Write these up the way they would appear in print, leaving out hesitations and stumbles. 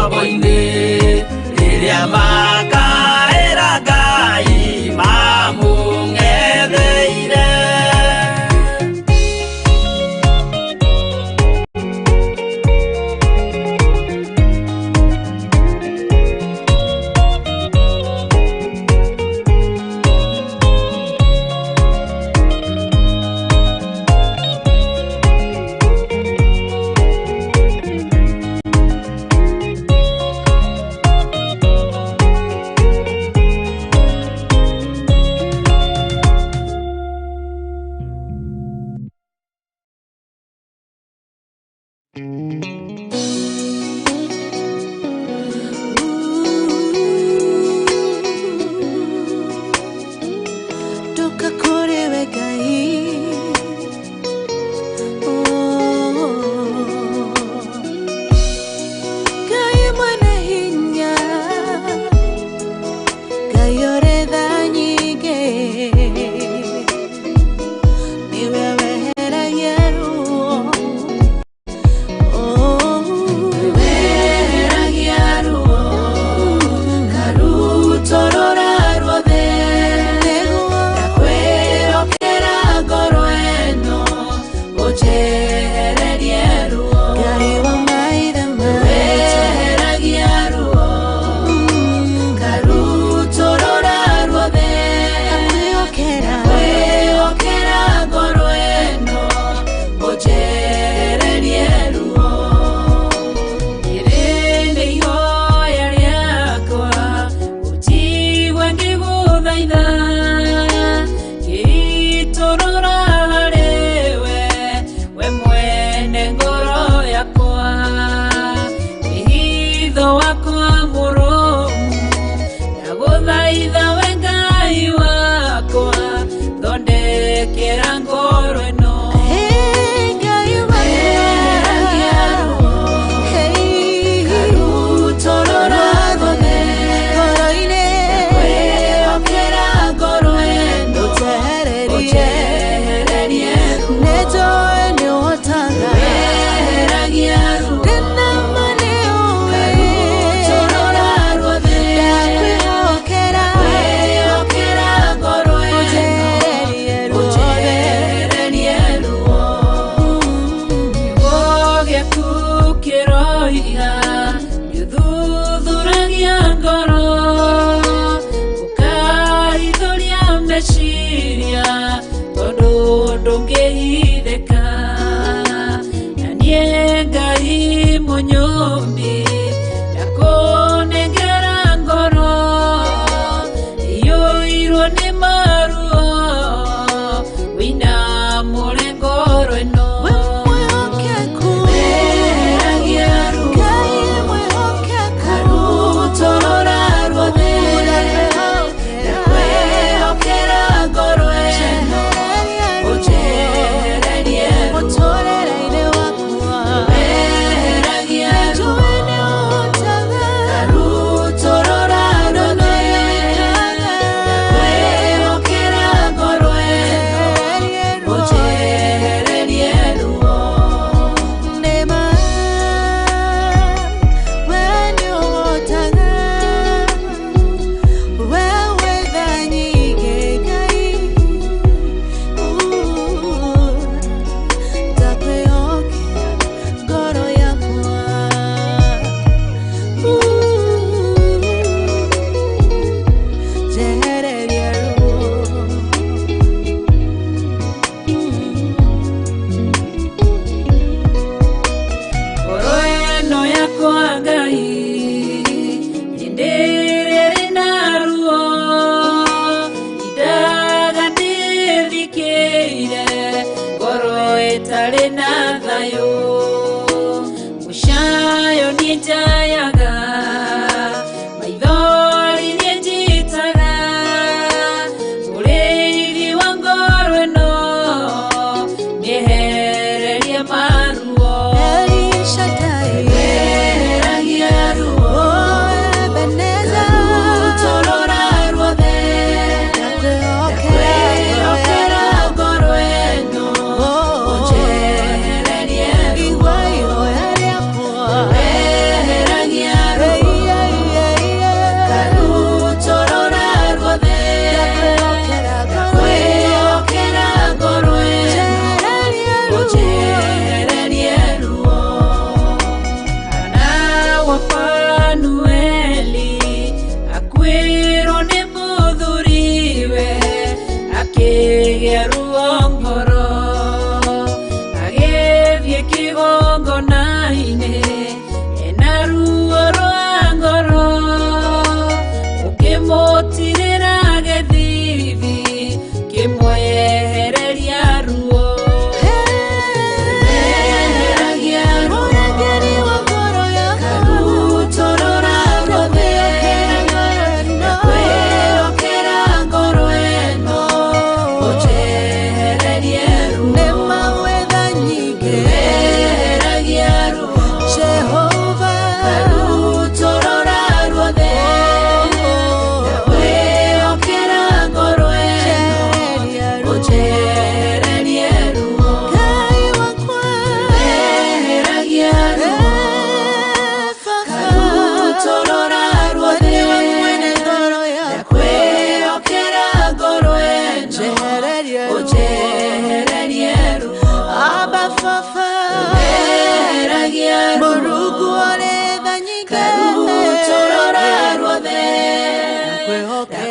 mavoine iria makaera Ngai mamung'etheire.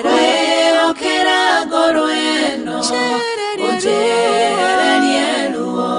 kwĩhokera ngoro ĩno ũnjererie ruo.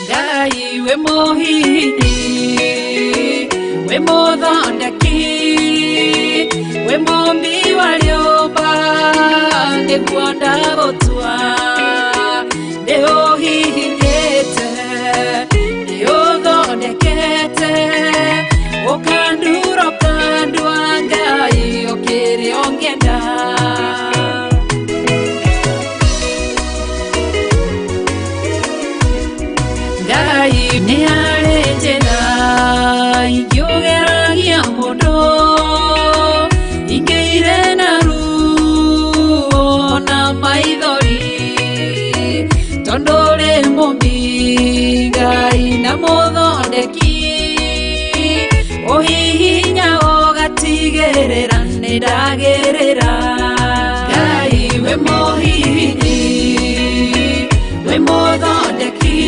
Ngai we mohini, we mothondeki, we mombi wa rĩũmba, nĩguo ndagũtua, nĩũhihinyĩte, nĩũthondekete, ũkandura ũkandua Ngai ũkĩrĩa ũngĩenda. nĩ harĩ njĩra ingĩũgeragia mũndũ ingĩire na ruo na maithori tondũ rĩ mũmbi Ngai na mũthondeki ũhihinya ũgatigĩrĩra nĩ ndagĩrĩra Ngai we mũhihinyi we mũthondeki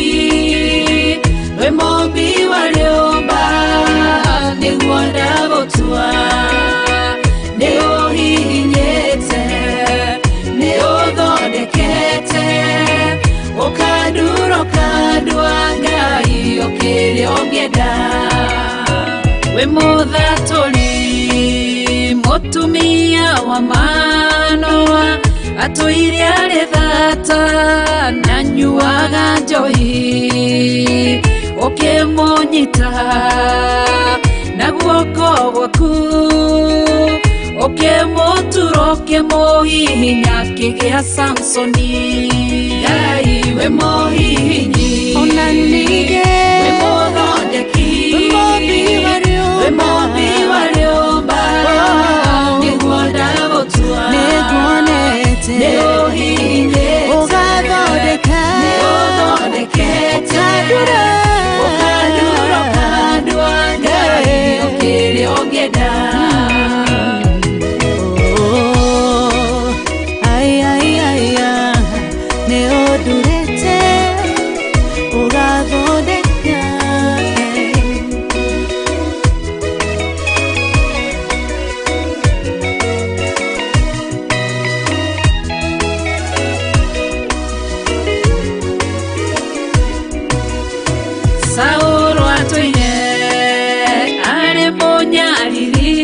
we mũmbi wa rĩũmba nĩguo ndagũtua nĩ ũhihinyĩte nĩ ũthondekete ũkandura ũkandua Ngai ũkĩrĩa ũngĩenda we mũthatũri mũtumia wa Manoa atũire arĩ thata na nyuaga njohi ũkĩmũnyita na guoko gwaku ũkĩmũtura ũkĩmũhihinya akĩgĩa Samsoni Ngai we mũhihinyi ona ningĩ we mũthondeki we mũmbi wa rĩũmba nĩguo ndagũtua nĩguonete nĩ ũhihinyĩte ũgathondeka nĩ ũthondekete ũkandura ũkandua Ngai ũkĩrĩa ũngĩenda nĩ ũndurĩte ũgathondeka Saũlũ atũire arĩ mũnyariri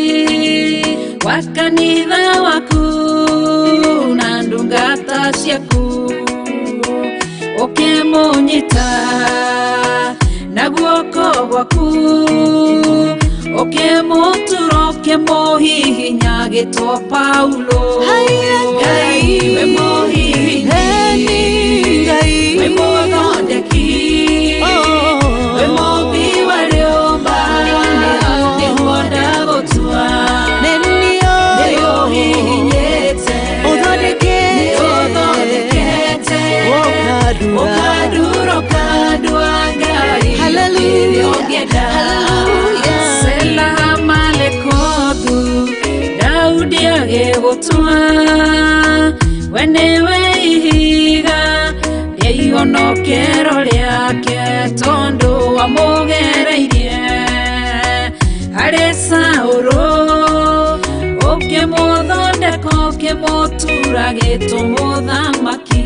wa kanitha waku na ndungata ciaku ũkĩmũnyita na guoko gwaku ũkĩmũtura ũkĩmũhihinya agĩtwo Paulo Ngai we mũhihinyi we mũthondeki we mũmbi wa rĩũmba nĩguo ndagũtua nĩ ũhihinyĩte nĩ ũthondekete ũkandura ũkandua Ngai ũkĩrĩa ũngĩenda Sela Malekothu Daudi agĩgũtua we nĩwe ihiga rĩa ihonokero rĩake tondũ wamũgereirie harĩ Saũlũ ũkĩmũthondeka ũkĩmũtura agĩtwo mũthamaki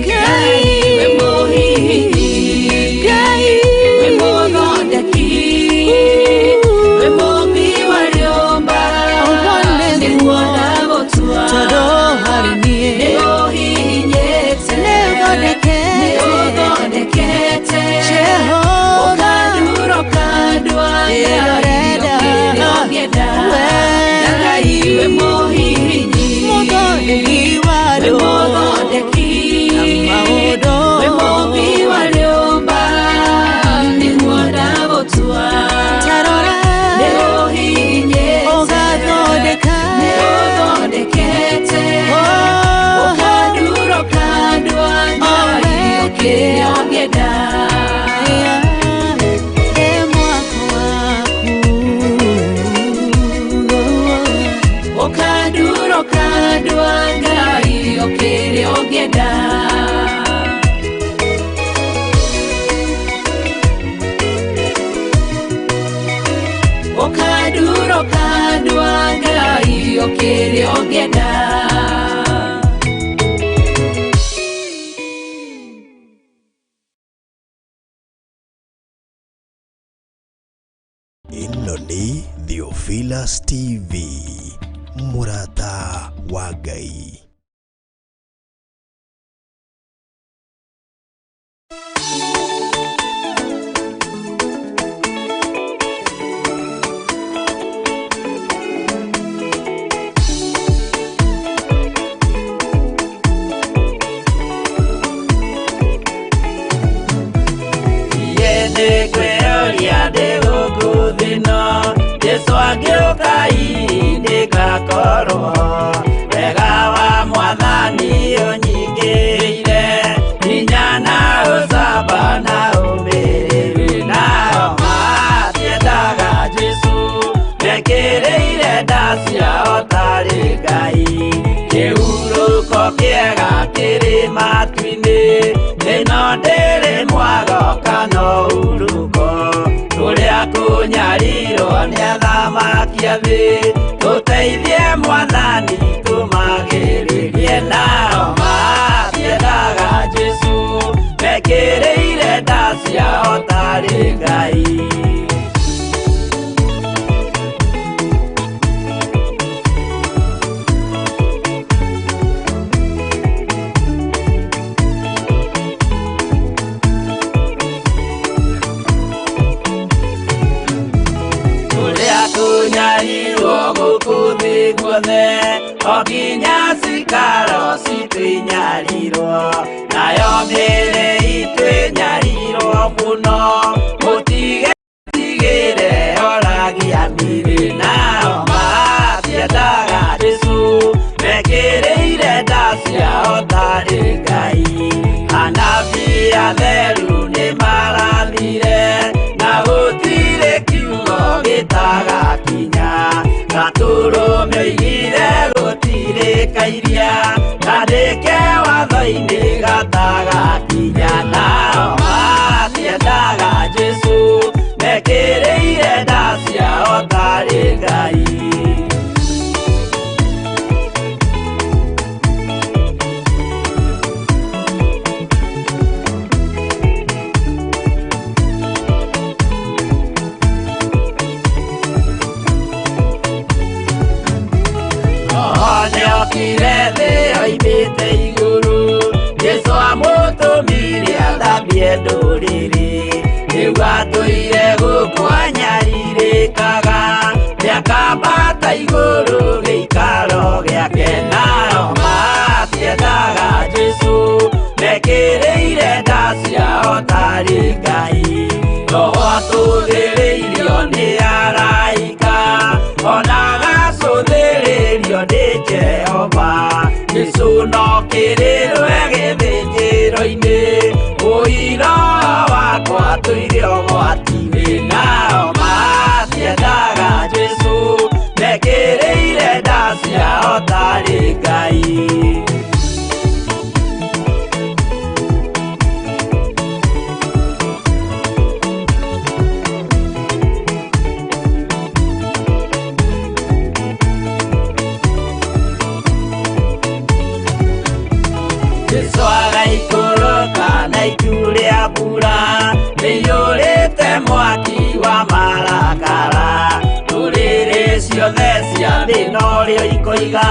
Ngai we mũhihinyi we mũthondeki we mũmbi wa rĩũmba nĩguo ndagũtua nĩ ũhihinyĩte nĩ ũthondekete ũkandura ũkandua Ngai ũkĩrĩa ũngĩenda Ngai we mũhihinyi we mũthondeki we mũmbi wa rĩũmba nĩguo ndagũtua nĩ ũhihinyĩte nĩ ũthondekete ũkandura ũkandua Ngai ũkĩrĩa ũngĩenda ũkandura ũkandua Ngai ũkĩrĩa ũngĩenda ũkandura ũkandua Ngai ũkĩrĩa ũngĩenda ĩno nĩ Theophilus TV mũrata wa Ngai. Yende angĩũkai ndĩgakorwo wega wa Mwathani ũnyingĩire hinya na ũcamba na ũmĩrĩru nao matiendaga Jesũ mekĩrĩire nda ciao tarĩ Ngai kĩhurũko kĩega kĩrĩ matu-inĩ ĩno ndĩrĩ mwago kana ũruko tũrĩa kũnyarirwo nĩ athamaki a thĩ tũteithie Mwathani tũmagĩrĩrie nao matiendaga Jesũ mekĩrĩire nda ciao tarĩ Ngai Tunyarirwo gũkũ thĩ guothe o nginya cikaro citwĩnyarirwo nayo mĩĩrĩ itwĩnyarirwo mũno mũtigetigĩre oragia mĩĩrĩ nao matiendaga Jesũ mekĩrĩire nda ciao tarĩ Ngai anabii atheru nĩ marathire na gũtirĩ kiugo gĩtagakinya gatũrũme oigire gũtirĩ kairia kandĩke watho-inĩ gatagakinya nao matiendaga Jesũ mekĩrĩire nda ciao tarĩ Ngai Nĩokire thĩ oimĩte igũrũ Jesũ amũtũmire athambie ndũrĩrĩ rĩu atũire gũkũ anyarirĩkaga nĩakambata igũrũ gĩikaro gĩake nao matiendaga Jesũ mekĩrĩire nda ciao tarĩ Ngai roho atũthĩrĩirio nĩ araika ona gacũthĩrĩrio nĩ Jehova Jesũ no kĩrĩrwe gĩthĩnjĩro-inĩ ũira wakwa tũire ũgwati-inĩ nao matiendaga Jesũ mekĩrĩire nda ciao tarĩ Ngai Jesũ agaikũrũka na itu rĩa mbura rĩiyũrĩte mwaki wa marakara ndũrĩrĩ ciothe cia thĩ norĩo ikoiga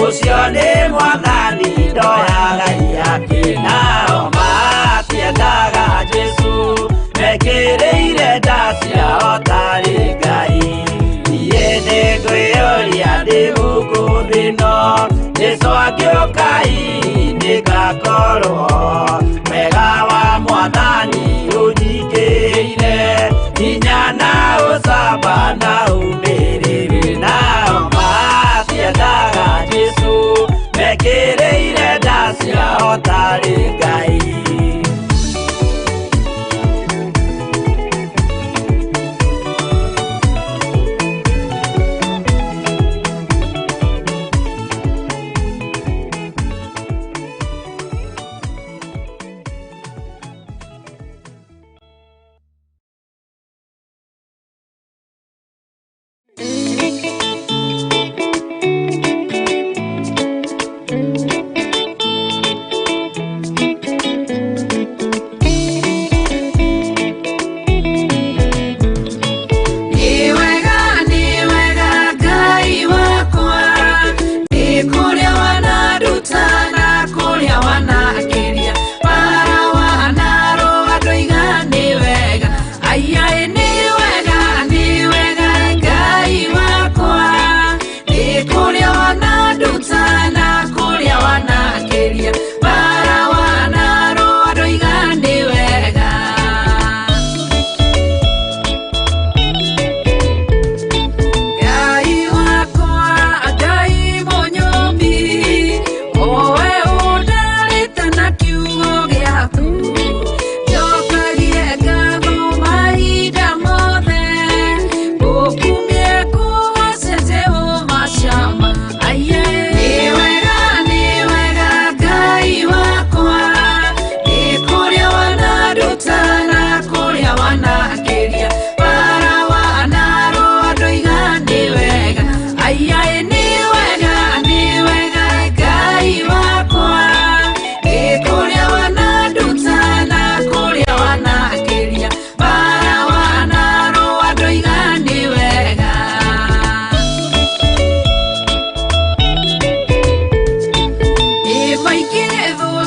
ũcio nĩ Mwathani ndoyaga yake nao matiendaga Jesũ mekĩrĩire nda ciao tarĩ Ngai niĩ nĩngwĩyũria ndĩ gũkũ thĩ ĩno Jesũ angĩũkai ndĩgakorwo wega wa Mwathani ũnyingĩire hinya na ũcamba na ũmĩrĩru nao matiendaga Jesũ mekĩrĩire nda ciao tarĩ Ngai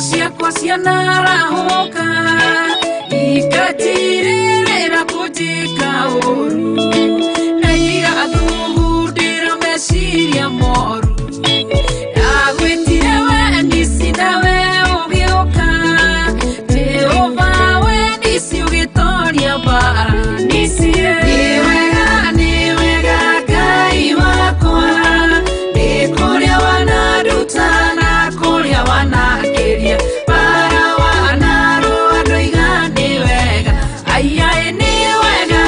ciakwa cianarahoka ikatirĩrĩra kũnjĩka ũru na igathugundĩra meciria moru ndagwĩtire we nisi nawe ũgĩũka Jehova we nisi ũgĩtoria mbara nisi nĩ wega Ngai wakwa nĩ kũrĩa wanaruta na kũrĩa wanakĩria bara wanarũa ndoiga nĩ wega aiai nĩ wega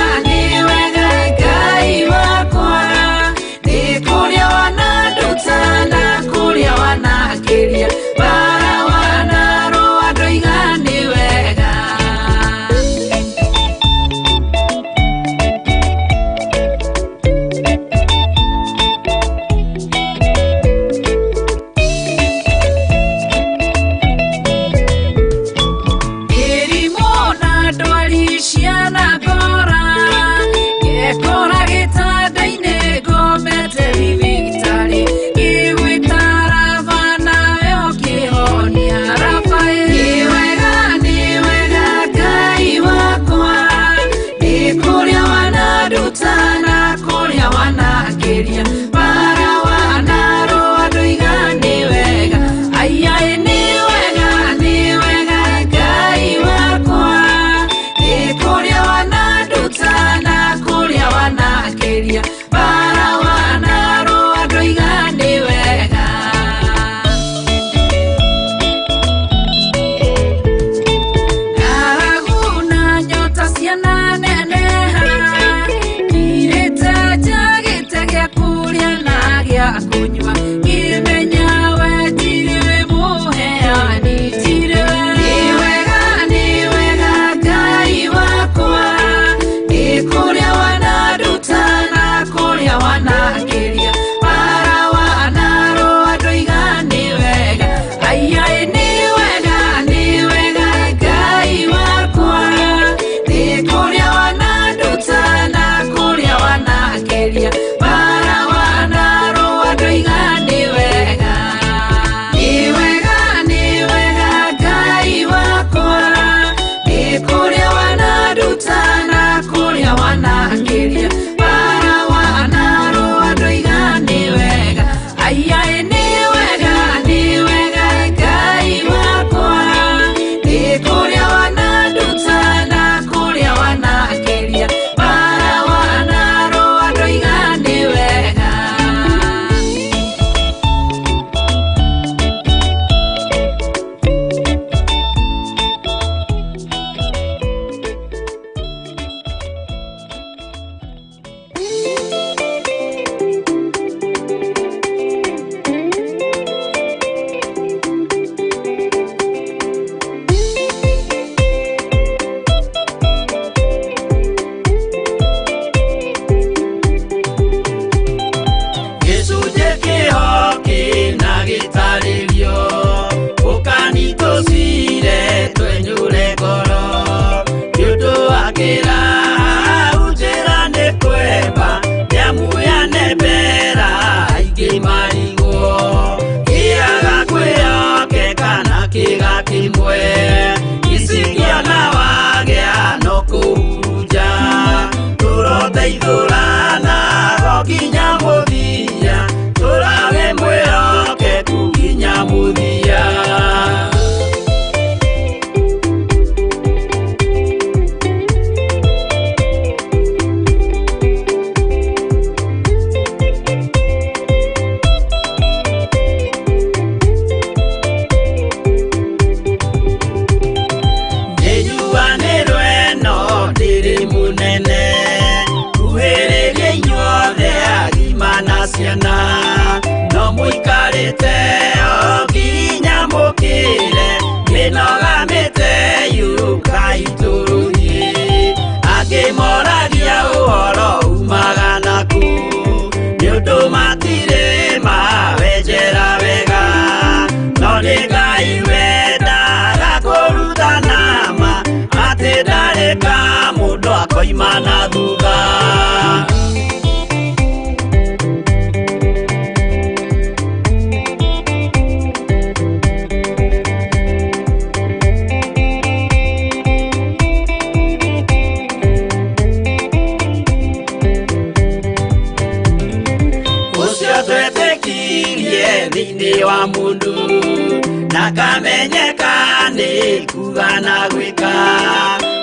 nĩ kuga na gwĩka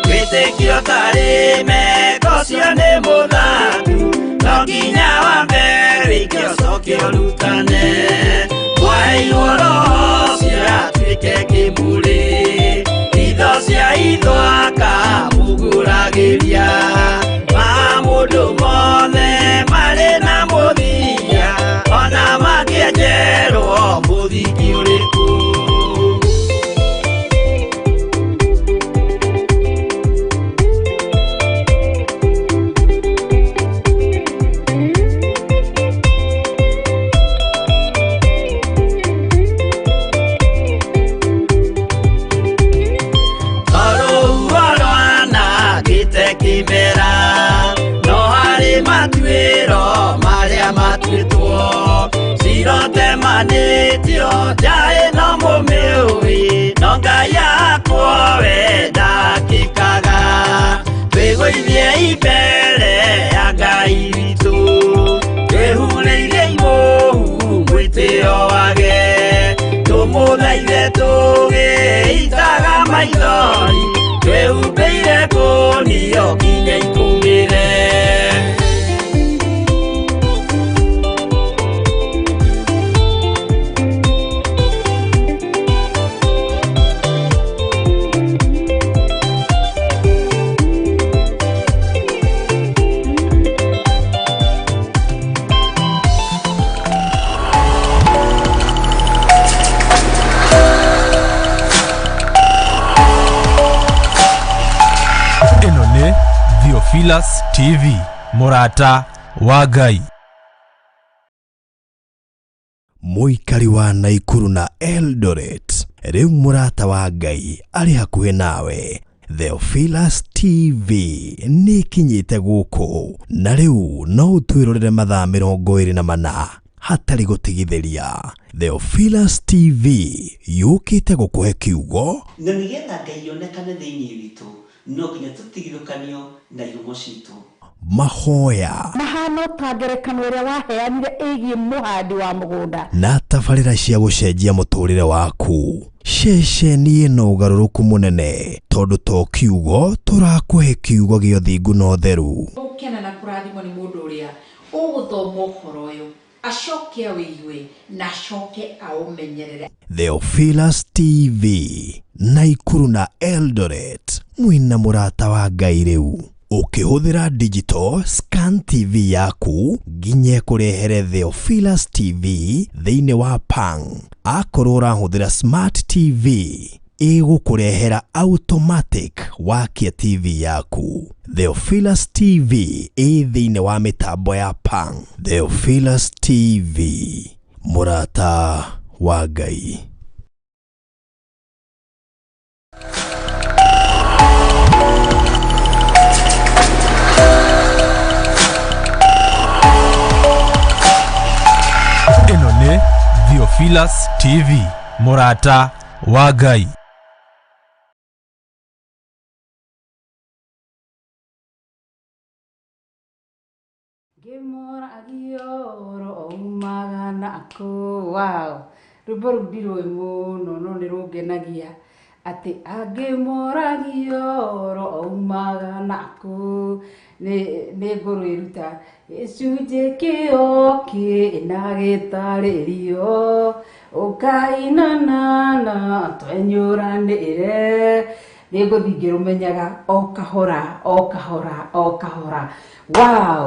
wĩtĩkio tarĩ meko cio nĩ mũthatu no nginya wambe wĩke ũcoke ũrutane waheirwo roho cio atuĩke kĩmũrĩ itho cia itho akamũgũragĩria ma mũndũ mothe marĩ na mũthia ona mangĩenjerwo mũthingi ũrĩkũ manĩtio njaĩ no mũmĩũĩ no Ngai akwo we ndakĩkaga twĩgũithie imbere ya Ngai witũ twĩhurĩire imũhu mwĩtĩo wage tũmũthaithe tũgĩitaga maithori twĩhumbĩire ngũnio nginya ikumĩre Theophilus TV Murata wa Ngai Muikari wa Naikuru na Eldoret riu Murata wa Ngai ari hakuhe nawe Theophilus TV ni kinyite guku na riu no utwirorere mathaa 24 hatari gutigithĩria Theophilus TV yukite gukuhe kiugo na nigetha Ngai onekane thĩinĩ witũ no nginya tũtigithũkanio na ihumo citũ mahoya mahano ta ngerekano ĩrĩa waheanire ĩgiĩ mũhandi wa mũgũnda na tabarĩra cia gũcenjia mũtũrĩre waku ceceni ĩno ũgarũrũku mũnene tondũ to kiugo tũrakũhe kiugo gĩa ũthingu na ũtheru ũkena na kũrathimwo nĩ mũndũ ũrĩa ũgũthoma ũhoro ũyũ acoke awĩigue na acoke aũmenyerere Theophilus TV Naikuru na Eldoret mwina Murata wa Ngai rĩu ukihũthĩra digital scan TV yaku nginye kurehere Theophilus TV thĩinĩ wa Pang akorwo ũrahũthĩra smart TV ĩgũkũrehera automatic wakia TV yaku Theophilus TV thĩinĩ wa mitambo ya Pang Theophilus TV Murata wa Ngai ĩno nĩ Theophilus TV Murata wa Ngai wow rwĩmbo rũu ndirũĩ mũno no nĩ rũngenagia atĩ angĩmoragio ro aumaga naku nĩ ngũrũĩruta gĩcunjĩ kĩo kĩna gĩtarĩrio ũkainana na twenyũranĩre nĩ ngũthiĩ ngĩrũmenyaga o kahora o kahora o kahora wow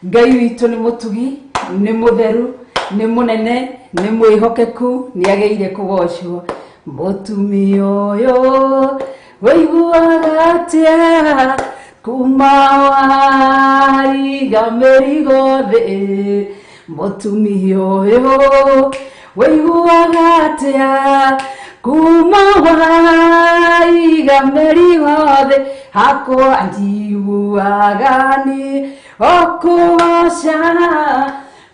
Ngai witũ nĩ mũtugi nĩ mũtheru nĩ mũnene nĩ mwĩhokeku nĩ agĩire kũgocwo mũtumia ũyũ wĩiguaga atĩa kuma waiga mĩrigo thĩ mũtumia ũyũ wĩiguaga atĩa kuma waiga mĩrigo thĩ hakwa njiguaga nĩ okũgoca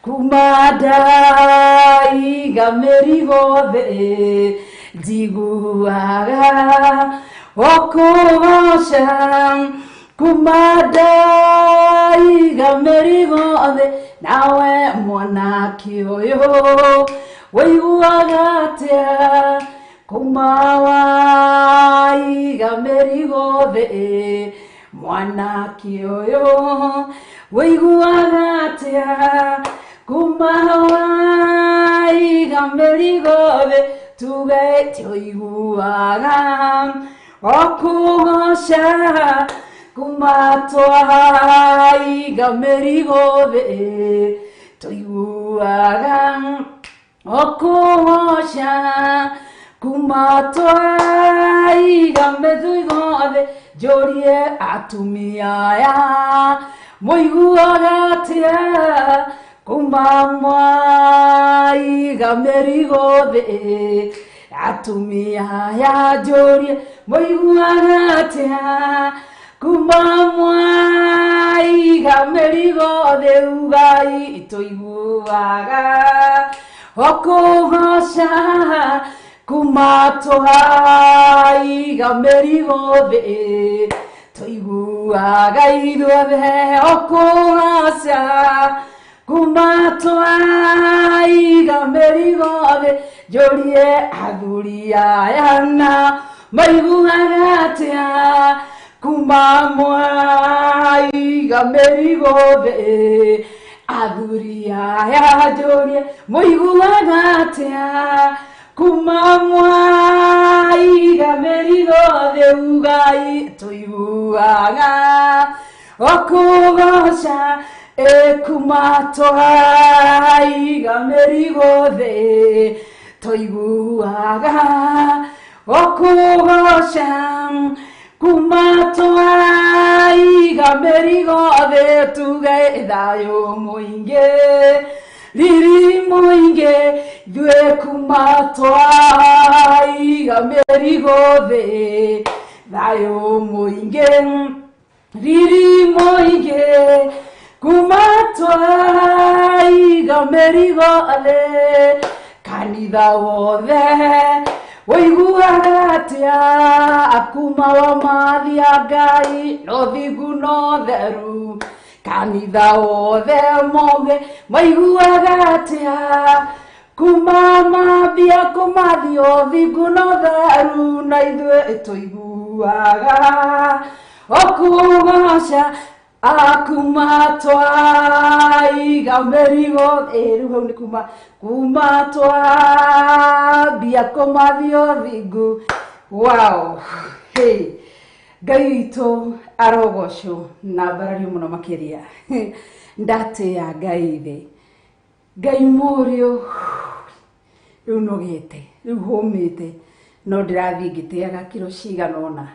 kuma ndaiga mĩrigo thĩ njiguaga okũgoca kuma ndaiga mĩrigo thĩ nawe mwanake ũyũ wĩiguaga atĩa kumawa igamerigo the mwana kioyo weiguaga atia kumawa igamerigo the tuge tioiguaga okugosha kumatwa igamerigo the toiguaga okugosha kumatwa igamerigo the jorie atumia ya moiguaga atia kumamwa igamerigo the atumia ya jorie moiguaga atia kumamwa igamerigo the ugai toiguaga okugosha kumatwa igamerigo the toiguaga ithuothe okugosha kumatwa igamerigo the jorie athuri aya na maiguaga atia kumamwa igamerigo the athuri aya jorie moiguaga atia kumamwa igamerigo the ugai toiguaga okugosha kumatwa igamerigo the toiguaga okugosha kumatwa igamerigo the tuge thayo muinge riri muinge dwe kumatwa igamerigo the thayo muinge riri muinge kumatwa igamerigo ale kanitha wothe woiguaga atia akuma wa mathia Ngai no thigu no theru kanitha wothe moge maiguaga atia kuma mambia kumathio thigu no theru na ithuĩ tũiguaga okugosha akumatwa igamerigo rĩu hau nĩ kumatwa mbia kũmathio thingu. Wow, hey, Ngai witũ arogocwo na mbarario mũno makĩria ndatĩa Ngai thĩ. Ngai mũrĩo rĩu nogete rĩu hũmĩte no ndĩrathiĩ ngĩtĩaga kiro cigana ũna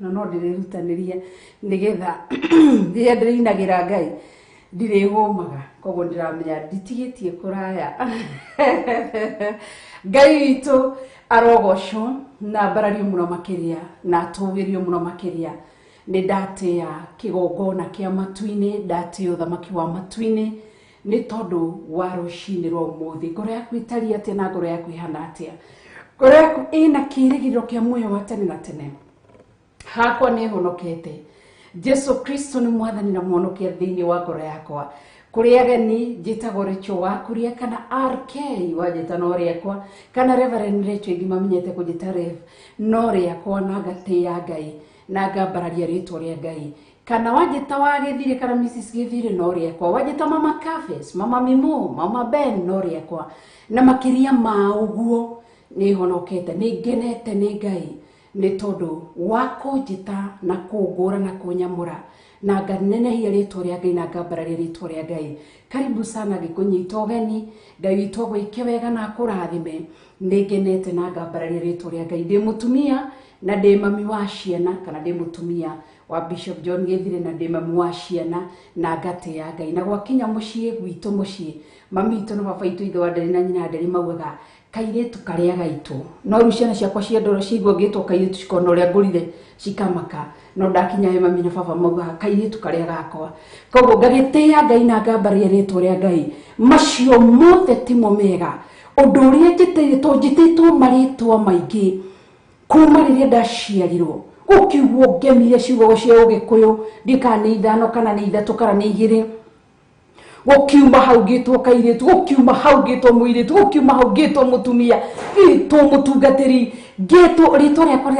no ndĩrĩrutanĩrie nĩgetha rĩrĩa ndĩrĩinagĩra Ngai ndirĩhũmaga koguo ndĩramenya nditigĩtie kũraya. Ngai witũ arogocwo na mbarario mũno makĩria na atũgĩrio mũno makĩria. Nĩ ndatĩa kĩgongona kĩa matu-inĩ, ndatĩa ũthamaki wa matu-inĩ nĩ tondũ wa rũcinĩ rwa ũmũthĩ. Ngoro yaku ĩtariĩ atĩa na ngoro yaku ĩhana atĩa? Ngoro yaku ĩna kĩĩrĩgĩrĩro kĩa muoyo wa tene na tene? Hakwa nĩ honokete. Jesu Kristo nĩ mwathani na mwonokia thĩinĩ wa ngoro yakwa. Kũrĩ ageni njĩtagwo Rachel Wakuria kana RK wanjĩta no rĩakwa kana Reverend Rachel Ithima menyete kũnjĩta Rev no rĩakwa na ngatĩĩa Ngai na ngambararia rĩtwa rĩa Ngai. Kana wanjĩta wa Gĩthirĩ kana Mrs Gĩthirĩ no rĩakwa, wanjĩta Mama Cafes, Mama Mimu, Mama Ben no rĩakwa. Na makĩria ma ũguo nĩ honokete, nĩ ngenete nĩ Ngai nĩ tondũ wa kũnjĩta na kũngũra na kũnyamũra na nganenehia rĩtwa rĩa Ngai na ngambararia rĩtwa rĩa Ngai. Karibu sana gĩkũnyita ũgeni. Ngai witũ agwĩke wega na akũrathime. Nĩ ngenete na ngambararia rĩtwa rĩa Ngai. Ndĩ mũtumia na ndĩ mami wa ciana kana ndĩ mũtumia wa Bishop John Gĩthirĩ na ndĩ mami wa ciana na ngatĩĩa Ngai. Na gwakinya mũciĩ gwitũ mũciĩ mami witũ na baba witũ ithe wa Nderi na nyina Nderi maugaga kairĩtu karĩa gaitũ. No rĩu ciana ciakwa cia ndoro cigwo ngĩtwo kairĩtu cikona ũrĩa ngũrire cikamaka. No ndakinya he mami na baba maugaga kairĩtu karĩa gakwa. Koguo ngagĩtĩĩa Ngai na ngambararia rĩtwa rĩa Ngai. Macio mothe timo mega. Ũndũ ũrĩa njĩtĩtwo marĩtwa maingĩ kuma rĩrĩa ndaciarirwo. Gũkiugwo ngemire ciugo cia Ũgĩkũyũ ndikana nĩ 5 kana nĩ 3 kana nĩ 2. Gũkiuma hau ngĩtwo kairĩtu, gũkiuma hau ngĩtwo mũirĩtu, gũkiuma hau ngĩtwo mũtumia, ngĩtwo mũtungatĩri, geto rito rya kwa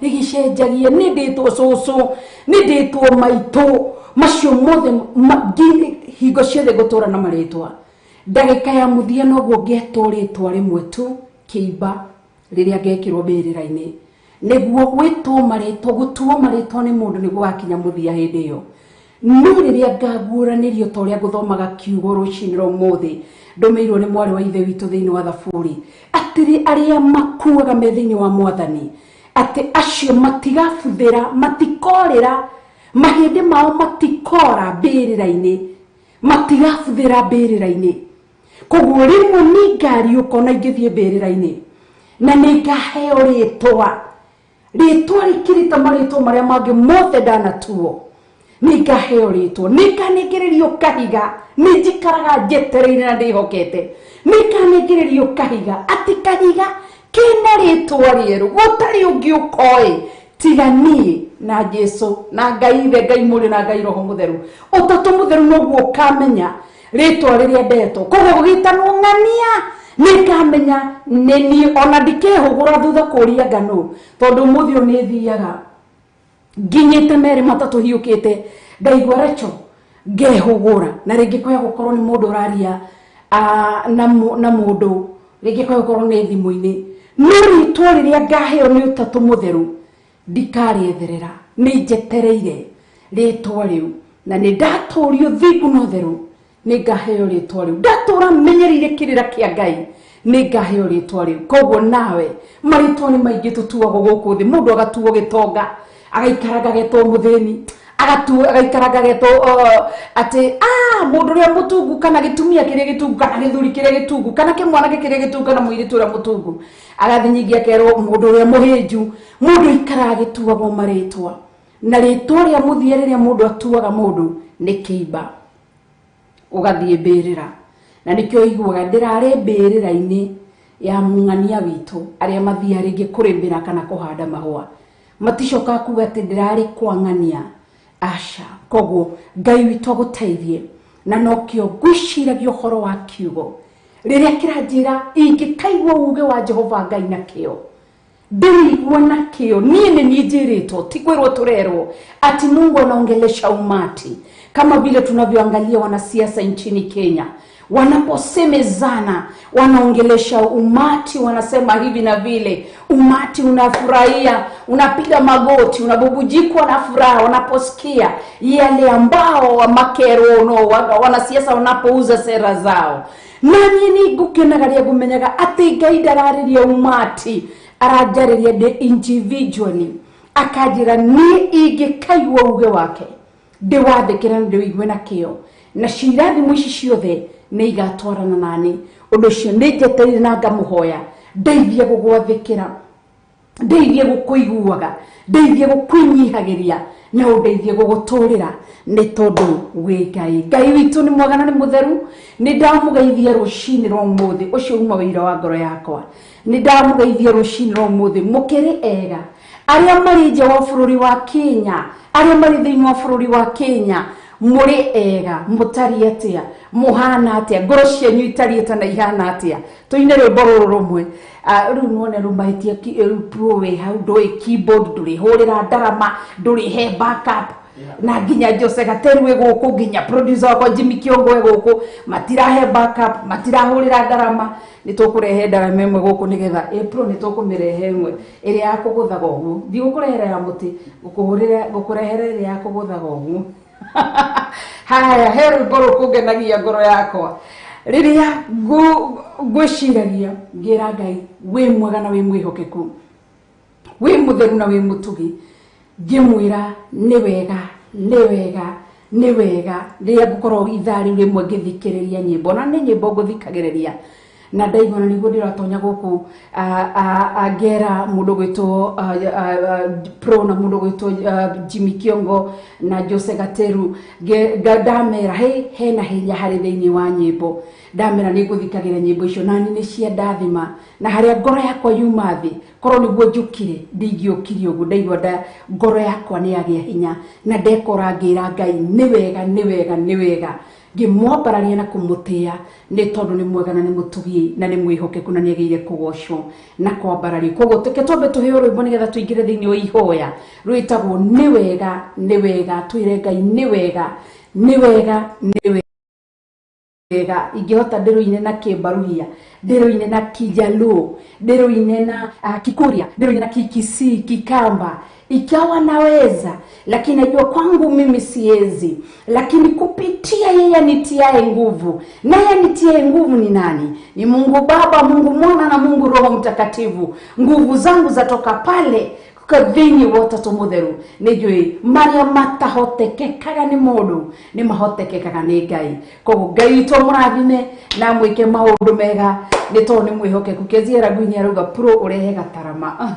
rigicenjagia ni nditwo cucu ni nditwo maito macio mothe hingo ciothe gutura na maritwa ndagika ya muthia noguo ngetwo ritwa rimwe tu kiimba riria ngekirwo mbirira-ini niguo gwitwo maritwa gutuo maritwa ni mundu niguo gakinya muthia hindi iyo no riria ngaguuranirio ta uria nguthomaga kiugo rucini ro muthi ndomeirwo ni mwari wa ithe witu thiini wa thaburi atiri aria makuaga me thiini wa mwathani ati acio matigabuthira matikorera mahindi mao matikora mbirira-ini matigabuthira mbirira-ini koguo rimwe ni ngari ukona ingithie mbirira-ini na ni ngaheo ritwa rikirita maritwa maria mangi mothe ndanatuo ni ngaheo ritwa ni nganengererio kahiga ni njikaraga njetereire na ndihokete ni nganengererio kahiga ati kahiga kina ritwa rieru gutari ungi ukoi tiga ni na Jesu na Ngai ithe Ngai muri na Ngai roho mutheru utatu mutheru noguo kamenya ritwa riria ndeto koguo gitanwo ng'ania nikamenya neni ona ndikehugura thutha kuria ngano tondu muthio ni thiaga nginyite mere matatu hiukite ndaigua recho ngehugura na ringi kwa gukorwo ni mundu raria na mundu ringi kwa gukorwo ni thimu-ini no ritwa riria ngaheo ni utatu mutheru ndikarietherera ni njetereire ritwa riu na ni ndaturio thingu no theru ni ngaheo ritwa riu ndatura menyerire kirira kia Ngai ni ngaheo ritwa riu koguo nawe maritwa ni maingi tutuagwo guku thi mundu agatuo gitonga agaikaraga getwo muthini agaikaraga getwo ati mundu ria mutungu kana gitumia kiria gitungu kana githuri kiria gitungu kana kimwana kiria gitungu kana muiritu ria mutungu agathinyigia kerwo mundu ria muhinju mundu ikaraga gituagwo maritwa na ritwa ria muthia riria mundu atuaga mundu ni kiimba ugathie mbirira na nikyo iguaga ndirare mbirira-ini ya mung'ania witu aria mathia ringi kurimbira kana kuhanda mahua maticoka kuga ati ndirari kwang'ania asha koguo Ngai witu aguteithie na nokio gwiciragia uhoro wa kiugo riria kiranjira ingikaigua uge wa Jehova Ngai na kio ndirigua na kio ni njiritwo tikwirwo turerwo ati Mungu anaongelesha umati kama vile tunavyoangalia wanasiasa nchini Kenya wanaposemezana wanaongelesha umati wanasema hivi na vile umati unafurahia unapiga magoti unabubujikwa na furaha wanaposikia yale ambao wa makero no wanasiasa wanapouza sera zao nani ni gukenagaria gumenyaga ati Ngai ndarariria umati arajariria de individually akajira ni ingikaigwa uge wake ndiwathikira ndiwigwe na kio na cirathi mwici ciothe ni igatwarana nani undu cio ni njeteire na ngamuhoya ndeithie gugwathikira ndeithie gukuiguaga ndeithie gukwinyihagiria na undeithie guguturira ni tondu wi Ngai witu ni mwagana ni mutheru ni ndamugeithia rucini ro muthi ucio uma wira wa ngoro yakwa ni ndamugeithia rucini ro muthi mukiri ega aria mari nja wa bururi wa Kenya aria mari thiini wa bururi wa Kenya muri ega mutari atia muhana atia ngoro cianyu itarieta na ihana atia tuine rwimbo ruru rumwe riu nuone rumaitia pro we hau ndui keyboard nduri hurira ndarama nduri he backup na nginya Jose Gateru we guku nginya producer wako Jimmy Kiongo we guku matirahe backup matirahurira ndarama nitukurehe ndarama imwe guku nigetha April nitukumirehe imwe iria yakuguthaga uguo ndigukurehera muti gukurehere iria yakuguthaga uguo haya heru boro kugenagia ngoro yakwa riria gwiciragia ngira Ngai we mwega na we mwihokeku we mutheru na we mutugi ngimwira ni wega riria gukorwo ithari rimwe ngithikiriria nyimbo na ni nyimbo nguthikagiriria na ndaigona niguo ndiratonya guku agera mundu gwitwo pro na mundu gwitwo Jimmy Kiongo na Jose Gateru ndamera hena hinya hari thiini wa nyimbo ndamera niguthikagira nyimbo icio nani ni cia ndathima na haria ngoro yakwa yuma thi korwo niguo njukire ndingiukire uguo ndaigua ngoro yakwa ni agia hinya na ndekora ngira Ngai ni wega ngimwambararia na kumutia ni tondu ni mwega na ni mutugi na ni mwihokeku na ni ageire kugocwo na kwambararia kogo teke twambe tuheo rwimbo nigetha tuingire thiini wa ihoya rwitagwo ni wega twire Ngai ni wega ingihota ndiruine na Kimbaruhia, ndiruine na Kijaluo, ndiruine na Kikuria, ndiruine na Kikisii, Kikamba, ikawa naweza, lakini najua kwangu mimi siwezi, lakini kupitia yeye anitiaye nguvu. Na yeye anitiaye nguvu ni nani? Ni Mungu Baba, Mungu Mwana na Mungu Roho Mtakatifu. Nguvu zangu zatoka pale kadhini wota tomutheru nijui maria matahotekekaga ni mundu ni mahotekekaga ni Ngai. Koguo Ngai to murathime na mwike maundu mega ni to ni mwihokeku. Keziera Ngwini arauga pro urehe gatarama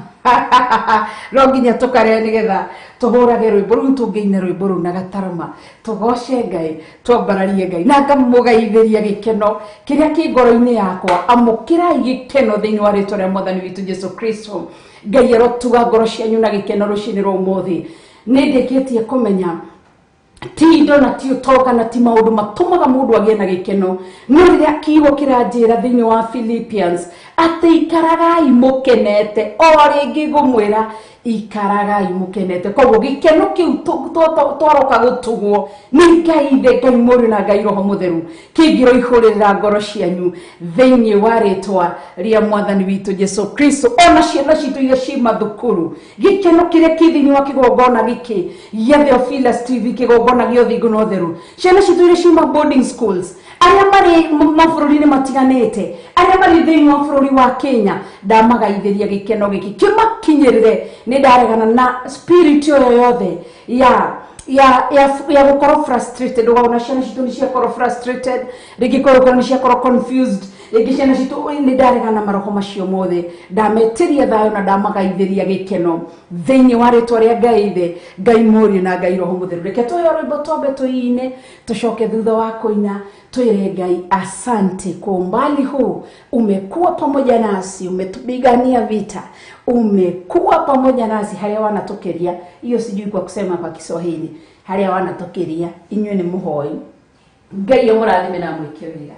no nginya tukare nigetha tuhurage rwimbo ru tungeine rwimbo ru na gatarama tugoce Ngai twambararie Ngai na ngamugaithiria gikeno kiria ki ngoro-ini yakwa. Amukirai gikeno thiini wa ritwa ria Mwathani witu Jesu Kristo. Ngai arotuga ngoro cianyu na gikeno rucini rwa umuthi. Nindikitie kumenya ti indo na ti utoga na ti maundu matumaga mundu agie na gikeno. No riria kiugo kiranjira thiini wa Philippians ati ikaragai mukenete, o ringi ngumwira ikaragai mukenete. Koguo gikeno kiu twaroka gutugwo ni Ngai Ngai Mũriũ na Ngai Roho Mũtheru kingiro ihurira ngoro cianyu thiini wa ritwa ria Mwathani witu Jesu Kristo. Ona ciana citu iria ci mathukuru, gikeno kiria kithini wa kigongona giki gĩa Theophilus TV, kigongona gĩa ũthingu na ũtheru. Ciana citu iria ci boarding schools, aria mari mabũrũri-inĩ matiganĩte, aria mari thiini wa bũrũri wa Kenya, ndamagaithiria gikeno giki kimakinyirire. Ni ndaregana na spirit yo yothe ya gukorwo frustrated. Ugaona ciana citu ni ciakorwo frustrated, rigikorwo ni ciakorwo confused, rigi ciana citu ni ndaregana maroho macio mothe. Ndametiria thayo na ndamagaithiria gikeno thiini wa ritwa ria Ngai Ngai Mũriũ na Ngai Roho Mũtheru. Reke tuyo rwimbo twambe tuine tucoke thutha wa kuina tuire Ngai asante kwa umbali huu. Umekuwa pamoja nasi, umetupigania vita, umekuwa pamoja nasi. Haria wanatokeria hiyo sijui kwa kusema kwa Kiswahili, haria wanatokeria inywe ni muhoi. Ngai omurathime na mwike wega.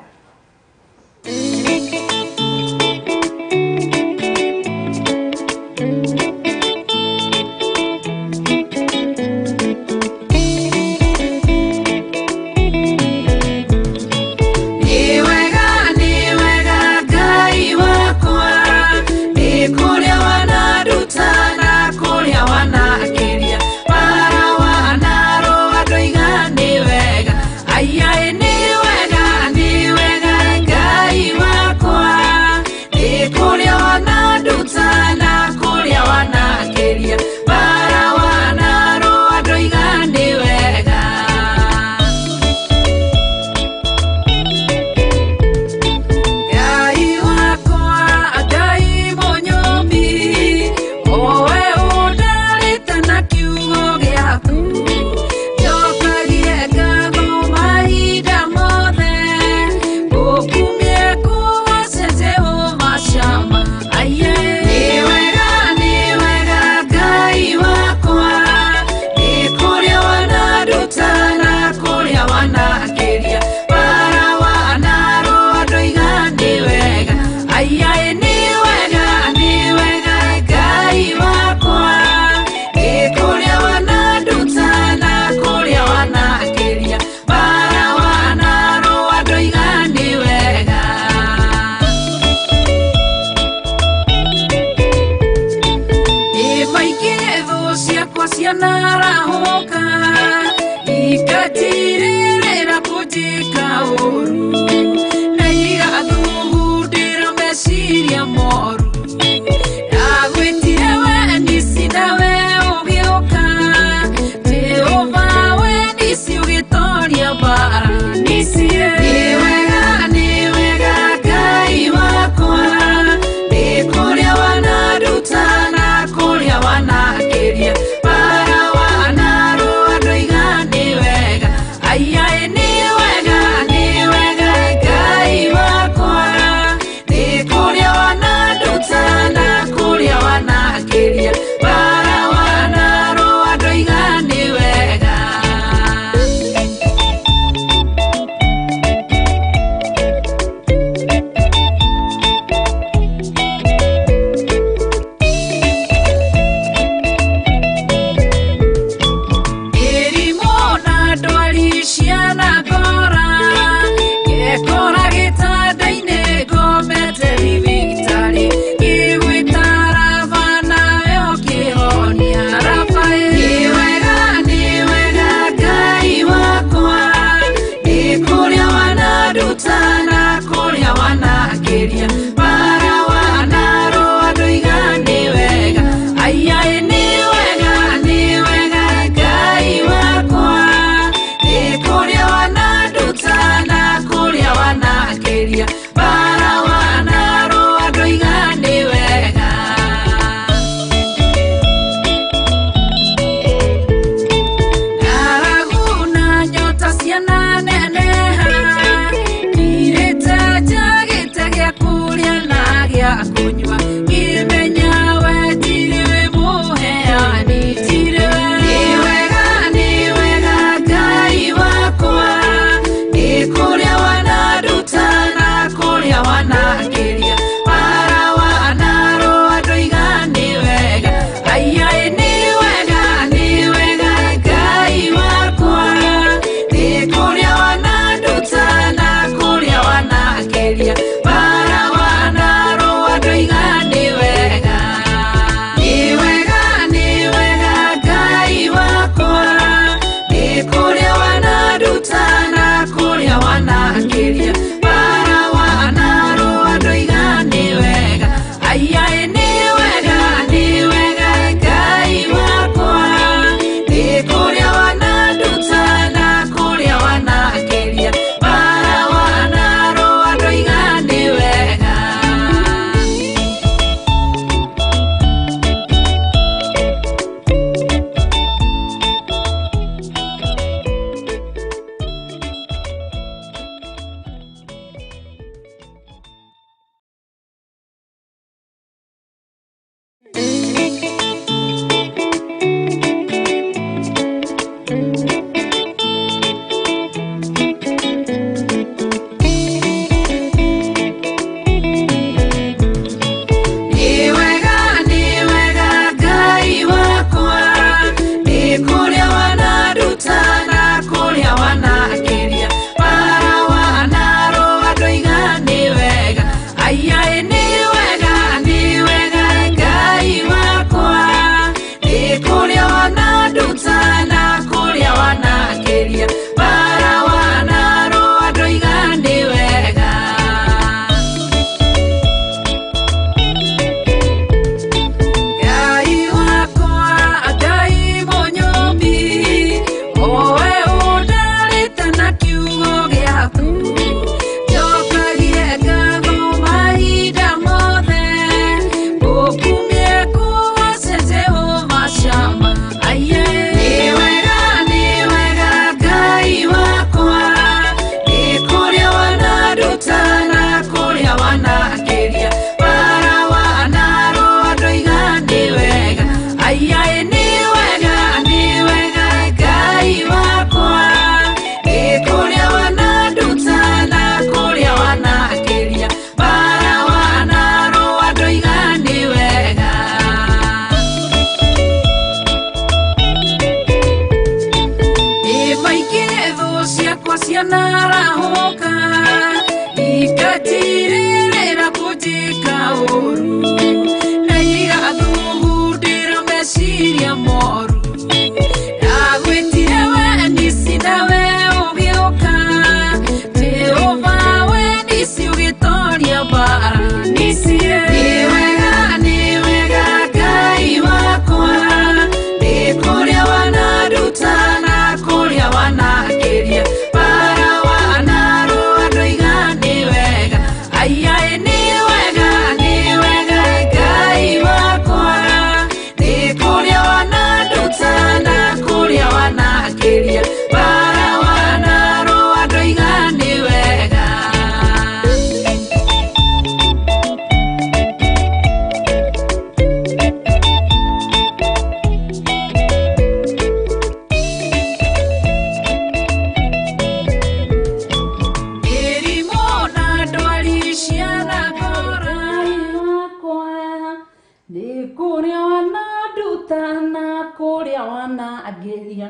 utana kuria wana ageria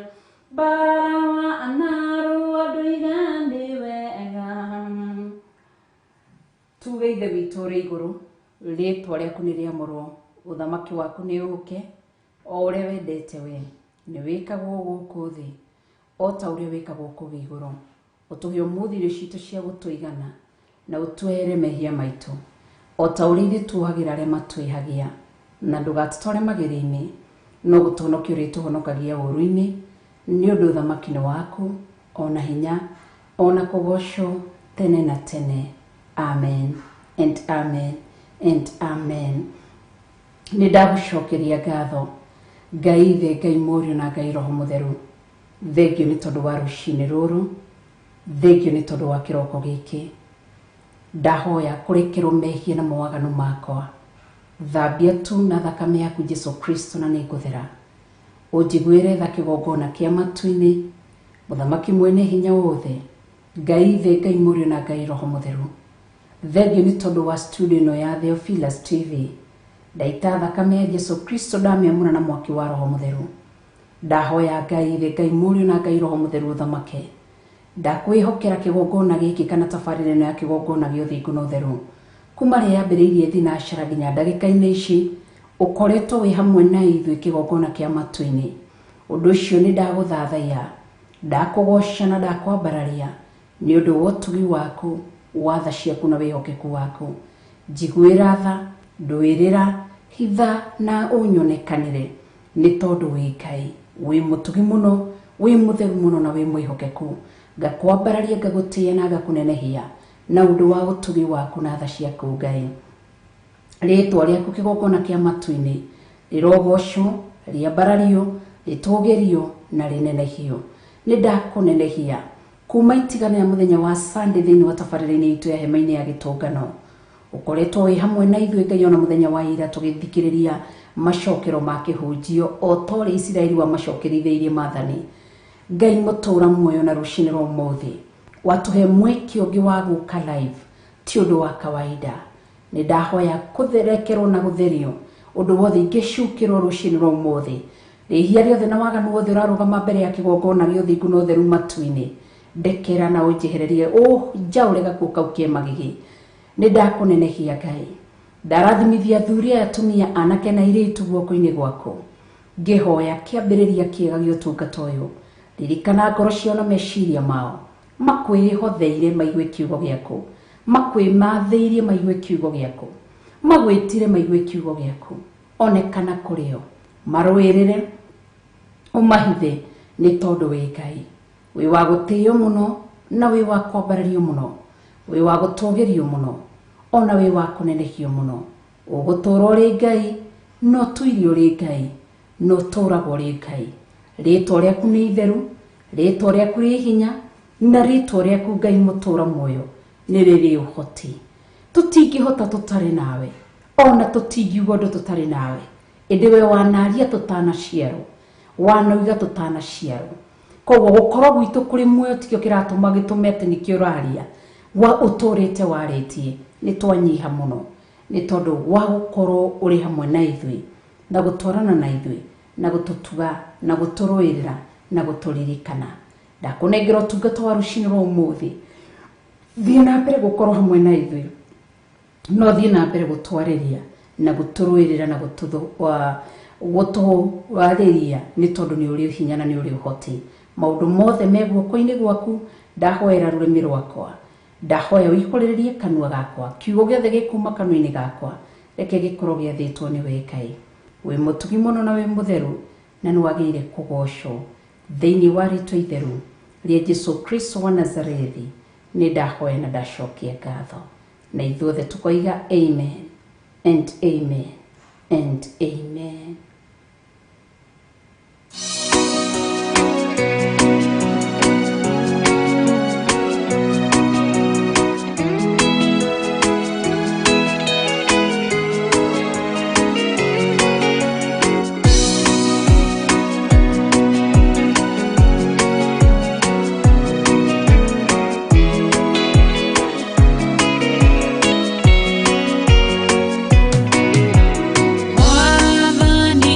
bara anaru aduigani wega tuge ithe witũ ũrĩ igũrũ rĩtwa rĩaku nĩ rĩamũrwo ũthamaki waku nĩ ũke o ũrĩa wendete we nĩ wĩkagwo gũkũ thĩ o ta ũrĩa wĩkagwo kũu igũrũ ũtũhe ũmũthĩ irio citũ cia gũtũigana na ũtwehere mehia maitũ o ta ũrĩa ithuĩ tuohagĩra arĩa matwĩhagia na ndũgatũtware magerio-inĩ no gũtũhonokia ũrĩa tũhonokagia ũũru-inĩ nĩ ũndũ ũthamaki nĩ waku ona hinya ona kũgocwo tene na tene. Amen and amen and amen. Nĩ ndagũcokeria ngatho Ngai Ithe, Ngai Mũriũ na Ngai Roho Mũtheru. Thengio nĩ tondũ wa rũciinĩ rũrũ, thengio nĩ tondũ wa kĩroko gĩkĩ. Ndahoya kũrekerwo mehia na mawaganu makwa, thambia tu na thakame yaku Jesu Kristo na nĩ ngũthera. Ũnjiguĩre tha kĩgongona kĩa matu-inĩ, mũthamaki mwene hinya wothe, Ngai Ithe, Ngai Mũriũ na Ngai Roho Mũtheru. Thengio nĩ tondũ wa studio ĩno ya Theophilus TV. Ndaita thakame ya Jesu Kristo ndamĩamũra na mwaki wa Roho Mũtheru. Ndahoya Ngai Ithe, Ngai Mũriũ na Ngai Roho Mũtheru ũthamake. Ndakwĩhokera kĩgongona gĩkĩ kana tabarĩra ĩno ya kĩgongona gĩa ũthingu na ũtheru. Kuma rĩrĩa yambĩrĩirie thinacara nginya ndagĩka-inĩ ici, ũkoretwo wĩ hamwe na ithuĩ kĩgongona kĩa matu-inĩ. Ũndũ ũcio nĩ ndagũthathaiya, ndakũgoca na ndakwambararia nĩ ũndũ wa ũtugi waku, watha ciaku na wĩhokeku waku. Njiguĩra tha, ndũĩrĩra, hitha na ũnyonekanĩre nĩ tondũ wĩ Ngai, wĩ mũtugi mũno, wĩ mũtheru mũno na wĩ mwĩhokeku. Ngakwambararia, ngagũtĩĩa na ngakũnenehia na ũndũ wa ũtugi waku na tha ciaku Ngai. Rĩtwa rĩaku kĩgongona kĩa matu-inĩ rĩrogocwo, rĩambarario, rĩtũgĩrio na rĩnenehio. Nĩ ndakũnenehia kuma itigana ya mũthenya wa Sunday thĩinĩ wa tabarĩra-inĩ itũ ya hema-inĩ ya gĩtũngano. Ũkoretwo wĩ hamwe na ithuĩ Ngai ona mũthenya wa ira tũgĩthikĩrĩria macokero ma kĩhunjio o ta ũrĩa Isiraeli wa macokerithĩirie maathani. Ngai mũtũũra muoyo na rũciinĩ rwa ũmũthĩ watũhe mweke ũngĩ wa gũka live ti ũndũ wa kawaida. Nĩ ndahoya kũtherekerwo na gũtherio ũndũ wothe ingĩcukĩrwo rũciinĩ rwa ũmũthĩ. Rĩhia rĩothe na waganu wothe ũrarũgama mbere ya kĩgongona gĩa ũthingu na ũtheru matu-inĩ, ndekera na ũnjehererie njaũre gakuũ kau kĩa magigi. Nĩ ndakũnenehia Ngai, ndarathimithia athuri aya atumia anake na airĩtu guoko-inĩ gwaku. Ngĩhoya kĩambĩrĩria kĩega gĩa ũtungata ũyũ, ririkana ngoro ciao na meciria mao, makwĩhotheire maigue kiugo gĩaku, makwĩmathĩirie maigue kiugo gĩaku, magwĩtire maigue kiugo gĩaku. Onekana kũrĩ o, marũĩrĩre, ũmahithe nĩ tondũ wĩ Ngai, wĩ wa gũtĩĩo mũno na wĩ wa kwambarario mũno, wĩ wa gũtũgĩrio mũno ona wĩ wa kũnenehio mũno. Ũgũtũũra ũrĩ Ngai, no tuirio ũrĩ Ngai, no tũũragwo ũrĩ Ngai. Rĩtwa rĩaku nĩ itheru, rĩtwa rĩaku rĩ hinya na rĩtwa rĩaku Ngai mũtũũra muoyo nĩ rĩrĩ ũhoti. Tũtingĩhota tũtarĩ nawe, ona tũtingiuga ũndũ tũtarĩ nawe. Ĩndĩ we wanaria tũtanaciarwo, wanoiga tũtanaciarwo. Koguo gũkorwo gwitũ kũrĩ muoyo tikĩo kĩratũma gĩtũme atĩ nĩkĩo ũraria, wa ũtũrĩte warĩtie nĩ twanyiha mũno nĩ tondũ wa gũkorwo ũrĩ hamwe na ithuĩ na gũtwarana na ithuĩ na gũtũtuga na gũtũrũĩrĩra na gũtũririkana. Ndakũnengera ũtungata wa rũciinĩ rwa ũmũthĩ, thiĩ na mbere gũkorwo hamwe na ithuĩ, no thiĩ na mbere gũtwarĩria na gũtũrũĩrĩra na gũtũwarĩria nĩ tondũ nĩ ũrĩ hinya na nĩ ũrĩ ũhoti. Maũndũ mothe me guoko-inĩ gwaku, ndahoera rũrĩmĩ rwakwa, ndahoya ũihũrĩrĩrie kanua gakwa, kiugo gĩothe gĩkuma kanua-inĩ gakwa reke gĩkorwo gĩathĩtwo nĩ we Ngai. Wĩ mũtugi mũno na wĩ mũtheru na nĩ wagĩrĩire kũgocwo thĩinĩ wa rĩtwa itheru rĩa Jesu Kristo wa Nazarethi. Nĩ ndahoya na ndacokia ngatho na ithuothe tũkoiga amen and amen and amen. Wathani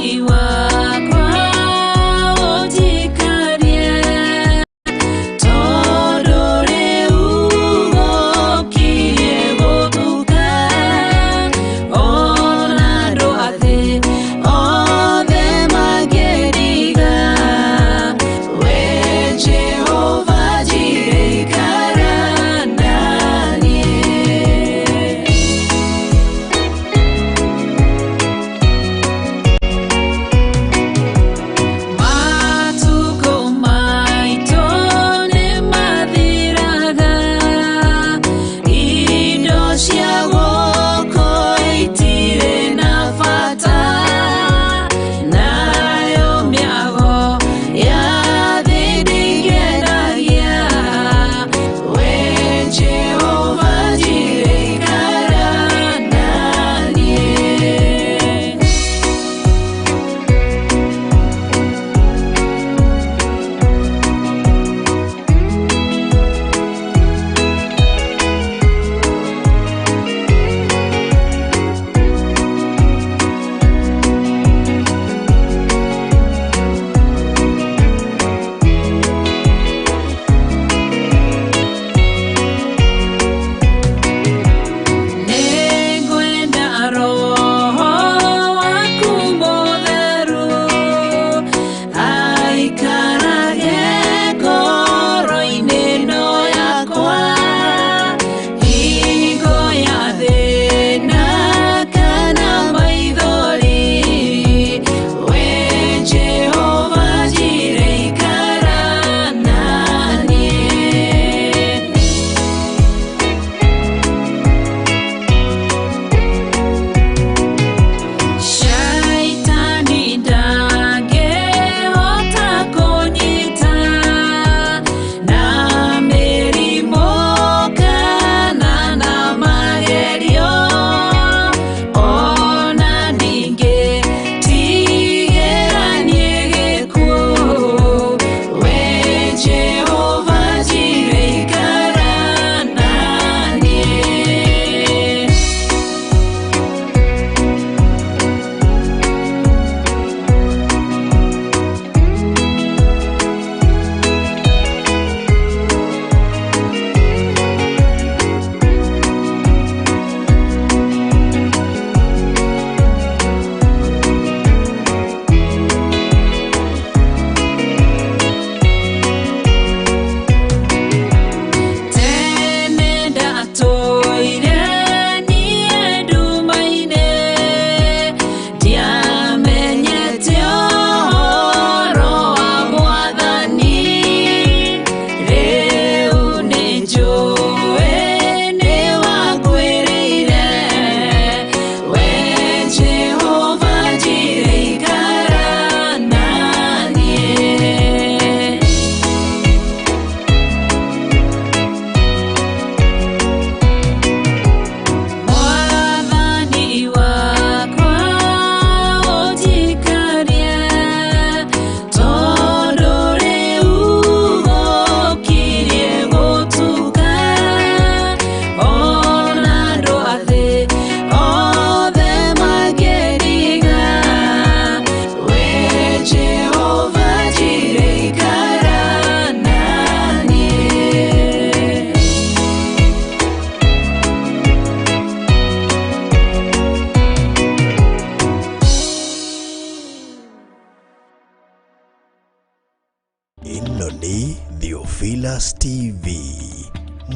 ĩno nĩ Theophilus TV,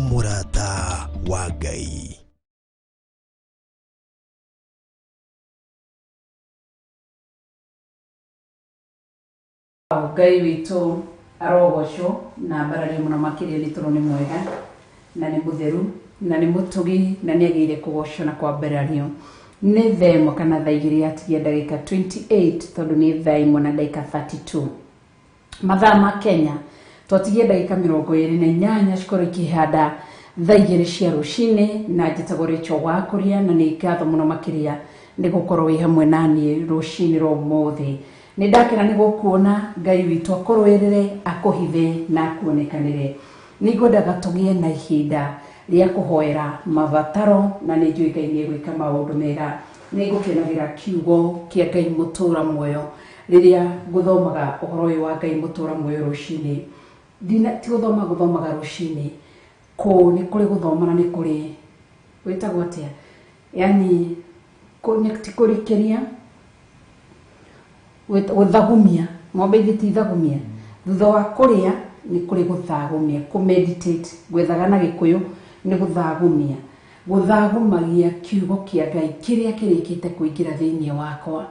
mũrata wa Ngai. Ngai witũ arogocwo na mbarario mũno makĩria nĩ tondũ nĩ mwega na nĩ mũtheru na nĩ mũtugi na nĩ agĩrĩire kũgocwo na kwambarario. Nĩ thaa ĩmwe kana thaa igĩrĩ yatigia ndagĩka 28 tondũ nĩ thaa ĩmwe na ndagĩka 32 mathaa ma Kenya. Twatigie ndagĩka 28 cikorwo ikĩhanda thaa igĩrĩ cia rũcinĩ na njĩtagwo Rachel Wakũria na nĩ ngatho mũno makĩria nĩ gũkorwo wĩ hamwe naniĩ rũcinĩ rwa ũmũthĩ. Nĩ ndakena nĩ gũkuona Ngai witũ akũrũĩrĩre, akũhithe na akuonekanĩre. Nĩ ngwendaga tũgĩe na ihinda rĩa kũhoera mabataro na nĩ njũĩ Ngai nĩ egwĩka maũndũ mega. Nĩ ngũkenagĩra kiugo kĩa Ngai mũtũra muoyo rĩrĩa ngũthomaga ũhoro ũyũ wa Ngai mũtũra muoyo rũcinĩ. Ti gũthomaga rũcinĩ, nĩ kũrĩ gũthoma na nĩ kũrĩ gwĩtagwo atĩa, yani ti kũrikĩria, gũthagumia, ng'ombe igĩtithagumia. Thutha wa kũrĩa nĩ kũrĩ gũthagumia, kũmeditate, gwethaga na Gĩkũyũ nĩ gũthagumia. Gũthagumagia kiugo kĩa Ngai kĩrĩa kĩrĩkĩte kũingĩra thĩinĩ wakwa,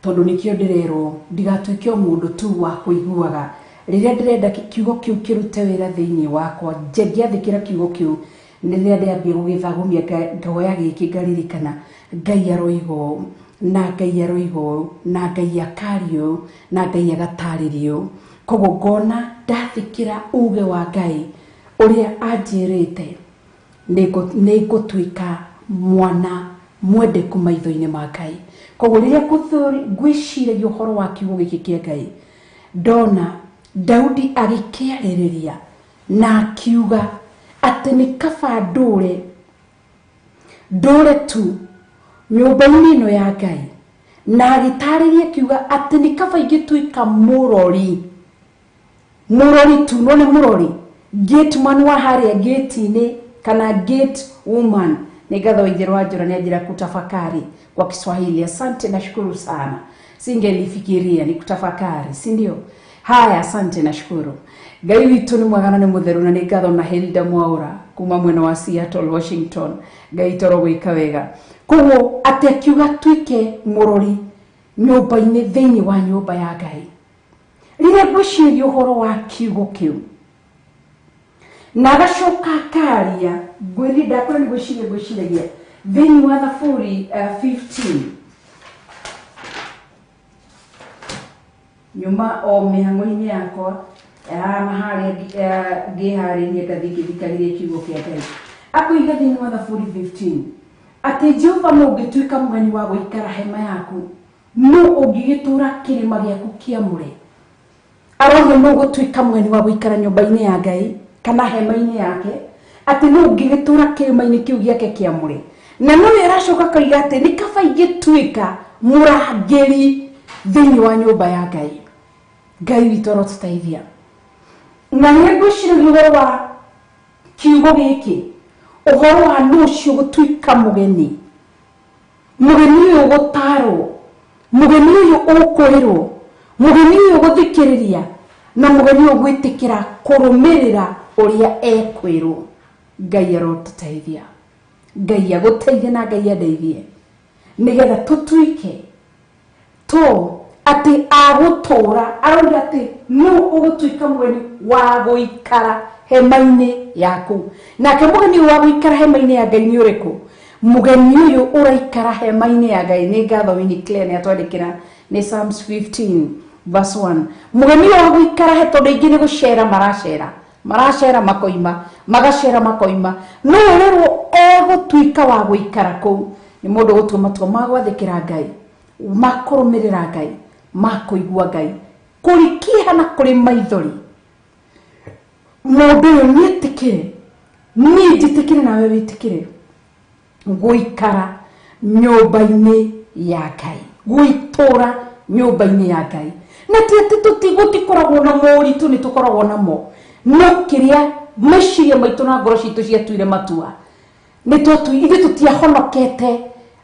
tondũ nĩkĩo ndĩrerwo ndigatuĩke o mũndũ tu wa kũiguaga. Rĩrĩa ndĩrenda kiugo kĩu kĩrute wĩra thĩinĩ wakwa, ngĩathĩkĩra kiugo kĩu nĩ rĩrĩa ndĩambia gũgĩthagumia ngahoya gĩkĩ ngaririkana Ngai aroiga na Ngai aroiga na Ngai akario na Ngai agatarĩrio. Koguo ngona ndathikĩra uge wa Ngai ũrĩa anjĩrĩte nĩ ngũtuĩka mwana mwendeku maitho-inĩ ma Ngai. Koguo rĩrĩa ngwĩciragia ũhoro wa kiugo gĩkĩ kĩa Ngai, ndona Daudi agĩkĩarĩrĩria na akiuga atĩ nĩ kaba ndũre tu nyũmba-inĩ ĩno ya Ngai, na agĩtarĩria akiuga atĩ nĩ kaba ingĩtuĩka mũrori tu, no nĩ mũrori, gate man wa harĩa gate-inĩ kana gate woman. Nĩ ngatho Waithĩra wa Njũra nĩ anjĩra kutafakari kwa Kiswahili. Asante, nashukuru sana, singelifikiria ni kutafakari, si ndio? Haya, asante, nashukuru. Ngai witũ nĩ mwega na nĩ mũtheru na nĩ ngatho na Hilda Mwaura kuma mwena wa Seattle, Washington. Ngai toro gwĩka wega. Koguo atĩ akiuga tuĩke mũrori nyũmba-inĩ, thĩinĩ wa nyũmba ya Ngai. Rĩrĩa ngwĩciria ũhoro wa kiugo kĩu na agacoka akaria, ndakorwo nĩ ngwĩciragia thĩinĩ wa Thaburi 15 nyuma o mĩhang'o-inĩ yakwa harĩa ngĩharĩirie ngathĩ ngĩthikagĩrĩria kiugo kĩa Ngai. Akoiga thĩinĩ wa Thaburi 15 atĩ Jehova no ũngĩtuĩka mũgeni wa gũikara hema yaku, no ũngĩgĩtũũra kĩrĩma gĩaku kĩamũre. Arauga no ũgũtuĩka mũgeni wa gũikara nyũmba-inĩ ya Ngai kana hema-inĩ yake, atĩ no ũngĩgĩtũũra kĩrĩma-inĩ kĩu gĩake kĩamũre. Na no nĩaracoka koiga atĩ nĩ kaba ingĩtuĩka mũrangĩri thĩinĩ wa nyũmba ya Ngai. Ngai witũ arotũteithia. Na nĩ ngwĩciragia ũhoro wa kiugo gĩkĩ, ũhoro wa nũ ũcio gũtuĩka mũgeni ũyũ gũtarwo, mũgeni ũyũ ũkwĩrwo, mũgeni ũyũ gũthikĩrĩria, na mũgeni ũyũ gwĩtĩkĩra kũrũmĩrĩra ũrĩa ekwĩrwo. Ngai arotũteithia, Ngai agũteithie na Ngai andeithie nĩgetha tũtuĩke atĩ agũtũũra. Arauga atĩ no ũgũtuĩka mũgeni wa gũikara hema-inĩ yaku. Nake mũgeni ũyũ wa gũikara hema-inĩ ya Ngai nĩ ũrĩkũ? Mũgeni ũyũ ũraikara hema-inĩ ya Ngai nĩ ngatho Winnie Claire nĩ atwandĩkĩra nĩ Psalms 15 verse 1. Mũgeni ũyũ wa gũikara he, tondũ aingĩ nĩ gũcera maracera makoima, magacera makoima. No ũrerwo egũtuĩka wa gũikara kũu nĩ mũndũ gũtua matua ma gwathĩkĩra Ngai, makũrũmĩrĩra Ngai, makũigua Ngai, kũrikia na kũrĩ maithori. Mũndũ ũyũ nĩetĩkĩre, niĩ njĩtĩkĩre nawe wĩtĩkĩre gũikara nyũmba-inĩ ya Ngai, gwĩtũũra nyũmba-inĩ ya Ngai. Na ti atĩ gũtikoragwo na moritũ, nĩ tũkoragwo namo, no kĩrĩa meciria maitũ na ngoro citũ ciatuire matua ithuĩ tũtiahonokete.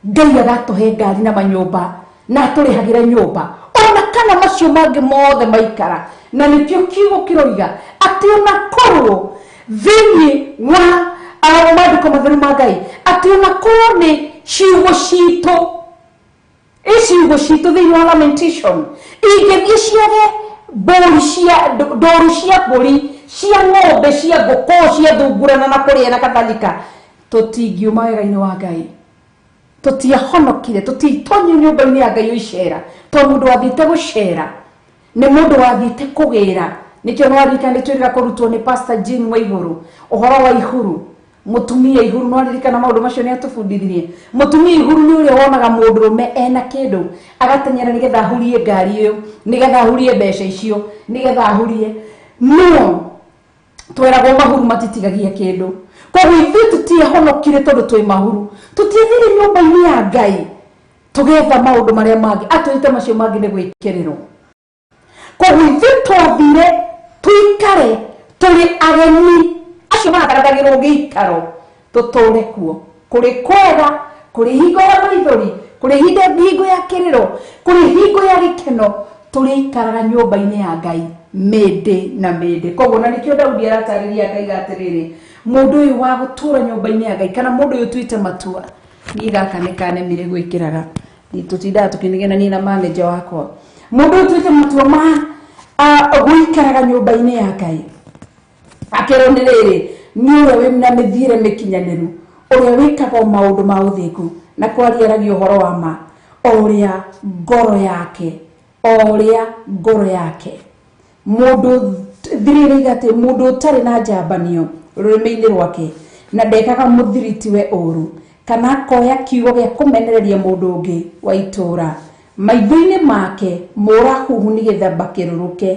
Ngai agatũhe ngari na manyũmba na atũrĩhagĩra nyũmba, ona kana macio mangĩ mothe maikara na nĩkĩo kiugo kĩroiga atĩ ona korwo thĩinĩ wa maandĩko matheru ma Ngai atĩ ona korwo nĩ ciugo citũ ciugo citũ thĩinĩ wa Lamentation ingĩthiĩ ciage ndoru cia mbũri cia ng'ombe cia ngũkũ cia thungurana na kũrĩa na kadhalika tũtingiuma wega-inĩ wa Ngai tũtiahonokire tũtitonyire nyũmba-inĩ ya Ngai icera tondũ mũndũ wathiĩte gũcera nĩ mũndũ wathiĩte kũgĩra nĩkĩo no waririkana nĩtwĩrĩga kũrutwo nĩ Pastor Jean Waihuru ũhoro wa ihuru mutumia ihuru no waririkana maũndũ macio nĩ atũbundithirie mutumia ihuru nĩ ũrĩa wonaga mũndũrũme ena kĩndũ agatenyera nĩgetha ahurie ngari ĩyo nĩgetha ahurie mbeca icio nĩgetha ahurie no tweragwo mahuru matitigagia kĩndũ koguo ithuĩ tũtiahonokire tondũ twĩ mahuru tũtiathire nyũmba-inĩ ya Ngai tũgetha maũndũ marĩa mangĩ atwĩte macio mangĩ nĩ gwĩkĩrĩrwo koguo ithuĩ twathire tuikare tũrĩ ageni acio maragaragagĩrwo gĩikaro tũtũre kuo kũrĩ kwega kũrĩ hingo ya maithori kũrĩ hingo ya kĩrĩro kũrĩ hingo ya gĩkeno tũrĩikaraga nyũmba-inĩ ya Ngai mĩndĩ na mĩndĩ koguo na nĩkĩo Daudi aratarĩria akaiga atĩrĩrĩ mũndũ ũyũ wa gũtũra nyũmba-inĩ ya Ngai kana mũndũ ũyũ tuĩte matua niĩ gaka nĩ kanemire gwĩkĩraga tũtindaga tũkĩnegenania na manager wakwa mũndũ ũyũ tuĩte matua ma gũikaraga nyũmba-inĩ ya Ngai akerwo nĩ rĩrĩ nĩ ũrĩa wĩna mĩthiĩre mĩkinyanĩru ũrĩa wĩkaga maũndũ ma ũthingu na kwariaragia ũhoro wa ma ũrĩa ngoro yake mũndũ thirĩrĩiga atĩ mũndũ ũtarĩ na njambanio rũrĩmĩ-inĩ rwake na ndekaga mũthiritiwe ũru kana akoya kiugo gĩa kũmenereria mũndũ ũngĩ wa itũũra maitho-inĩ make mũrahuhu nĩgetha bakĩrũrũke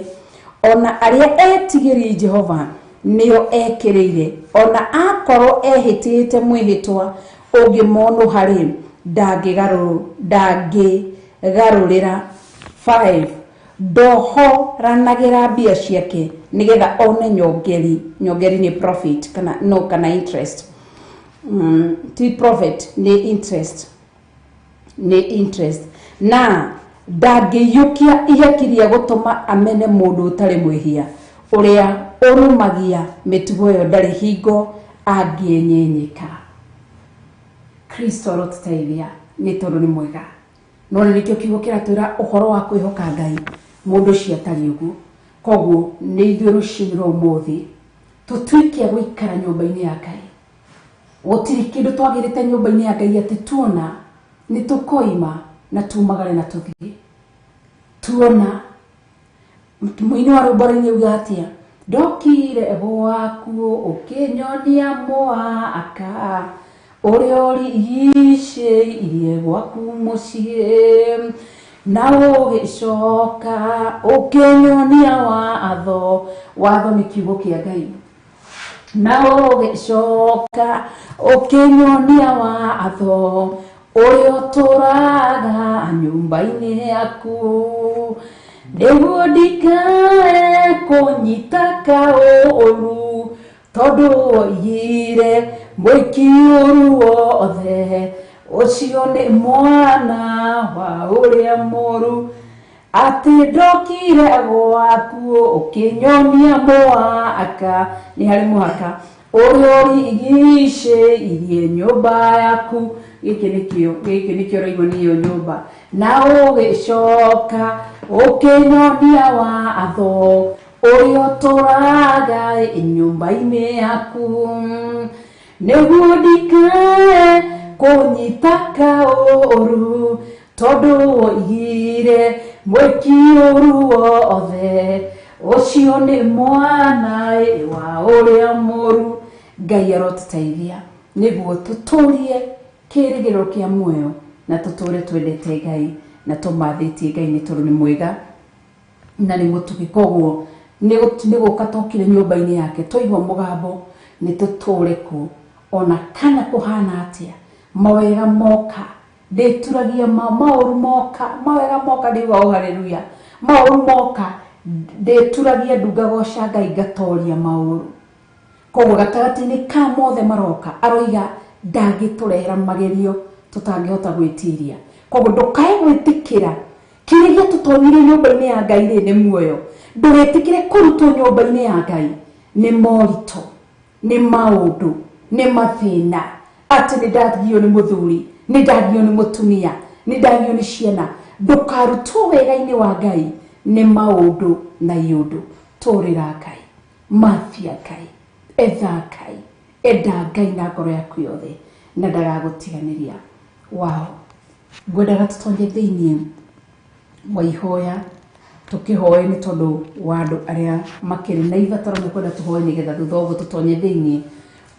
ona arĩa etigĩri Jehova nĩo ekĩrĩire ona akorwo ehĩtĩte mwĩhĩtwa ũngĩmonwo harĩ ndangĩgarũrĩra 5 ndohoranagĩra mbia ciake nĩgetha one nyongeri nĩ profit kana interest ti profit nĩ interest na ndangĩiyũkia ihekiria gũtũma amene mũndũ ũtarĩ mwĩhia ũrĩa ũrũmagia mĩtugo ĩyo ndarĩ hingo angĩenyenyeka Kristo arotũteithia nĩ tondũ nĩ mwega no nĩkĩo kiugo kĩratwĩra ũhoro wa kwĩhoka Ngai mũndũ ũcio atarĩ ũguo koguo nĩ ithuĩ rũciinĩ rwa ũmũthĩ tũtuĩke gũikara nyũmba-inĩ ya Ngai gũtirĩ kĩndũ twagĩrĩte nyũmba-inĩ ya Ngai atĩ tuona nĩ tũkoima na tumagare na tũthiĩ tuona mũini wa rũmbo-inĩ uga atĩa ndokire gwaku ũkĩnyonia mwaka ũrĩa ũrigicĩirie gwaku mũciĩ na ũgĩcoka ũkĩnyonia watho nĩ kiugo kĩa Ngai na ũgĩcoka ũkĩnyonia watho ũrĩa ũtũraga nyũmba-inĩ yaku nĩguo ndikae kũnyita kaũru tondũ woigire mwĩki ũru wothe ũcio nĩ mwana wa ũrĩa mũũru atĩ ndokire gwaku ũkĩnyonia mwaka nĩ harĩ mũhaka ũrĩa ũrigicĩirie nyũmba yaku gĩkĩ nĩkĩo ũraigua nĩyo nyũmba na ũgĩcoka ũkĩnyonia watho ũrĩa ũtũraga nyũmba-inĩ yaku nĩguo ndikae kũnyita kaũru tondũ woigire mwĩki ũru wothe ũcio nĩ mwana wa ũrĩa mũũru Ngai arotũteithia nĩguo tũtũrie kĩrĩgĩrĩro kĩa muoyo na tũtũre twendete Ngai na tũmathĩtie Ngai nĩ tondũ nĩ mwega na nĩ mũtugi koguo nĩ gũka tokire nyũmba-inĩ yake twaigua mũgambo nĩ tũtũre kuo ona kana kũhana atĩa mawega moka ndĩturagia maũru moka mawega moka ndĩuga haleluya maũru moka ndĩturagia ndunga goca Ngai ngatoria maũru koguo gatagatĩ-inĩ ka mothe maroka aroiga ndangĩtũrehera magerio tũtangĩhota gwĩtiria koguo ndũkae gwĩtĩkĩra kĩrĩa tũtonyire nyũmba-inĩ ya Ngai rĩ nĩ muoyo. Ndũgetĩkĩre kũrutwo nyũmba-inĩ ya Ngai nĩ moritũ, nĩ maũndũ, nĩ mathĩna. Atĩ nĩ ndathigio nĩ mũthuri, nĩ ndathigio nĩ mũtumia, nĩ ndathigio nĩ ciana. Ndũkarutwo wega-inĩ wa Ngai nĩ maũndũ na iũndũ. Tũrĩra Ngai, mathia Ngai, etha Ngai, enda Ngai na ngoro yaku yothe na ndagagũtiganĩria. Wow, ngwendaga tũtonye thĩinĩ wa ihoya, tũkĩhoe nĩ tondũ wa andũ arĩa makĩrĩ na ibataro nĩ kwenda tũhoe nĩgetha thutha ũguo tũtonye thĩinĩ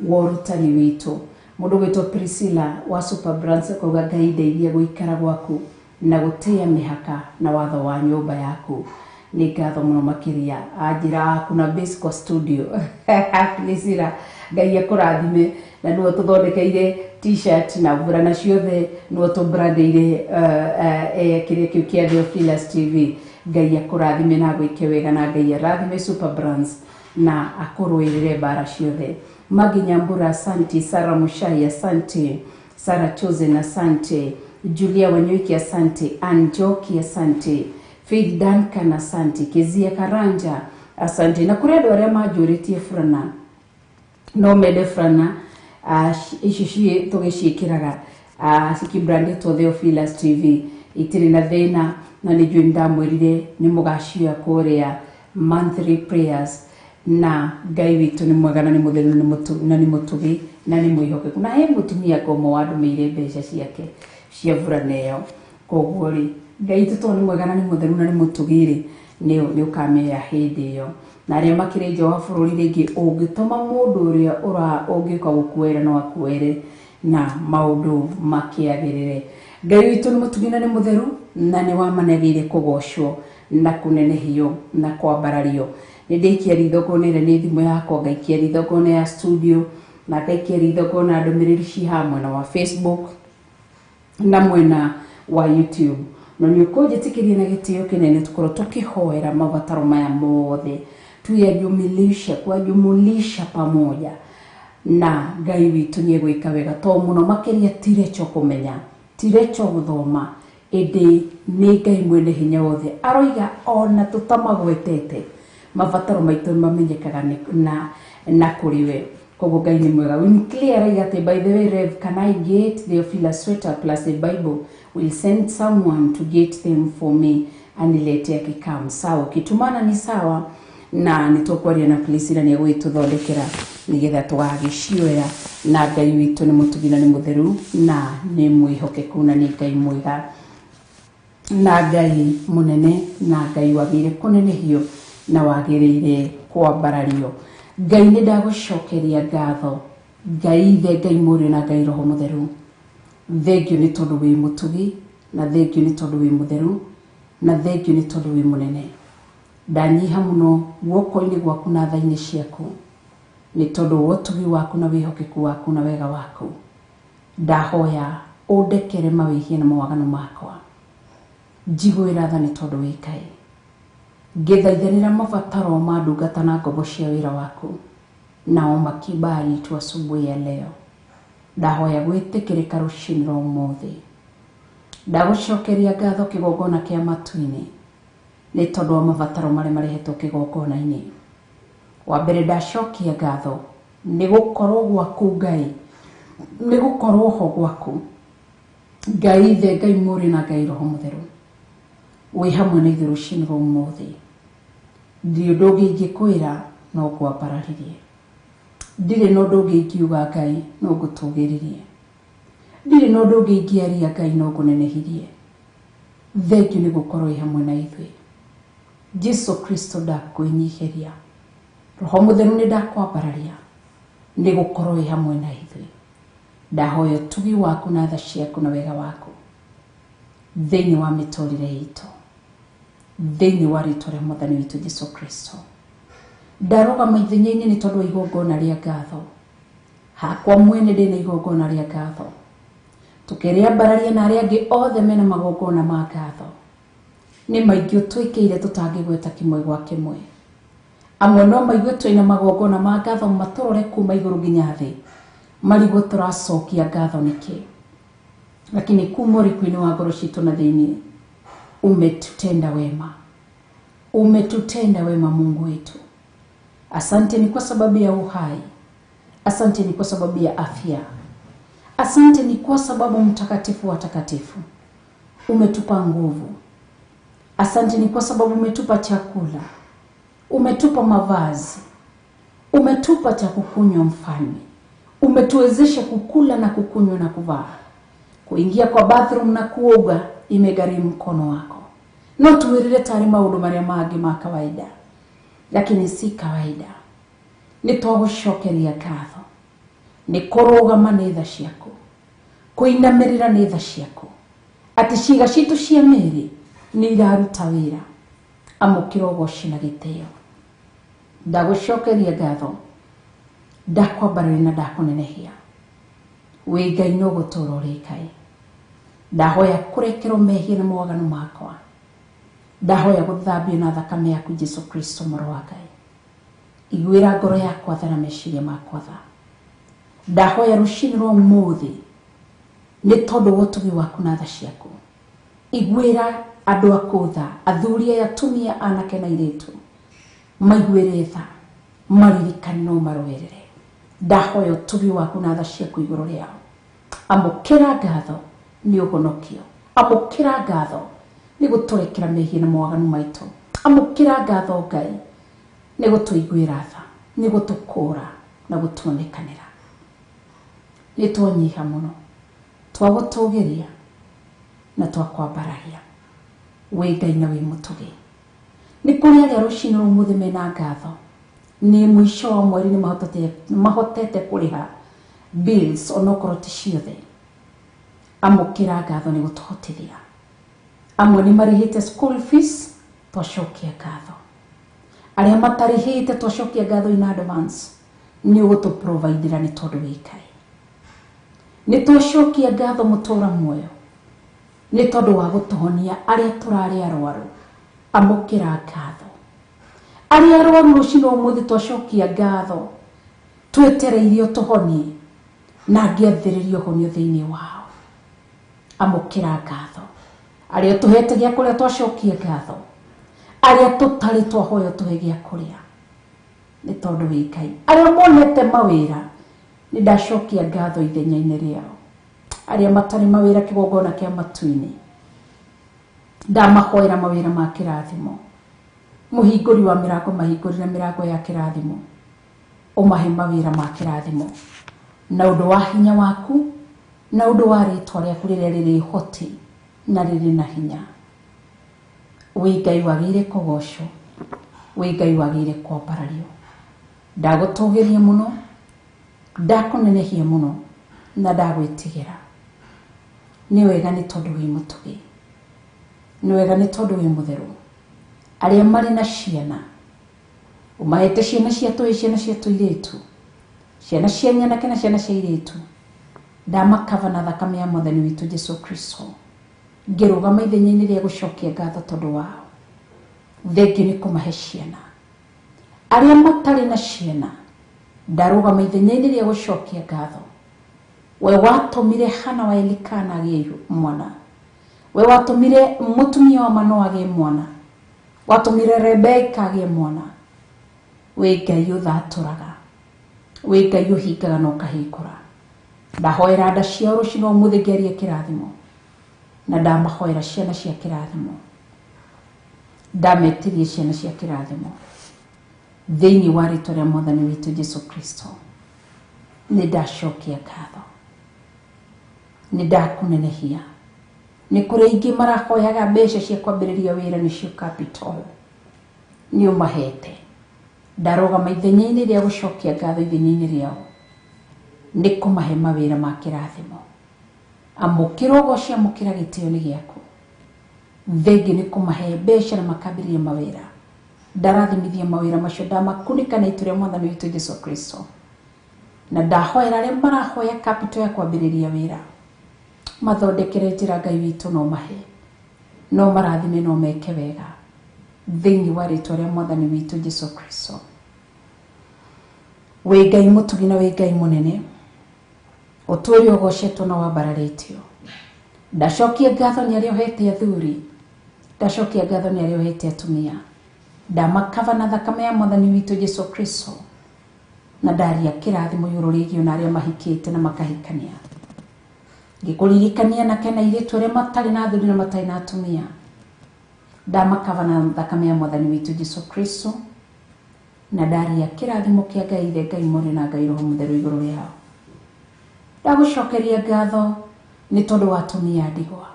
wa ũrutani witũ. Mũndũ wĩtwo Priscilla wa Super Brands akauga Ngai ndeithia gũikara gwaku na gũtĩa mĩhaka na watho wa nyũmba yaku. Nĩ ngatho mũno makĩria, anjĩra kuna base kwa studio. Priscilla, Ngai akũrathime, na nĩwe tũthondekeire t-shirt na burana ciothe, nĩwe tũbrandĩire kĩrĩa kĩu kĩa Theophilus TV. Ngai akũrathime na gwĩke wega, na Ngai arathime Super Brands na akũrũĩrĩre bara ciothe. Magi Nyambura asante, Sara Mushai asante, Sara Chosen asante, Julia Wanyoiki asante, Anjoki asante, Faith Duncan asante, Kezia Karanja asante. Na kũrĩ andũ arĩa manjũrĩtie burana no mende burana ici tũgĩciĩkĩraga cikibrandĩtwo Theophilus TV, itirĩ na thĩna, na nĩ njũĩ ndamwĩrire nĩ mũgacioya kũrĩa monthly prayers. Na Ngai witũ nĩ mwega na nĩ mũtheru na nĩ mũtugi na nĩ mwĩhokeku. Na he mũtumia ngomo wandũmĩire mbeca ciake cia burana ĩyo. Koguo rĩ, Ngai witũ nĩ mwega na nĩ mũtheru na nĩ mũtugi rĩ, nĩ ũkamenya hĩndĩ ĩyo. Na arĩa makĩrĩ nja wa bũrũri rĩngĩ, ũngĩtũma mũndũ ũrĩa ũngĩũka gũkuoera no akuoere na maũndũ makĩagĩrĩre. Ngai witũ nĩ mũtugi na nĩ mũtheru na nĩ wamanagĩire kũgocwo na kũnenehio na kwambarario. Nĩ ndĩikia rithogo nĩ thimũ yakwa, ngaikia rithogo ya studio, na ngaikia rithogo na ndũmĩrĩri ci hamwe wa Facebook na mwena wa YouTube. Na nĩ ũkũnjĩtĩkĩria na gĩtĩo kĩnene tũkorwo tũkĩhoera mabataro maya mothe, kuyajumulisha pamoja, na Ngai witũ nĩ egwĩka wega. To mũno makĩria tirecho kũmenya, tirecho gũthoma, ĩndĩ nĩ Ngai mwene hinya wothe aroiga ona tũtamagwetete mabataro maitũ mamenyekaga na kũrĩ we. Koguo Ngai nĩ mwega. Clear aiga atĩ, by the way Rev, can I get Theophilus sweater plus a Bible? Will send someone to get them for me and later akikam. Sawa, ukitumana ni sawa, na nitũkwaria na Priscilla nĩ egũgĩtũthondekera nĩgetha tũgagĩcioya. Na Ngai witũ nĩ mũtugi na nĩ mũtheru na nĩ mwĩhokeku na nĩ Ngai mwega na Ngai mũnene na Ngai wagĩrĩire kũnenehio na wagĩrĩire kwambarario. Ngai nĩ ndagũcokeria ngatho, Ngai ithe, Ngai mũriũ na Ngai roho mũtheru. Thengio nĩ tondũ wĩ mũtugi, na thengio nĩ tondũ wĩ mũtheru, na thengio nĩ tondũ wĩ mũnene. Ndanyiha mũno guoko-inĩ gwaku na tha-inĩ ciaku nĩ tondũ wa ũtugi waku na wĩhokeku waku na wega waku. Ndahoya ũndekere mawĩhia na mawagano makwa, njigũĩra tha nĩ tondũ wĩ Ngai. Ngĩthaithanĩra mabataro ma ndungata na ngombo cia wĩra waku, nao makibali tu asubuhi ya leo. Ndahoya gwĩtĩkĩrĩka rũciinĩ rwa ũmũthĩ. Ndagũcokeria ngatho kĩgongona kĩa matu-inĩ nĩ tondũ wa mabataro marĩa marehetwo kĩgongona-inĩ. Wa mbere ndacokia ngatho nĩ gũkorwo gwaku Ngai, nĩ gũkorwo ho gwaku Ngai ithe, Ngai mũriũ na Ngai roho mũtheru. Wĩ hamwe na ithuĩ rũciinĩ rwa ũmũthĩ. Ndirĩ ũndũ ũngĩ ingĩkwĩra no ngwambararirie. Ndirĩ na ũndũ ũngĩ ingiuga Ngai no ngũtũgĩririe. Ndirĩ na ũndũ ũngĩ ingĩaria Ngai no ngũnenehirie. Thengio nĩ gũkorwo wĩ hamwe na ithuĩ. Jesu Kristo ndakwĩnyihĩria. Roho mũtheru nĩ ndakwambararia nĩ gũkorwo wĩ hamwe na ithuĩ. Ndahoya ũtugi waku na tha ciaku na wega waku thĩinĩ wa mĩtũrĩre itũ, thĩinĩ wa rĩĩtwa rĩa Mwathani witũ Jesu Kristo. Ndarũgama ithenya-inĩ nĩ tondũ wa igongona rĩa ngatho. Hakwa mwene ndĩna igongona rĩa ngatho. Tũkĩrĩambararia na arĩa angĩ othe mena magongona ma ngatho. Nĩ maingĩ ũtwĩkĩire tũtangĩgweta kĩmwe gwa kĩmwe. Amwe no maigue twĩna magongona ma ngatho matũrore kuma igũrũ nginya thĩ, marigwo tũracokia ngatho nĩkĩ. Lakini kuma ũrĩkũ-inĩ wa ngoro citũ na thĩinĩ umetutenda wema. Umetutenda wema Mungu wetu. Asante ni kwa sababu ya uhai. Asante ni kwa sababu ya afya. Asante ni kwa sababu mtakatifu wa takatifu umetupa nguvu. Asante ni kwa sababu umetupa chakula. Umetupa mavazi. Umetupa cha kukunywa mfalme. Umetuwezesha kukula na kukunywa na kuvaa. Kuingia kwa bathroom na kuoga imegharimu mkono wako. No tuwirire tari maundu maria mangi ma kawaida. Lakini si kawaida. Nitwagushokeria ngatho. Ni kurugama nĩ tha ciaku. Kuinamirira nĩ tha ciaku. Ati ciĩga citu cia mĩĩrĩ nĩ iraruta wĩra. Amũkĩra ũgooci na gĩtĩo. Ndagũcokeria ngatho. Ndakwambarĩria na ndakũnenehia. Wĩ Ngai no gũtũũra ũrĩ Ngai. Ndahoya kũrekerwo mehia na mawaganu makwa. Ndahoya gũthambio na thakame yaku Jesu Kristo mũrũ wa Ngai. Iguĩra ngoro yakwa tha na meciria makwa tha. Ndahoya rũcinĩ rwa ũmũthĩ nĩ tondũ wa ũtugi waku na tha ciaku. Iguĩra andũ aku tha, athuri aya, atumia, anake na airĩtu. Maiguĩre tha, maririkane no marũĩrĩre. Ndahoya ũtugi waku na tha ciaku igũrũ rĩao. Amũkĩra ngatho nĩ ũhonokio. Amũkĩra ngatho nĩ gũtũrekera mehia na mawaganu maitũ. Amũkĩra ngatho Ngai nĩ gũtũiguĩra tha, nĩ gũtũkũũra na gũtuonekanĩra. Nĩ twanyiha mũno, twagũtũũgĩria na twakwambararia. Wĩ Ngai na wĩ mũtugi. Nĩ kũrĩ arĩa rũcinĩ rwa ũmũthĩ mena ngatho. Nĩ mũico wa mweri nĩ mahotete kũrĩha bills onokorwo ti ciothe. Amũkĩra ngatho nĩ gũtũhotithia. Amwe nĩ marĩhĩte school fees, twacokia ngatho. Arĩa matarĩhĩte twacokia ngatho in advance. Nĩ ũgũtũprovidera nĩ tondũ wĩ Ngai. Nĩ twacokia ngatho mũtũũra muoyo nĩ tondũ wa gũtũhonia arĩa tũrarĩ arwaru. Amũkĩra ngatho. Arĩa arwaru rũcinĩ rwa ũmũthĩ twacokia ngatho. Twetereire ũtũhonie na ngĩathĩrĩria ũhonio thĩinĩ wao. Amũkĩra ngatho. Arĩa tũhete gĩa kũrĩa twacokia ngatho. Arĩa tũtarĩ twahoya tũhe gĩa kũrĩa nĩ tondũ wĩ Ngai. Arĩa monete mawĩra nĩ ndacokia ngatho ithenya-inĩ rĩao. Arĩa matarĩ mawĩra kĩgongona kĩa matu-inĩ ndamahoera mawĩra ma kĩrathimo. Mũhingũri wa mĩrango mahingũrĩre mĩrango ya kĩrathimo. Ũmahe mawĩra ma kĩrathimo na ũndũ wa hinya waku na ũndũ wa rĩĩtwa rĩaku rĩrĩa rĩrĩ hoti na rĩrĩ na hinya. Wĩ Ngai wagĩrĩire kũgocwo. Wĩ Ngai wagĩrĩire kwambarario. Ndagũtũũgĩria mũno, ndakũnenehia mũno na ndagwĩtigĩra. Nĩ wega nĩ tondũ wĩ mũtugi. Nĩ wega nĩ tondũ wĩ mũtheru. Arĩa marĩ na ciana umahete ciana cia tũhĩĩ, ciana cia tũirĩtu, ciana cia nyanake na ciana cia airĩtu. Ndamakava na thakame ya Mwathani witũ Jesu Kristo. Ngĩrũgama ithenya-inĩ rĩa gũcokia ngatho tondũ wao. Thengiũ nĩ kũmahe ciana. Arĩa matarĩ na ciana ndarũgama ithenya-inĩ rĩa gũcokia ngatho. We watũmire Hana wa Elikana agĩe mwana. We watũmire mũtumia wa Manoa agĩe mwana. Watũmire Rebeka agĩe mwana. Wĩ Ngai ũthatũraga. Wĩ Ngai ũhingaga na ũkahingũra. Ndahoera nda ciao rũcinĩ rwa ũmũthĩ ngĩaria kĩrathimo. Na ndamahoera ciana cia kĩrathimo. Ndametirie ciana cia kĩrathimo thĩinĩ wa rĩĩtwa rĩa Mwathani witũ Jesu Kristo. Nĩ ndacokia ngatho. Nĩ ndakũnenehia. Nĩ kũrĩ aingĩ marahoyaga mbeca cia kwambĩrĩria wĩra nĩcio capital. Nĩ ũmahete. Ndarũgama ithenya-inĩ rĩa gũcokia ngatho ithenya-inĩ rĩao. Nĩ kũmahe mawĩra ma kĩrathimo. Amũkĩra ũgooci, amũkĩra gĩtĩo nĩ gĩaku. Thengiũ nĩ kũmahe mbeca na makambĩrĩria mawĩra. Ndarathimithia mawĩra macio, ndamakunĩka na itu rĩa Mwathani witũ Jesu Kristo. Na ndahoera arĩa marahoya capital ya kwambĩrĩria wĩra. Mathondekere njĩra Ngai witũ no mahe. No marathime no meke wega. Thĩinĩ wa rĩĩtwa rĩa Mwathani witũ Jesu Kristo. Wĩ Ngai mũtugi na wĩ Ngai mũnene. Ũtũũri ũgocetwo na wambararĩtio. Ndacokia ngatho nĩ arĩa ohete athuri Ndacokia ngatho nĩ arĩohete atumia. Ndamakava na thakame ya Mwathani witũ Jesu Kristo. Na ndaria kĩrathimo igũrũ rĩgiĩ na arĩa mahikĩte na makahikania. Ngĩkũririkania na kena airĩtu arĩa matarĩ na athuri na matarĩ na atumia. Ndamakava na thakame ya Mwathani witũ Jesu Kristo. Na ndaria kĩrathimo kĩa Ngai Ithe, Ngai Mwene na Ngai Roho Mũtheru igũrũ rĩao. Ndagũcokeria ngatho nĩ tondũ wa atumia a ndigwa.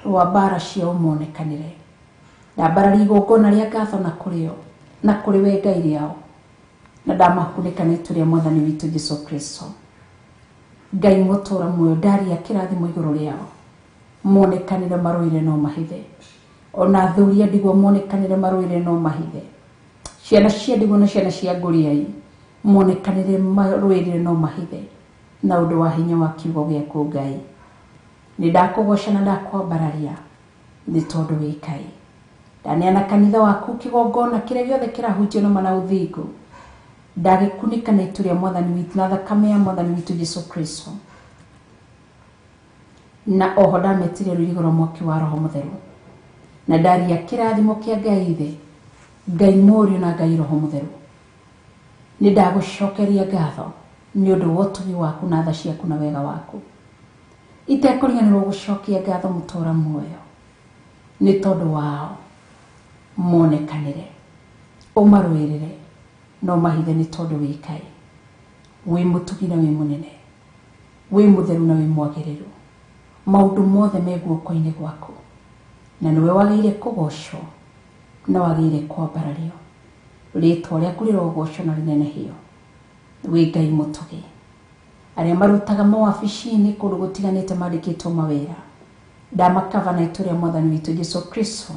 Rwa mbara ciao monekanĩre. Ndambararia igongona rĩa ngatho na kũrĩo na kũrĩ we Ngai rĩao. Na ndamakunĩka na itu rĩa Mwathani witũ Jesu Kristo. Ngai mũtũra muoyo, ndaria kĩrathimo igũrũ rĩao. Monekanĩre marũire no mahithe. Ona athuri a ndigwa monekanĩre marũire no mahithe. Ciana cia ndigwa na ciana cia ngũriai monekanĩre marũire no mahithe. Na ũndũ wa hinya wa kiugo gĩaku Ngai. Nĩ ndakũgoca na ndakwambararia nĩ tondũ wĩ Ngai. Ndaneana kanitha waku kĩgongona kĩrĩa gĩothe kĩrahutio na mana ũthingu. Ndagĩkunĩka na itu rĩa Mwathani witũ na thakame ya Mwathani witũ Jesu Kristo. Na oho ndametiria rũirigo rwa mwaki wa Roho Mũtheru. Na ndaria kĩrathimo kĩa Ngai Ithe, Ngai Mũriũ na Ngai Roho Mũtheru. Nĩ ndagũcokeria ngatho nĩ ũndũ wa ũtugi waku na tha ciaku na wega waku. Itekũriganĩrwo gũcokia ngatho mũtũra muoyo nĩ tondũ wao monekanĩre, ũmarũĩrĩre no mahithe nĩ tondũ wĩ Ngai. Wĩ mũtugi na wĩ mũnene, wĩ mũtheru na wĩ mwagĩrĩru. Maũndũ mothe me guoko-inĩ gwaku, na nĩwe wagĩrĩire kũgocwo na wagĩrĩire kwambarario. Rĩĩtwa rĩaku rĩrogocwo na rĩnenehio. Wĩ Ngai mũtugi. Arĩa marutaga mawabici-inĩ kũndũ gũtiganĩte mandĩkĩtwo mawĩra, ndamakava na itu rĩa Mwathani witũ Jesu Kristo.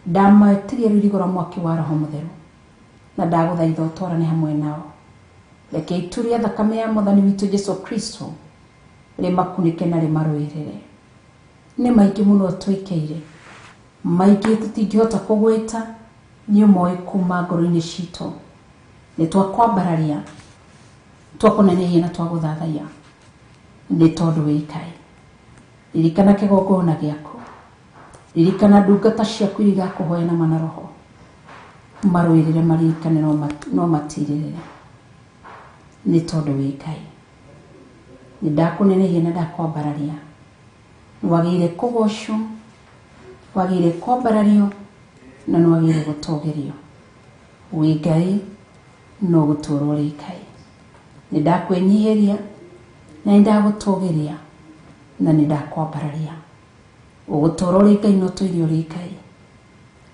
Ndametiria rũirigo rwa mwaki wa Roho Mũtheru. Na ndagũthaitha ũtwarane hamwe nao. Reke itu rĩa thakame ya Mwathani witũ Jesu Kristo rĩmakunĩke na rĩmarũĩrĩre. Nĩ maingĩ mũno twĩkĩire, maingĩ tũtingĩhota kũgwĩta, nĩ ũmoĩ kuma ngoro-inĩ citũ. Nĩ twakwambararia, twakũnenehia na twagũthathaiya nĩ tondũ wĩ Ngai. Ririkana kĩgongona gĩaku, ririkana ndungata ciaku iria igakũhoya na mana roho. Marũĩrĩre maririkane no matirĩrĩre nĩ tondũ wĩ Ngai. Nĩ ndakũnenehia na ndakwambararia. Wagĩrĩire kũgocwo, wagĩrĩire kwambarario na nĩ wagĩrĩire gũtũgĩrio. Wĩ Ngai no gũtũũrwo ũrĩ Ngai. Nĩ ndakwĩnyihĩria na nĩ ndagũtũgĩria na nĩ ndakwambararia. Ũgũtũũra ũrĩ Ngai no ũtũire ũrĩ Ngai.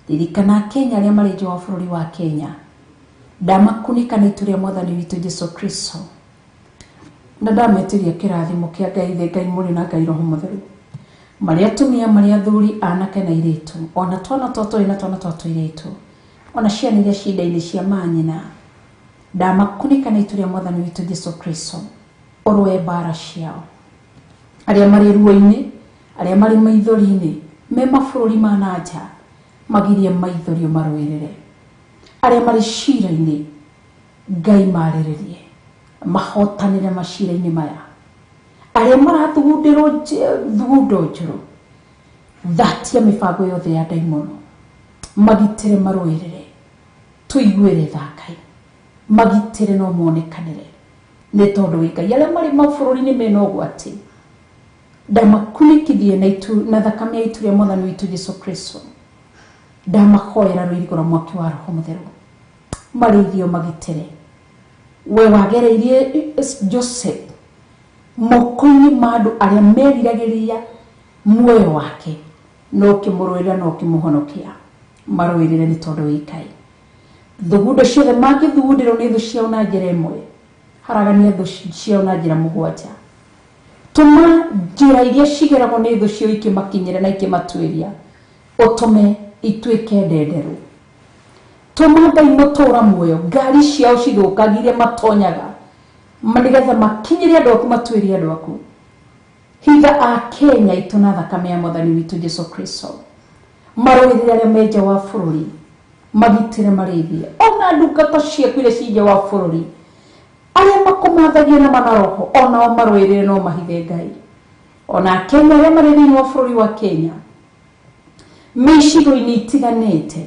Ririkana Kenya arĩa marĩ nja wa bũrũri wa Kenya. Ndamakunĩka na itu rĩa Mwathani witũ Jesu Kristo. Na ndametiria kĩrathimo kĩa Ngai Ithe, Ngai Mũriũ na Ngai Roho Mũtheru. Marĩ atumia, marĩ athuri, anake na airĩtu, ona twana tũtũ na twana twa tũirĩtu, ona ciana iria ciĩ nda-inĩ cia manyina. Ndamakunĩka na itu rĩa Mwathani witũ Jesu Kristo. Ũrũe mbara ciao. Arĩa marĩ ruo-inĩ, arĩa marĩ maithori-inĩ, me mabũrũri ma nanja, magirie maithorio marũĩrĩre. Arĩa marĩ cira-inĩ, Ngai marĩrĩrie, mahotanĩre macira-inĩ maya. Arĩa marathugundĩrwo thugundo njũru, thatia mĩbango yothe ya ndaimono, magitĩre marũĩrĩre, tũiguĩre tha Ngai, magitĩre no monekanĩre nĩ tondũ wĩ Ngai. Arĩa marĩ mabũrũri-inĩ mena ũgwati, ndamakunĩkithie na thakame ya itu rĩa Mwathani witũ Jesu Kristo. Ndamahoera rũirigo rwa mwaki wa Roho Mũtheru. Marĩithio magitĩre. We wagereirie Joseph moko-inĩ ma andũ arĩa meriragĩria muoyo wake, no ũkĩmũrũĩrĩra no ũkĩmũhonokia. Marũĩrĩre nĩ tondũ wĩ Ngai. Thugundo ciothe mangĩthugundĩrwo nĩ thũ ciao na njĩra ĩmwe, haragania thũ ciao na njĩra mũgwanja. Tũma njĩra iria cigeragwo nĩ thũ ciao ikĩmakinyĩra na ikĩmatuĩria, ũtũme ituĩke ndenderũ. Tũma Ngai mũtũra muoyo ngari ciao cithũkagirie matonyaga, nĩgetha makinyĩre andũ aku, matuĩrie andũ aku. Hitha a Kenya itũ na thakame ya Mwathani witũ Jesu Kristo. Marũĩrĩre arĩa me nja wa bũrũri, magitĩre marĩithie. Ona ndungata ciaku iria ci nja wa bũrũri, arĩa makũmathagia na mana roho, onao marũĩrĩre no mahithe Ngai. Ona Kenya arĩa marĩ thĩinĩ wa bũrũri wa Kenya, mĩicigo-inĩ itiganĩte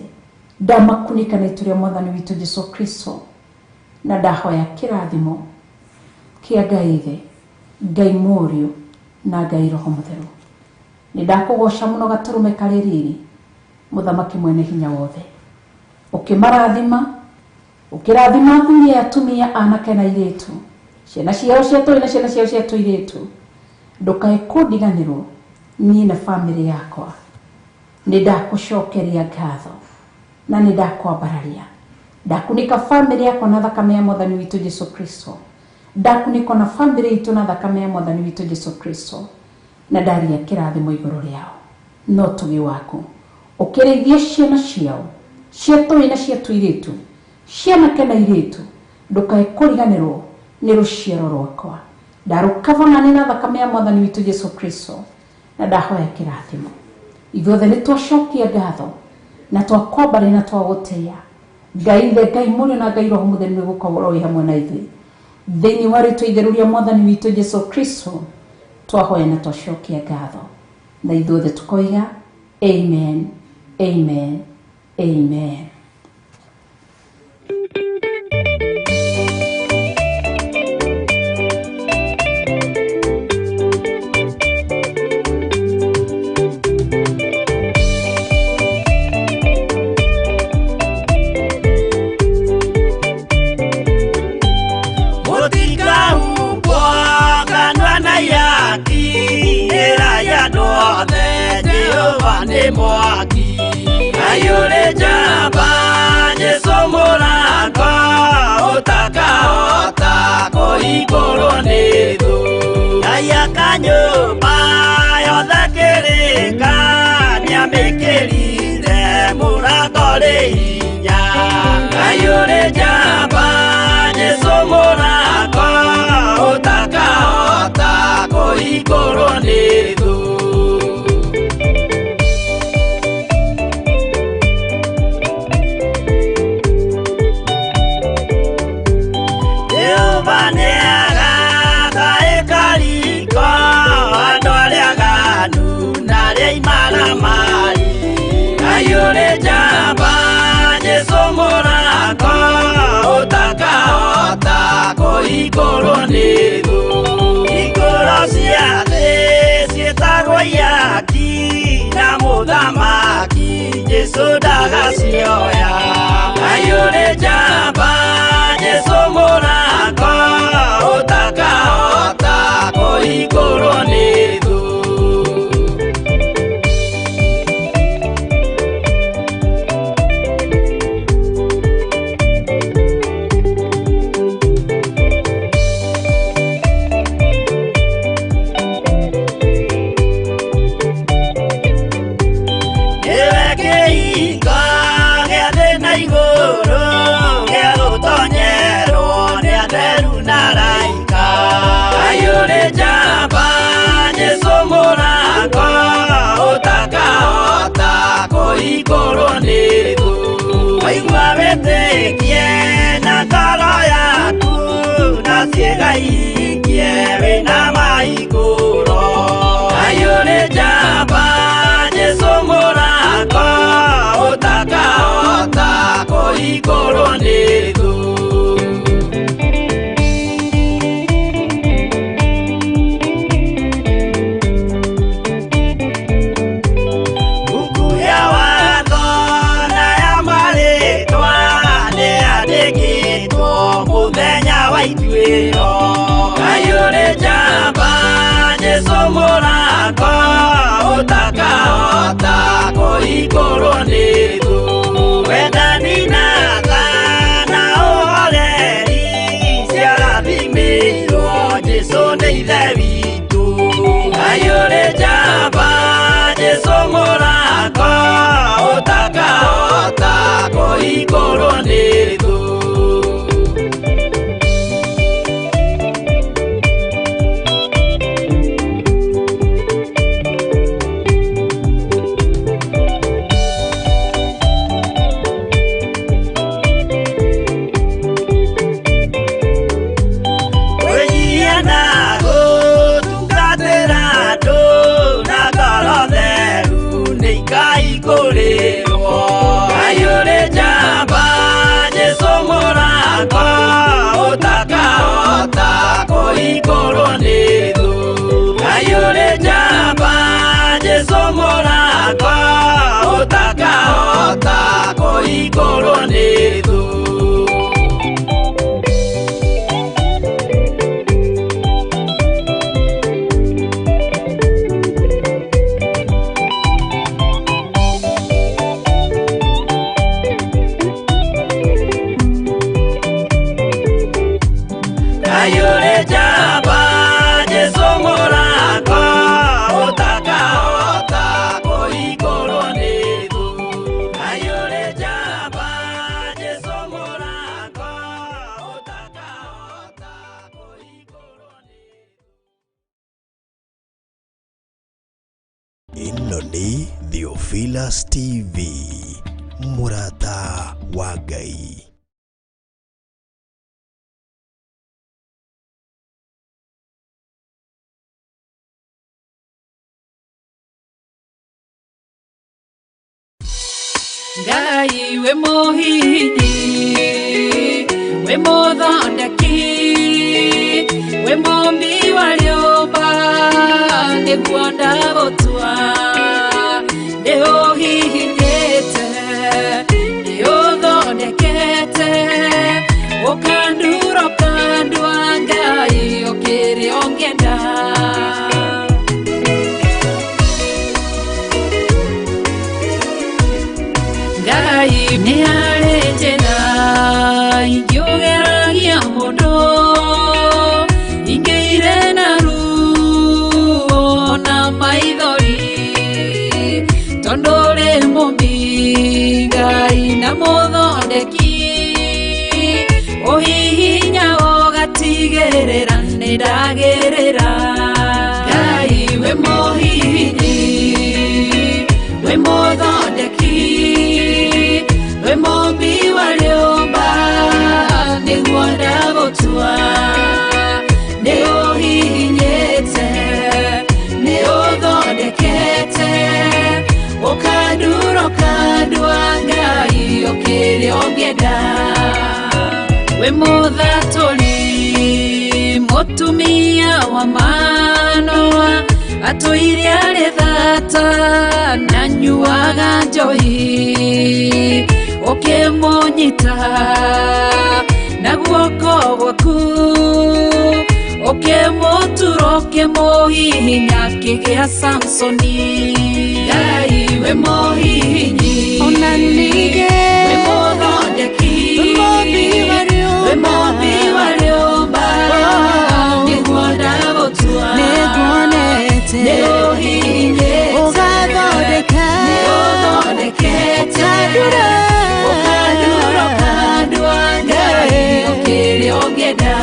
ndamakunika na itu rĩa Mwathani witũ Jesũ Kristo, na ndahoya kĩrathimo kĩa Ngai Ithe, Ngai Mũriũ na Ngai Roho Mũtheru. Nĩ ndakũgoca mũno Gatarume karĩ riri, Mũthamaki mwene hinya wothe, ũkĩmarathima, ũkĩrathima athuri atumia, anake na airĩtu, ciana ciao cia tũirũ na ciana ciao cia tũirĩtu. Ndũkae kũndiganĩrwo niĩ na family yakwa. Nĩ ndakũcokeria ngatho na nĩ ndakwambararia. Ndakunika family yakwa na thakame ya Mwathani witũ Jesũ Kristo. Ndakunika na family itũ na thakame ya Mwathani witũ Jesũ Kristo, na ndaria kĩrathimo igũrũ rĩao. No tũgĩ waku ũkĩrĩithia ciana ciao cia tũirũ na cia tũirĩtu, cianake na airĩtu. Ndũkae kũriganĩrwo nĩ rũciaro rwakwa. Ndarũkavana na thakame ya Mwathani witũ Jesũ Kristo, na ndahoya kĩrathimo. Ithuothe nĩ twacokia ngatho na twakwambararia na twagũtĩĩa. Ngai Ithe, Ngai Mũriũ na Ngai Roho Mũtheru nĩ gũkorwo wĩ hamwe na ithuĩ. Thĩinĩ wa rĩĩtwa itheru rĩa Mwathani witũ Jesũ Kristo twahoya na twacokia ngatho, na ithuothe tũkoiga amen, amen, amen. Mwaki ayore jamba Yesu Mũrango ũtakahota kũhingũrwo nĩ thũ. Ngai akanyũmba yothe kĩrĩka nĩamĩkĩrire mũrango rĩ hinya. Ayore jamba Yesu Mũrango ũtakahota kũhingũrwo nĩ thũ. Ayore jamba Yesu Mũrango ũtakahota kũhingũrwo nĩ thũ. Hingũro cia thĩ ciĩtagwo ihaki na mũthamaki Jesũ ndagacioya. Ayore jamba Yesu Mũrango ũtakahota kũhingũrwo nĩ thũ. Waigua wĩtĩkie na ngoro yaku na ciĩga ikie wĩna mahingũro. Ayũrĩ njamba Jesũ Mũrango ũtakahota kũhingũrwo nĩ thũ. Ayũrĩ njamba Jesũ Mũrango ũtakahota kũhingũrwo nĩ thũ. Wendani na tha na ũhoreri ciarathimĩirwo Jesũ nĩ Ithe witũ. Ayũrĩ njamba Jesũ Mũrango ũtakahota kũhingũrwo nĩ thũ. kahota kũhingũrwo nĩ thũ. Ino ni Theophilus TV, Murata wa Ngai. Ngai we mũhinyi, we mũthondeki, we mũmbi wa rĩũmba, nĩguo ndagũtua, ndĩũhihinyĩte, ndĩũthondekete, ũkandura ũkandua Ngai ũkĩrĩa ũngĩenda. Ngai nĩ arĩ njĩra ingĩũgeragia mũndũ, ingĩire na ruo na maithori, tondũ rĩ mũmbi Ngai na mũthondeki, ũhihinya ũgatigĩrĩra nĩ ndagĩrĩra. Ngai we mũhihinyi, we mũthondeki, we mũmbi wa rĩũmba, nĩguo ndagũtua, nĩũhihinyĩte, nĩũthondekete, ũkandura ũkandua Ngai ũkĩrĩa ũngĩenda. We mũthatũri, mũtumia wa Manoa, atũire arĩ thata na nyuaga njohi, ũkĩmũnyita na guoko gwaku, ũkĩmũtura ũkĩmũhihinya akĩgĩa Samsoni. Ngai we mũhihinyi, ona ningĩ we mũthondeki, we mũmbi wa rĩũmba, nĩguo ndagũtua, nĩguonete, nĩũhihinyĩte, ũgathondeka, nĩũthondekete, ũkandura ũkandua Ngai ũkĩrĩa ũngĩenda.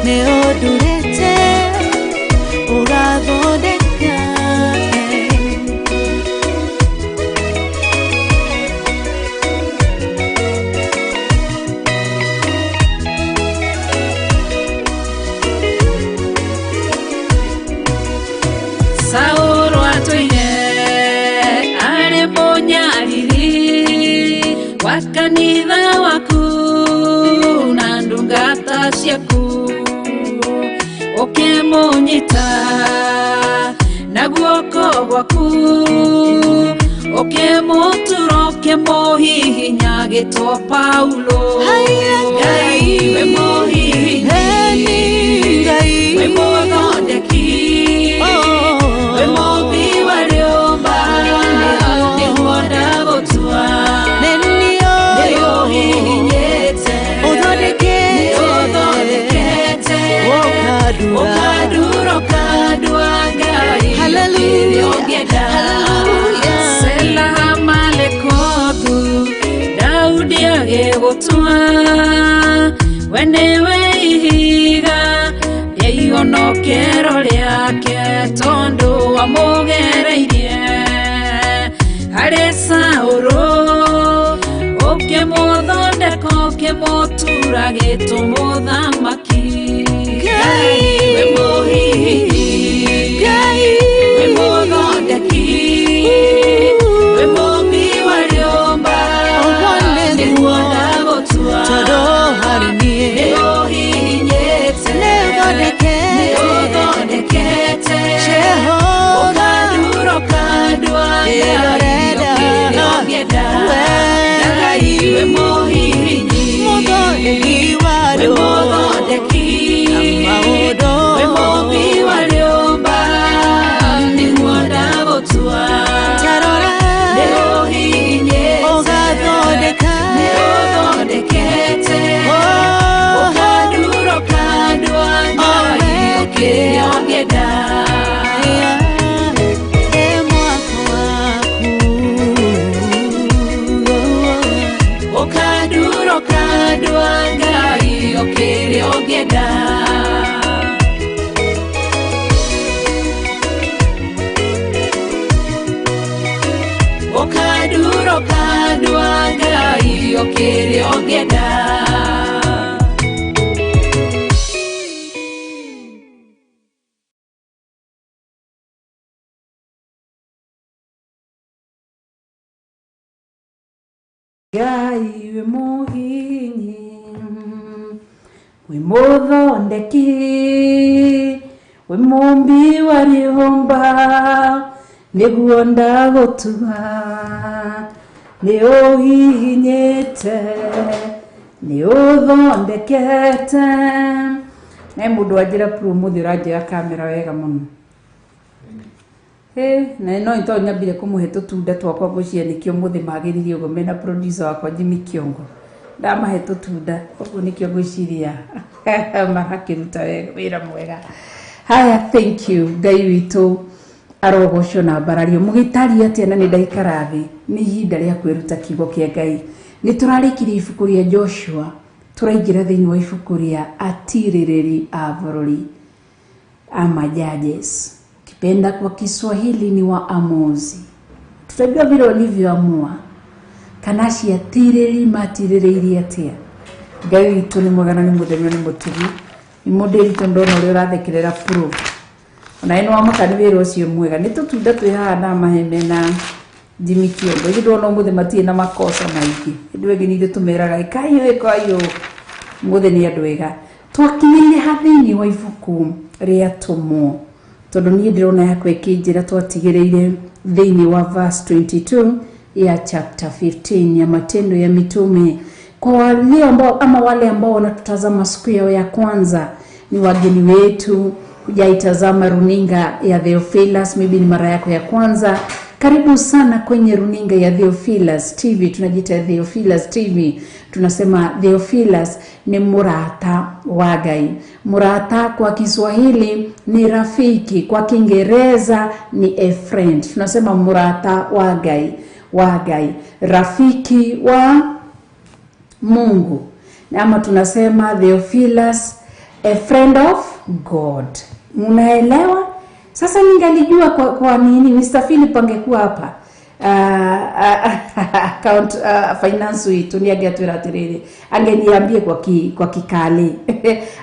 Nĩũndurĩte, ũgathondeka. Saũlũ atũire arĩ mũnyariri wa kanitha waku na ndungata ciaku, ũkĩmũnyita na guoko gwaku, ũkĩmũtura ũkĩmũhihinya agĩtwo Paulo. Ngai we mũhihinyi, we mũthondeki, we mũmbi wa rĩũmba, nĩguo ndagũtua, nĩũhihinyĩte, nĩũthondekete, ũkandura ũkandua Ngai ũkĩrĩa ũngĩenda. Selaha malekothu, Daudi agĩgũtua, we nĩwe ihiga rĩa ihonokero rĩake, tondũ wamũgereirie harĩ Saũlũ, ũkĩmũthondeka ũkĩmũtura agĩtwo mũthamaki. Ngai we mũhihinyi, we mũthondeki, we mũmbi wa rĩũmba, nĩguo ndagũtua, nĩũhihinyĩte, nĩũthondekete, kiugo kĩrĩa ũngĩenda. Ngai we muhinyi we muthondeki we mumbi wa rĩũmba nĩguo ndagũtua nĩ ũhihinyĩte nĩ ũthondekete. Na mũndũ anjĩra mũthĩ ũranjĩra kamera wega mũno. Na no ito nyambire kumuhe tutunda twakwa gucia nikio muthi magiririe ugo mena producer wakwa Jimmy Kiongo ndamahe tutunda ugo nikio guciria marakiruta wira mwega. Haya, thank you Ngai witu arogocwo na mbarario mugitari atia na ni ndaikarathi ni ihinda ria kwiruta kiugo kia Ngai. Ni turarikirie ibuku ria Joshua turaingira thiini wa ibuku ria atirĩrĩri a bũrũri ama judges. Penda kwa Kiswahili ni Waamuzi. Tutajua vile walivyoamua. Kanashi atirĩrĩ matirĩrĩirie atia. Ngai witũ nĩ mwega na nĩ mũtheru nĩ mũtugi. Nĩ mũndĩri tondona ũrĩa ũrathekerera pro. Ona eno amakani wĩra ũcio mwega. Nĩ tũtunda twĩ haha na mahembe na Jimmy Kiongo. Ĩgĩ ndona ũmũthĩ matirĩ na makosa maingĩ. Ĩndũ ĩngĩ nĩ tũmeraga kayo mũthĩ nĩ andũ ega. Twakinyĩire hathĩinĩ wa ibuku rĩa Tũmwo. Tondu ni ndirona yakwa ikinjira twatigiriire thiini wa verse 22 ya chapter 15 ya Matendo ya Mitume. Kwa wale ambao wanatutazama siku yao ya kwanza, ni wageni wetu hujaitazama runinga ya Theophilus, maybe ni mara yako ya kwanza, karibu sana kwenye runinga ya Theophilus TV. Tunajita Theophilus TV. Tunasema Theophilus ni murata wa Ngai. Murata kwa Kiswahili ni rafiki, kwa Kiingereza ni a friend. Tunasema murata wa Ngai, rafiki wa Mungu. Ama tunasema Theophilus a friend of God. Unaelewa? Sasa ningalijua kwa nini Mr. Philip angekuwa hapa. Account finance wetu ni agiatwira atiriri angeniambie kwa Kikale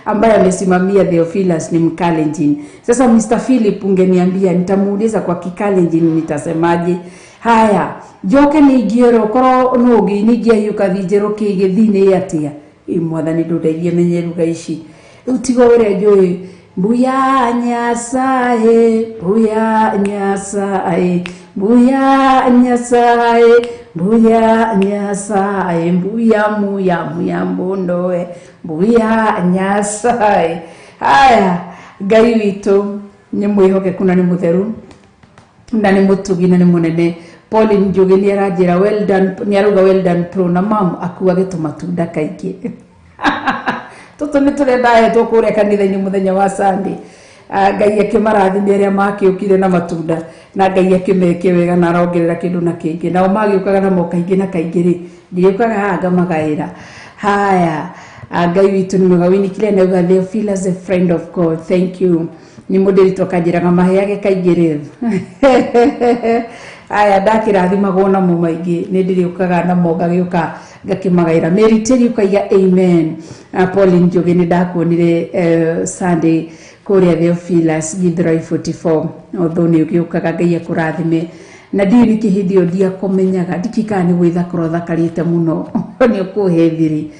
ambaye amesimamia Theophilus ni Mkalenjin. Sasa Mr. Philip ungeniambia, nitamuuliza kwa Kikalenjin nitasemaje. Haya, joke ni giero koro nogi ni giayuka thijero kigithine atia imwathani ndudeithie menye ruga ici utigo wire njui Buya Nyasaye, Buya Nyasaye, Buya Nyasaye, Buya Nyasaye, Buya muya mbondoe, Buya Nyasaye. Haya, Ngai witu ni mwihoke kuna ni mutheru na ni mutugi na ni munene. Pauline Njugi ni arajira well done, ni aruga well done pro na mamu akuwa gitumatunda kaingi. Toto nĩ tũrenda hetwo kũrĩa kanitha-inĩ mũthenya wa Sunday. Ngai akĩmarathimia arĩa makiũkire na matunda na Ngai akĩmeke wega na arongerera kĩndũ na kĩngĩ. Nao magiũkaga na mokaingĩ na kaingĩ-rĩ ndiũkaga haha ngamagaĩra. Haya, Ngai witũ nĩ mwega. Winikile na uga Theophilus a friend of God. Thank you. Ni mũndĩri tũkanjĩraga maheage kaingĩ-rĩ. Aya ndakĩrathimagwo na mo maingĩ nĩ ndĩrĩũkaga na mo ngagĩũka ngakĩmagaĩra. Meriteri ukaiga amen. Pauline Njugi nĩ ndakuonire Sunday kũrĩa Theophilus Githurai 44. Although nĩ ũgĩũkaga Ngai akũrathime. Na ndiũ nĩ kĩhĩndĩ ndia kũmenyaga ndikikaga nĩ gwĩthakora thakarĩte mũno nĩ ũkũhe thiri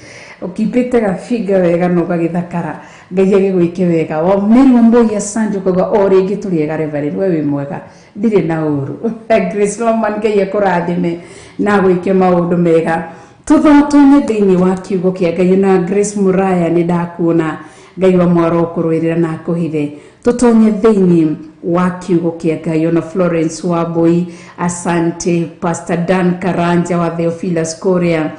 ukipite gafiga wega no gagithakara Ngai agĩgwĩke wega. Wa Mary Wambui asante ukaga o rĩngĩ tũrĩega Reverend wewe mwega ndirĩ na ũru. Grace Loman Ngai akũrathime na gwĩke maũndũ mega. Tuthotonye thĩinĩ wa kiugo kĩa Ngai na Grace Muraya nĩ ndakuona Ngai wa mwaro kũrũĩrĩra na akũhithe. Tutonye thĩinĩ wa kiugo kĩa Ngai na Florence Wambui asante. Pastor Dan Karanja wa Theophilus Korea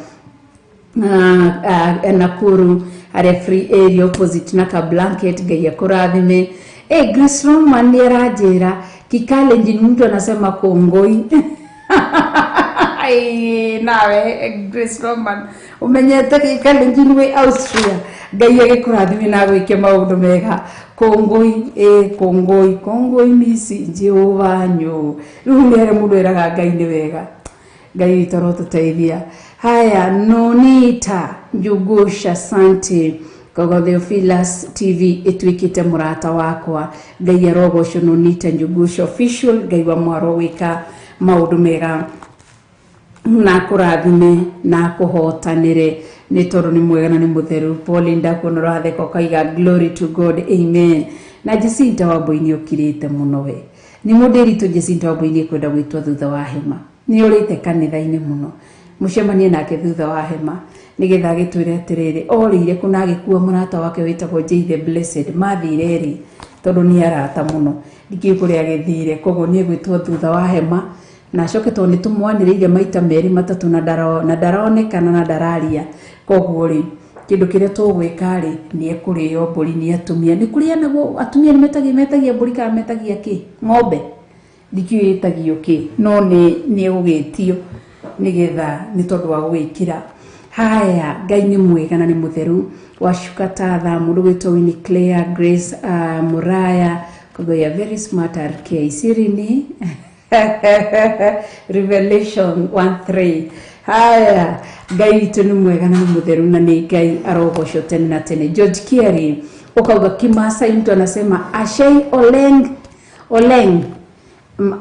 Nakuru are free area opposite na ka blanket Ngai akũrathime. Grace Loman nĩ arajĩra Kikalenjin mtu anasema kongoi. Nawe Grace Roman umenyete Kikalenjin we Austria Ngai agĩkũrathime na gwĩke maũndũ mega. Kongoi misi Jehova nyo rĩu nĩ mũndũ eraga Ngai nĩ wega. Ngai witũ rotũteithia. Haya, Nonita Njugusha, asante. Kogo Theophilus TV itwikite murata wakwa. Ngai arogocwo Nonita Njugusha official. Ngai wa mwaro wika maundu mega na kurathime na kuhotanire ni tondu ni mwega na ni mutheru. Paulinda kuno ratheko kaiga glory to God, amen. Na Jacinta Wambui ukirite muno we. Ni muderitu Jacinta Wambui kwenda gwitwa thutha wa hema. Ni urite kanitha-ini muno. Mucemanie nake thutha wa hema nigetha gitwire atiriri orire kuna agikua murata wake witagwo J the Blessed mathire ri tondu ni arata muno ndiki kuri agithire kogo ni gwitwo thutha wa hema na coke to ni tumwaniriire maita meri matatu na daronekana na dararia kogo ri kindu kiria tugwika ri ni ekurio mburi ni atumia ni kuria nago atumia ni metagia mburi ka metagia ki ng'ombe ndiki yetagio ki no ni ugitio nigetha ni tondu wa gwikira. Haya, Ngai ni mwega na ni mutheru. Washuka mundu witwa Winnie Claire Grace Muraya kogo ya very smart RK Sirini Revelation 1:3. Haya, Ngai witu ni mwega na ni mutheru na ni Ngai arogocwo tene na tene. George Kieri ukauga Kimasai mtu anasema Ashei Oleng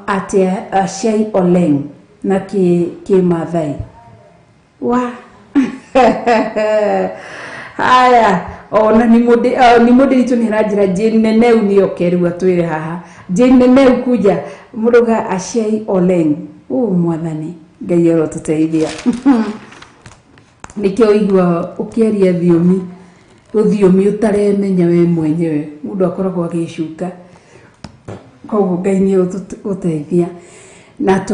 ate Ashei Oleng na ki Mathai wa haya ona ni mode itu ni rajira jenne neu ni okeru atwire haha jenne neu kuja muruga Ashei Oleng mwathani Ngai arotuteithia nikio igwa ukiaria thiomi utaremenya we mwenyewe mundu akoragwo agishuka koguo Ngai ni uteithia na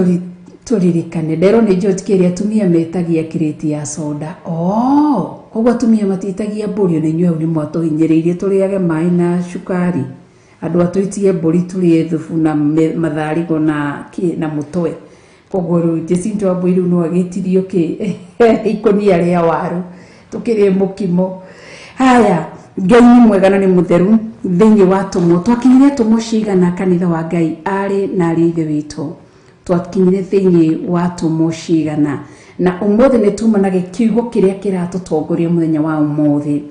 turirikane ndero ni George Kieri atumia metagia kireti ya soda koguo atumia matitagia mburi ni nywe uri mwato hinyiriire turiage mai na shukari andu atwitie mburi turie thubu na matharigo na mutwe koguo Jacinta Wambui no agitirio ki ikonia ria waru tukirie mukimo. Haya, Ngai ni mwega na ni mutheru thiini wa tumo twakinyire tumo cigana kanitha wa Ngai ari na ari ithe witu twakinyire thiini wa tumo cigana na umuthi ni tumanage kiugo kiria kiratutongoria muthenya wa umuthi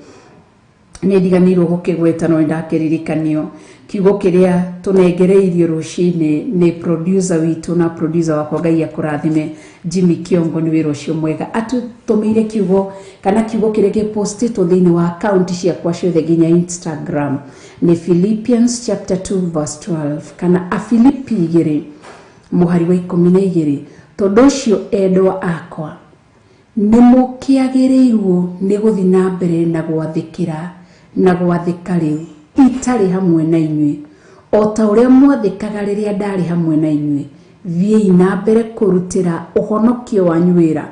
ni ndiganirwo gukigweta no ndakiririkanio kiugo kiria tunengereirio rucini ni producer witu na producer wakwa Ngai akurathime Jimmy Kiongo ni wiro cio mwega atutumire kiugo kana kiugo kiria gipostitwo thiini wa account ciakwa ciothe nginya Instagram ni Philippians chapter 2 verse 12 kana Afilipi 2 muhari wa 12 tondu cio endwa akwa ni mukiagirirwo ni guthi na mbere na gwathikira na gwathika riu itari hamwe na inywe o ta uria mwathikaga riria ndari hamwe na inywe thiei na mbere kurutira uhonokio wanyu wira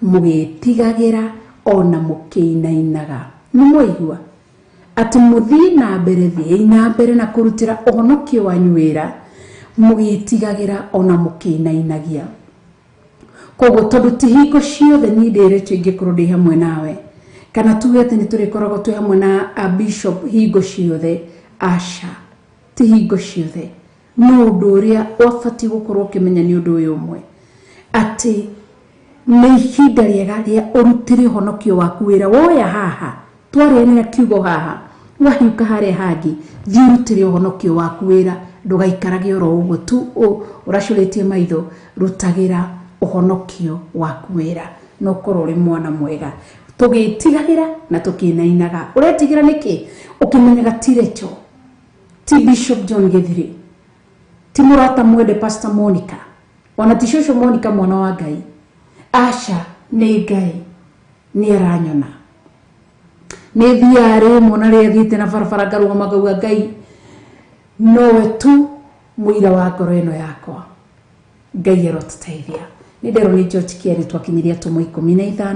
mugitigagira ona mukiinainaga ni mwaigua ati muthii na mbere thiei na mbere na kurutira uhonokio wanyu wira mugitigagira ona mukiinainagia koguo tondu ti hingo ciothe ni ndiretwo ingikorwo ndi hamwe nawe kana tuge ati ni turikoragwo twi hamwe na bishop hingo ciothe asha ti hingo ciothe no undu uria wabati gukorwo ukimenya ni undu uyu umwe ati ni ihinda riega ria urutire honokio waku wira woya haha twarenera kiugo haha wahiuka haria hangi thirutire honokio waku wira ndugaikarage oro uguo tu uracuritie maitho rutagira uhonokio waku wira no korwo ri mwana mwega tugitigagira na tukinainaga uretigira niki ukimenyaga tirecho ti Bishop John Githiri ti murata mwende Pastor Monica ona ti shosho Monica mwana wa Ngai asha ni Ngai ni aranyona ni thiare mona ri thite na farafara garuga magauga Ngai nowe tu muira wa ngoro ino yakwa Ngai arotuteithia ni ndero ni George Kieri twakinyiria tumo 15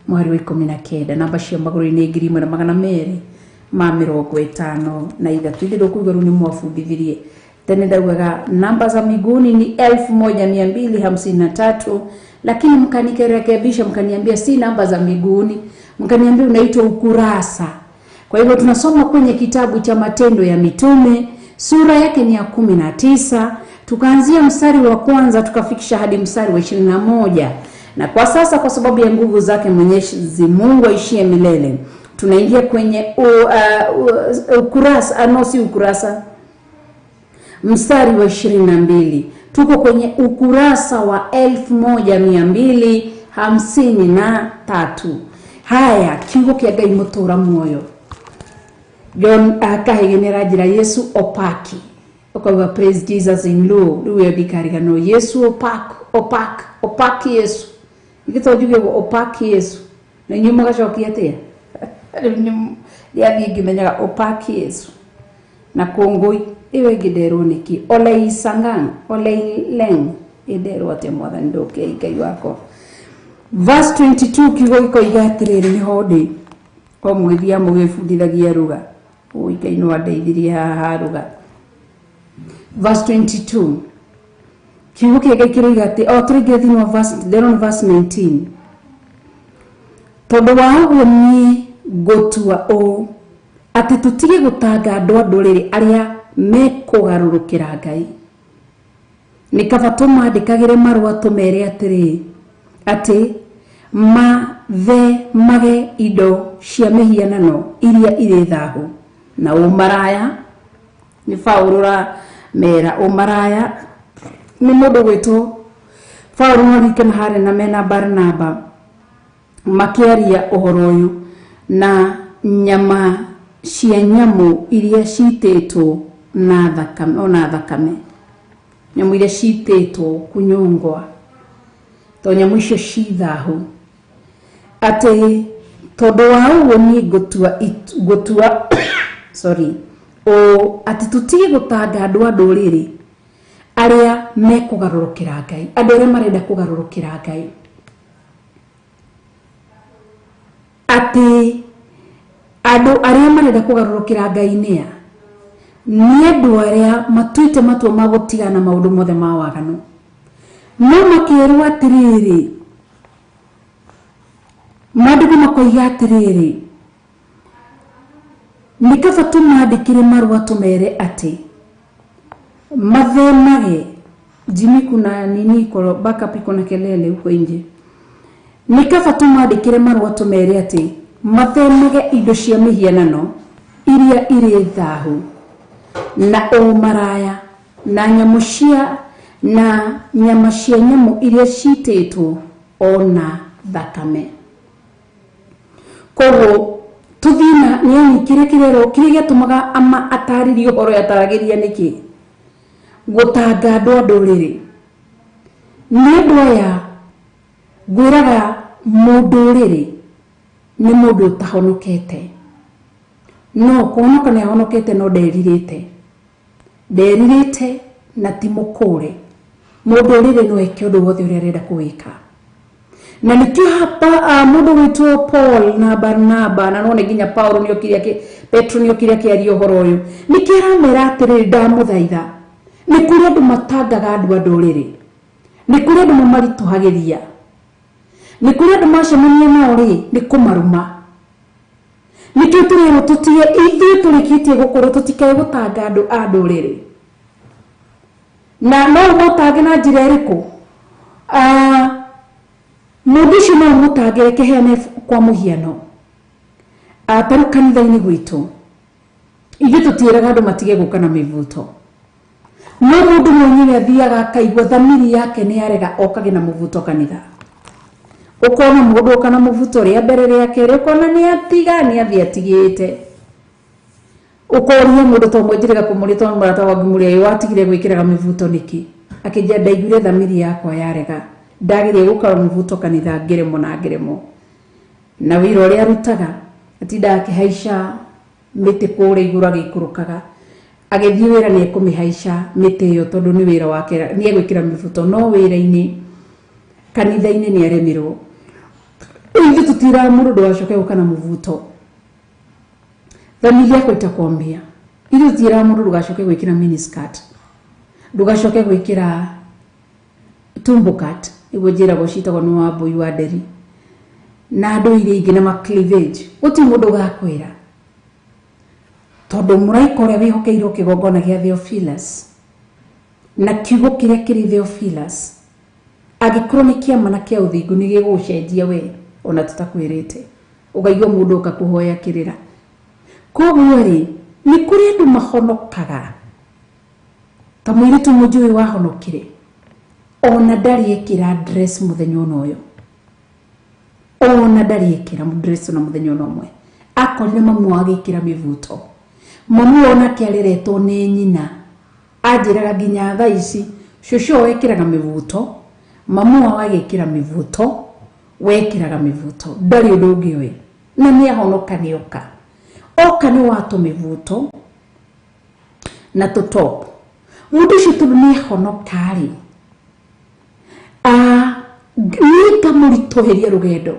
mweri wa 19 namba cia maguru ni 1250 na ithatu ndi kuga ru ni mwafundithirie tene ndaugaga namba za miguuni ni 1253 lakini mkanikerekea bisha mkaniambia si namba za miguuni mkaniambia unaitwa ukurasa. Kwa hivyo tunasoma kwenye kitabu cha Matendo ya Mitume sura yake ni ya 19 tukaanzia mstari wa kwanza tukafikisha hadi mstari wa 21 Na kwa sasa kwa sababu ya nguvu zake Mwenyezi Mungu aishie milele, tunaingia kwenye ukurasa mstari wa 22. Tuko kwenye ukurasa wa 1253. Haya, kiugo kia Ngai mutura muoyo. John akahigenera jira Yesu opaki. Okawa praise Jesus in low. Ruwe dikariga no Yesu opaki Yesu. Ikito juge opaki Yesu. Na nyuma gacokia atia. Ya ngimenyaga opaki Yesu. Na kongoi iwe gidero niki olei sangang olei leng idero ate mwathani ndoke Ngai wako. Verse 22 kiugo ikoigatiriri ni hodi ko mwithia mugifundithagia ruga Ngai no andeithirie haha ruga. Verse 22 kiugo kia kiroiga ati turigethi no verse 19 tondu wa uguo ni gotua o ati tutige gutanga andu nduriri aria mekugarurukira Ngai. Nikaba tumandikagire marua tumere atiri ati mage indo cia mihianano iria iri thahu na umaraya. Ni Paulura mera umaraya ni mundu gwitu Paulura rikana hare na mena Barnaba makiaria uhoro uyu na nyama cia nyamu iria citetwo na thakame nyamu iria citetwo kunyongwa to nyamu icio cithahu ati tondu wa uguo ni gutua ati tutige gutanga andu nduriri aria mekugarurukira Ngai, andu aria marenda kugarurukira Ngai. Ati andu aria marenda kugarurukira Ngai ni andu aria matuite matua magutigana maundu mothe ma waganu. No makirwa atiriri madugu makoiga atiriri nikaba tumandikire marua tumere ati mathemage Jimmy kuna nini koro backup iko na kelele huko nje. Nikaba tumandikire marua tumere ati mathemage indo cia mihianano iria iri thahu na umaraya na nyamushia na nyama cia nyamu iria citetwo ona thakame. Kogo tuthina ni kirekirero kirigia tumaga ama ataririo horo yataragiria niki gutanga andu nduriri ni andu aya gwiraga munduriri ni mundu utahonokete no kuonoka ni ahonokete no deririte na timukure munduriri no eke undu wothe uria arenda kuwika. Na nikio hapa mundu witwo Paul na Barnaba na none ginya Paulo ni okiria ke Petro ni okiria ke ari ohoro uyu nikira mera atiriri ndamuthaitha ni kuri andu matangaga andu nduriri ni kuri andu mamarituhagiria ni kuri andu macemania nao ri ni kumaruma nikio turero tutie ithu turikitie gukuru tutikae gutanga andu nduriri na no mutange na njira iriku Mudisho no mutagere kehene kwa muhiano. Taru kanitha-ini gwitu. Ithu tutiraga andu matige guka na mivuto. No mundu mwenyewe athiaga akaigua thamiri yake ni arega okage na muvuto kanitha. Ukona mundu kana muvuto ria mbere yake ukona ni atiga ni atigite. Ukoria mundu to mwenjirega kumurita murata wa gumuria watigire gwikiraga mivuto niki. Akija ndaigure thamiri yakwa yarega. Ndagire gukara muvuto kanitha ngeremo na wiro ria rutaga atinda akihaisha miti kure igura gikurukaga agithii wira ni kumihaisha miti iyo tondu ni wira wake ni egwikira mivuto no wira-ini kanitha-ini ni aremirwo ithu tutira mundu ndwacoke guka na muvuto thamiri yako itakwambia ithu tutira mundu ndugacoke gwikira miniskirt ndugacoke gwikira tumbukat igojera goshita kwa no aboy wa deri na andu ire igina ma cleavage uti mundu gakwira tondu muraikore wihokeirwo kigongona gia Theophilus na kiugo kiria kiri Theophilus agikorwo ni kiama na kia uthingu ni gigucenjia we ona tutakwirite ugaigwa mundu ukakuhoya kirira koguo ri ni kuri andu mahonokaga ta mwiritu mujui wahonokire ona ndari ekira dress muthenya uyu ona ndari ekira dress na muthenya umwe akorire mamu agikira mivuto mamu ona kiariretwo ni nyina ajiraga nginya thaa ici shusho wekiraga mivuto mamu agikira mivuto wekiraga mivuto ndari undu ungi we na ni ahonoka ni oka ni watu mivuto na tutop mundu shitu ni ahonoka ri ni kamuritoheria rugendo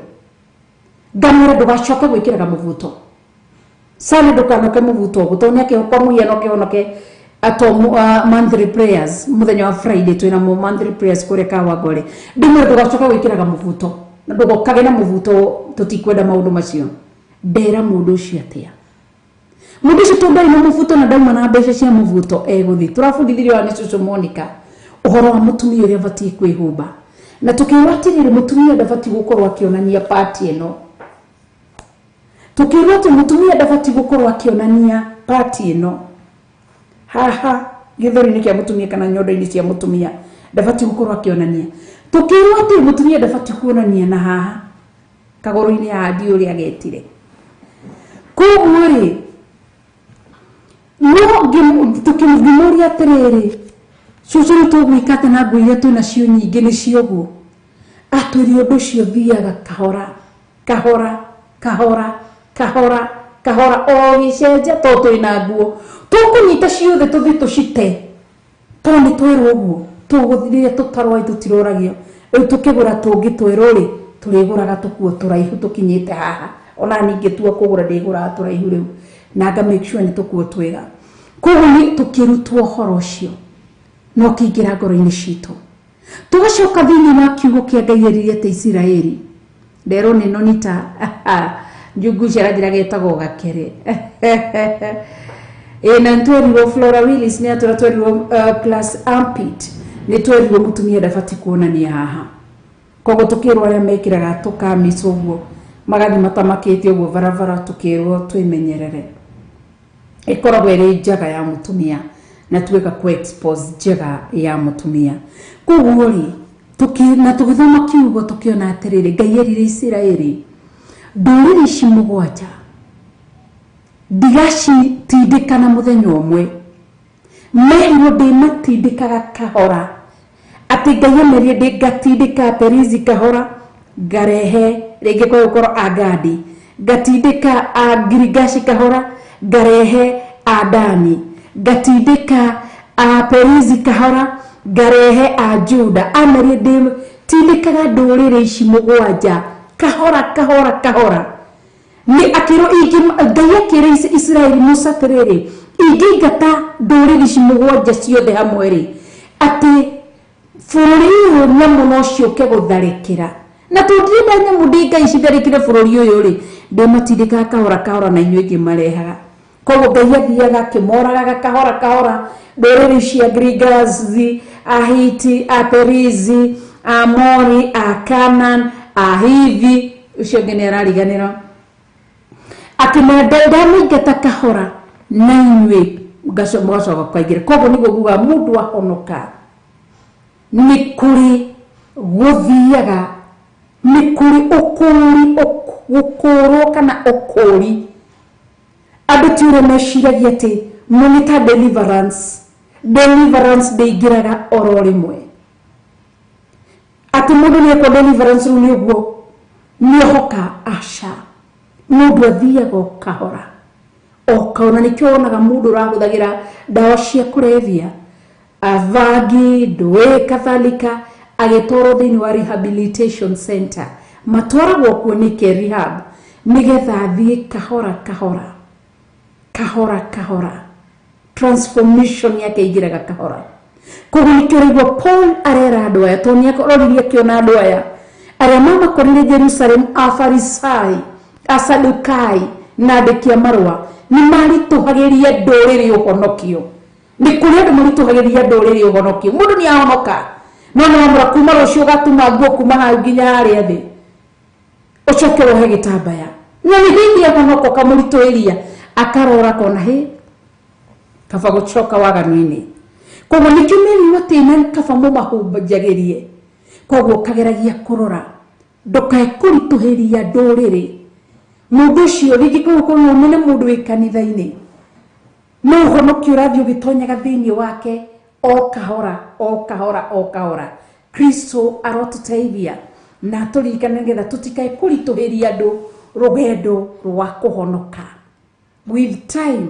ngamura ndugacoka gwikiraga muvuto sana ndukanoke muvuto gutonya ke kwa muyeno ke onoke ato monthly prayers muthenya wa Friday twina monthly prayers kure kawa gore ndimwe ndugacoka gwikiraga muvuto ndugokage na muvuto tutikwenda maundu macio ndera mundu ucio atia mundu ucio tondai na muvuto na ndauma na mbeca cia muvuto eguthi turabundithirio wa Nicucu Monica uhoro wa mutumia uria batie kwihumba na tukiwatirire mutumia ndabati gukorwo akionania party eno tukirwo mutumia ndabati gukorwo akionania party eno haha githori ni kia mutumia kana nyondo-ini cia mutumia ndabati gukorwo akionania tukirwo ati mutumia ndabati kuonania na haha kagoro-ini ya adi uria agetire koguo ri no tukimuthimuria atiriri cucu ni tugwikate na ngui iria twina cio nyingi ni cioguo atwiri undu ucio thiaga kahora kahora kahora kahora kahora o gicenjia to twina nguo tukunyita ciothe tuthi tucite to ni twirwo uguo tuguthiria tutarwa tutiroragio riu tukigura tungi twirwo ri turiguraga tukuo turaihu tukinyite haha ona ningi tua kugura ndigura turaihu riu na nga make sure ni tukuo twega koguo ni tukirutwo horo ucio no kiingira ngoro-ini citu tugacoka thiini wa kiugo kia Ngai eririe te Isiraeli ndero ni nonita njungu ciaragira getagwo gakere na ntwerirwo Flora Willis ni atwerirwo class Ampit ni twerirwo mutumia ndabati kuonania haha koguo tukirwo aria mekiraga tukamisa uguo magathi matamakite uguo varavara tukirwo twimenyerere ikoragwo iri njaga ya mutumia na tuweka ku expose njaga ya mutumia koguo ri na tugithoma kiugo tukiona atiriri Ngai erire Isiraeli nduriri cimugwanja ndigacitindikana muthenya umwe merirwo ndimatindikaga kahora ati Ngai amerie ngatindika Perizi kahora ngarehe ringi kwa gukoro Agadi ngatindika Girigashi kahora ngarehe Adani ngatindika Perizi kahora ngarehe Juda amerie nditindikaga nduriri ici mugwanja kahora kahora kahora ni akiro igi Ngai akira Israeli Musa terere igi gata nduriri ici mugwanja ciothe hamwe ri ati fururi uyu nyamu no cioke gutharikira na tundire nyamu ndinga ici tharikire fururi uyu ri ndimatindika kahora kahora na inyu ingi marehaga koguo Ngai athiaga akimoraga kahora kahora nduriri cia Girigazi Ahiti Aperizi Amori Akanan Ahivi ucio ngene arariganira akimendenda mingata kahora na inyu ngacomocoka kwaingira koguo niguo guga mundu ahonoka ni kuri guthiaga ni kuri ukuru kana ukuri andu tiure meciragia ati monita deliverance ndeigiraga oro rimwe ati mundu ni ko deliverance ru ni uguo ni hoka asha mundu athiaga kahora okaona nikionaga mundu raguthagira dawa cia kurevia avagi doe kathalika agitoro thini wa rehabilitation center matwaragwo kuo nike rehab nigetha athie kahora kahora kahora kahora transformation yake igiraga kahora koguo nikio Paul arera andu aya to niakororirie kiona andu aya aria mama korire Jerusalem Afarisai Asadukai na andikia marwa ni marituhagiria nduriri uhonokio ni kuri andu marituhagiria nduriri uhonokio mundu ni ahonoka no no kuma rucio gatuma guo kuma hau nginya haria thi ucoke wohe gitambaya na ni hingi akanoko kamuritoiria akarora kona he kaba gucoka waganuini koguo nikio meri watina kaba mumahumbagirie koguo kageragia kurora ndukae kurituhiria nduriri mundu ucio rigi kuko mune mundu wi kanitha-ini no honokio urathio gitonyaga thiini wake o kahora Kristo arotuteithia na turikane getha tutikae kurituhiria andu rugendo rwa kuhonoka. With time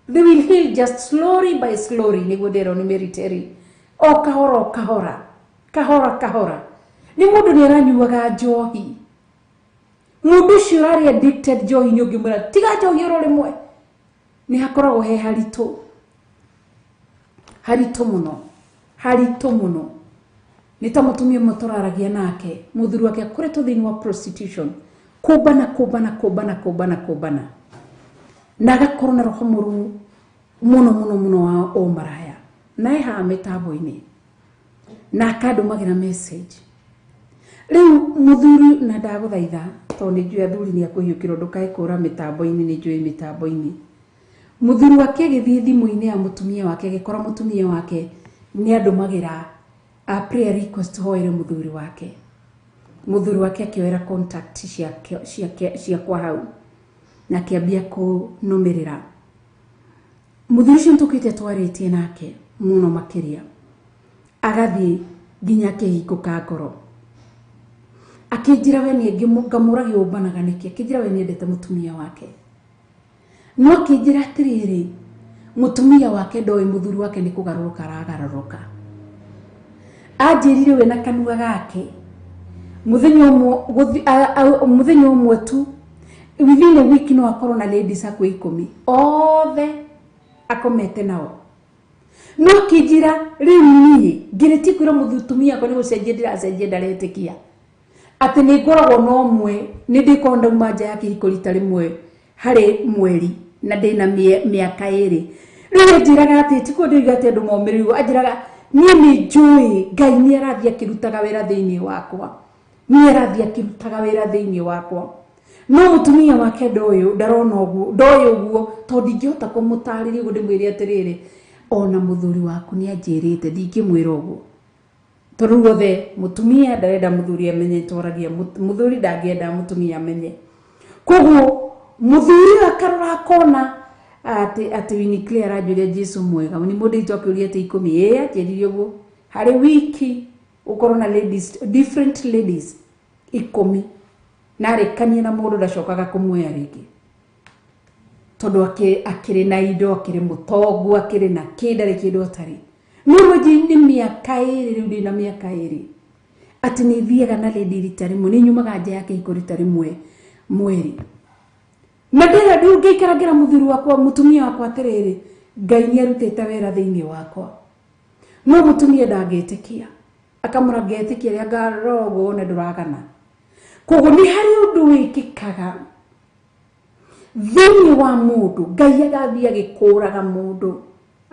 they will heal just slowly by slowly niguo ndero ni meriteri o kahora ni mundu ni aranyuaga njohi mundu ucio ari addicted njohi ni ungimura tiga njohi ro rimwe ni hakoragwo he harito muno ni ta mutumia mutoraragia nake muthuru wake akuretwo thiini wa prostitution kubana na agakorwo na roho muru muno wa o maraya nae ha mitambo-ini na akandumagira message riu muthuri na ndaguthaitha to ni njui athuri ni akuhiukirwo ndukae kura mitambo-ini ni njui mitambo-ini muthuri wake githii thimu-ini ya mutumia wake gikora mutumia wake ni andumagira a prayer request hoire muthuri wake akioera contact cia kwa hau na kiambia kunumirira muthuri cio ntukite twaritie nake muno makiria agathi nginya kihikuka ngoro akinjira we ni ngamura giumbanaga niki akinjira we ni endete mutumia wake no akinjira atiriri mutumia wake ndoi muthuri wake ni kugaruruka aragaruruka ajirire we na kanua gake muthenya umwe tu within a week no akorwo na ladies akwe 10 othe akomete nao no kijira rini ngireti kwira muthutumia ko ni gucenjia ndiracenjia ndaretikia ati ni ngoragwo no mwe ni ndikonda manja yake ikorita rimwe hari mweri na ndina miaka iri riu njiraga ati tiko ndigate ndu momiriru ajiraga ni njui Ngai ni arathia kirutaga wira thiini wakwa no mutumia wake ndoyo ndarona uguo ndoyo uguo to ndingihota kumutariria uguo ndimwire atiriri ona muthuri waku ni anjirite ndingimwira uguo tondu gothe mutumia ndarenda muthuri amenye toragia muthuri ndangienda mutumia amenye koguo muthuri akarora kona ati wini clear ajuria Jesu mwega ni mundu itokiuria ati 10 ajiririe uguo hari wiki ukorwo na ladies different ladies 10 na rekania na mundu ndacokaga kumwoya ringi tondu akiri na indo akiri mutongu akiri na kindari kindu atari nurwaji ni miaka iri riu ndina miaka iri ati ni thiaga na lady rita rimwe ni nyumaga nja yake ikorita rimwe mweri na ndira ndu ngeikaragira muthuri wakwa mutumia wakwa atiriri Ngai ni arutite wira thiini wakwa no mutumia ndangetikia akamurangetikia ria ngarogo ne nduragana koguo ni hari undu wikikaga thiini wa mundu Ngai agathia gikuraga mundu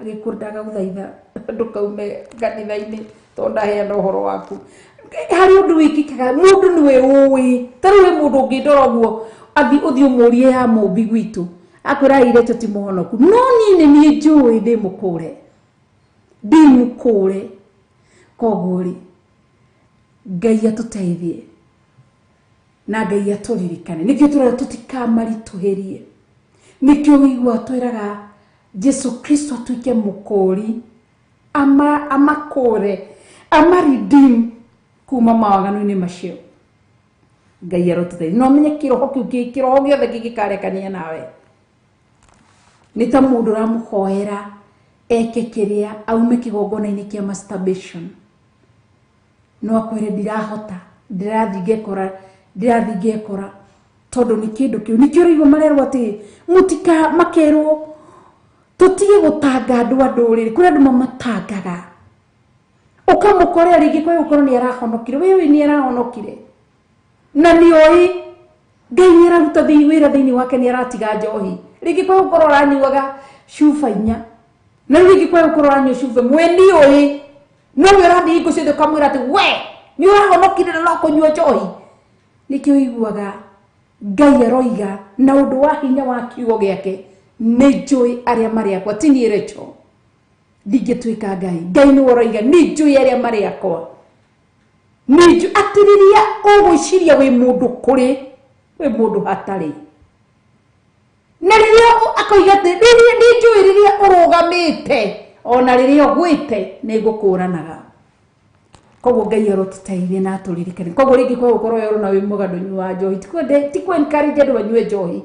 agikurdaga guthaitha ndukaume kanitha-ini tonda heana uhoro waku hari undu wikikaga mundu niwe uwi taruwe mundu ngindoroguo athi uthio murie ya mumbi gwitu akwira ire tuti muhonoku no ni njui ndimukure koguri Ngai atuteithie na Ngai aturirikane nikio turara tutikamarituhirie nikio wigua twiraga Jesu Kristo atuike mukuri amakore redeem kuma mawaganu-ini macio Ngai arotuteithie no menye kiroho kiu giothe gigikarekania nawe ni ta mundu ramuhoera eke kiria aume kigongona-ini kia masturbation no akwire ndirahota ndirathi ngekora tondu ni kindu kiu nikio rigo marerwo ati mutika makerwo tutige gutanga andu riri kuri andu mamatangaga ukamukorea ringi kwa ukorwo ni arahonokire wewe ni arahonokire na ni oi Ngai ni araruta wira thiini wake ni aratiga njohi ringi kwa ukorwo ranyuaga shufa 4 na ringi kwa ukorwo ranyu shufa mwe ni oi no wĩrathi hingo ciothe ũkamwĩra atĩ we nĩ ũrahonokire na no kũnyua njohi. Nĩkĩo iguaga Ngai aroiga na ũndũ wa hinya wa kiugo gĩake, nĩ njũĩ arĩa marĩ akwa. Ti niĩ Rachel ndingĩtuĩka Ngai. Ngai nĩ ũroiga nĩ njũĩ arĩa marĩ akwa. Nĩ njũĩ atĩ rĩrĩa ũgwĩciria wĩ mũndũ kũrĩ, wĩ mũndũ hatarĩ. Na rĩrĩa akoiga atĩ rĩrĩa nĩ njũĩ rĩrĩa ũrũgamĩte ona rĩrĩa ũgwĩte nĩ ngũkũranaga. Koguo Ngai arotũteithia na atũririkane. Koguo rĩngĩ kwa gũkorwo yoro na wĩ mũga ndũnyua njohi, ti kũ encourage andũ banyue njohi,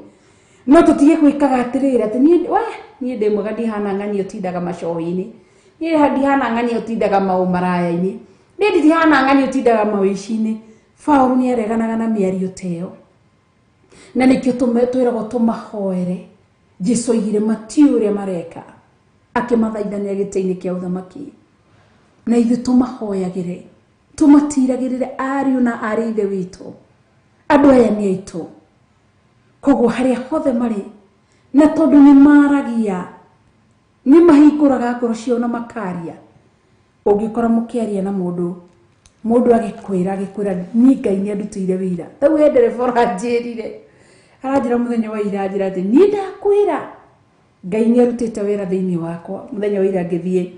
no tũtige gwĩkaga atĩrĩrĩ atĩ niĩ ndĩ mwega ndihana ng'ani ũtindaga macohi-inĩ, niĩ ndihana ng'ani ũtindaga maũmaraya-inĩ, niĩ ndihana ng'ani ũtindaga mawĩci-inĩ. Paũlũ nĩ areganaga na mĩario ta ĩyo, na nĩkĩo twĩragwo tũmahoere. Jesũ oigire matiũĩ ũrĩa mareka, akĩmathaithanĩra gĩtĩ-inĩ kĩa ũthamaki. Na ithuĩ tũmahoyagĩre, tũmatiragĩrĩre ariũ na arĩ ithe witũ, andũ aya nĩ aitũ. Koguo harĩa hothe marĩ, na tondũ nĩ maragia, nĩ mahingũraga ngoro ciao na makaria. Ũngĩkora mũkĩaria na mũndũ agĩkwĩra niĩ Ngai nĩ andutĩire wĩra. Tau he ndereba ũranjĩrire, aranjĩra mũthenya wa ira, anjĩra atĩ niĩ ndakwĩra Ngai nĩ arutĩte wĩra thĩinĩ wakwa. Mũthenya wa ira ngĩthiĩ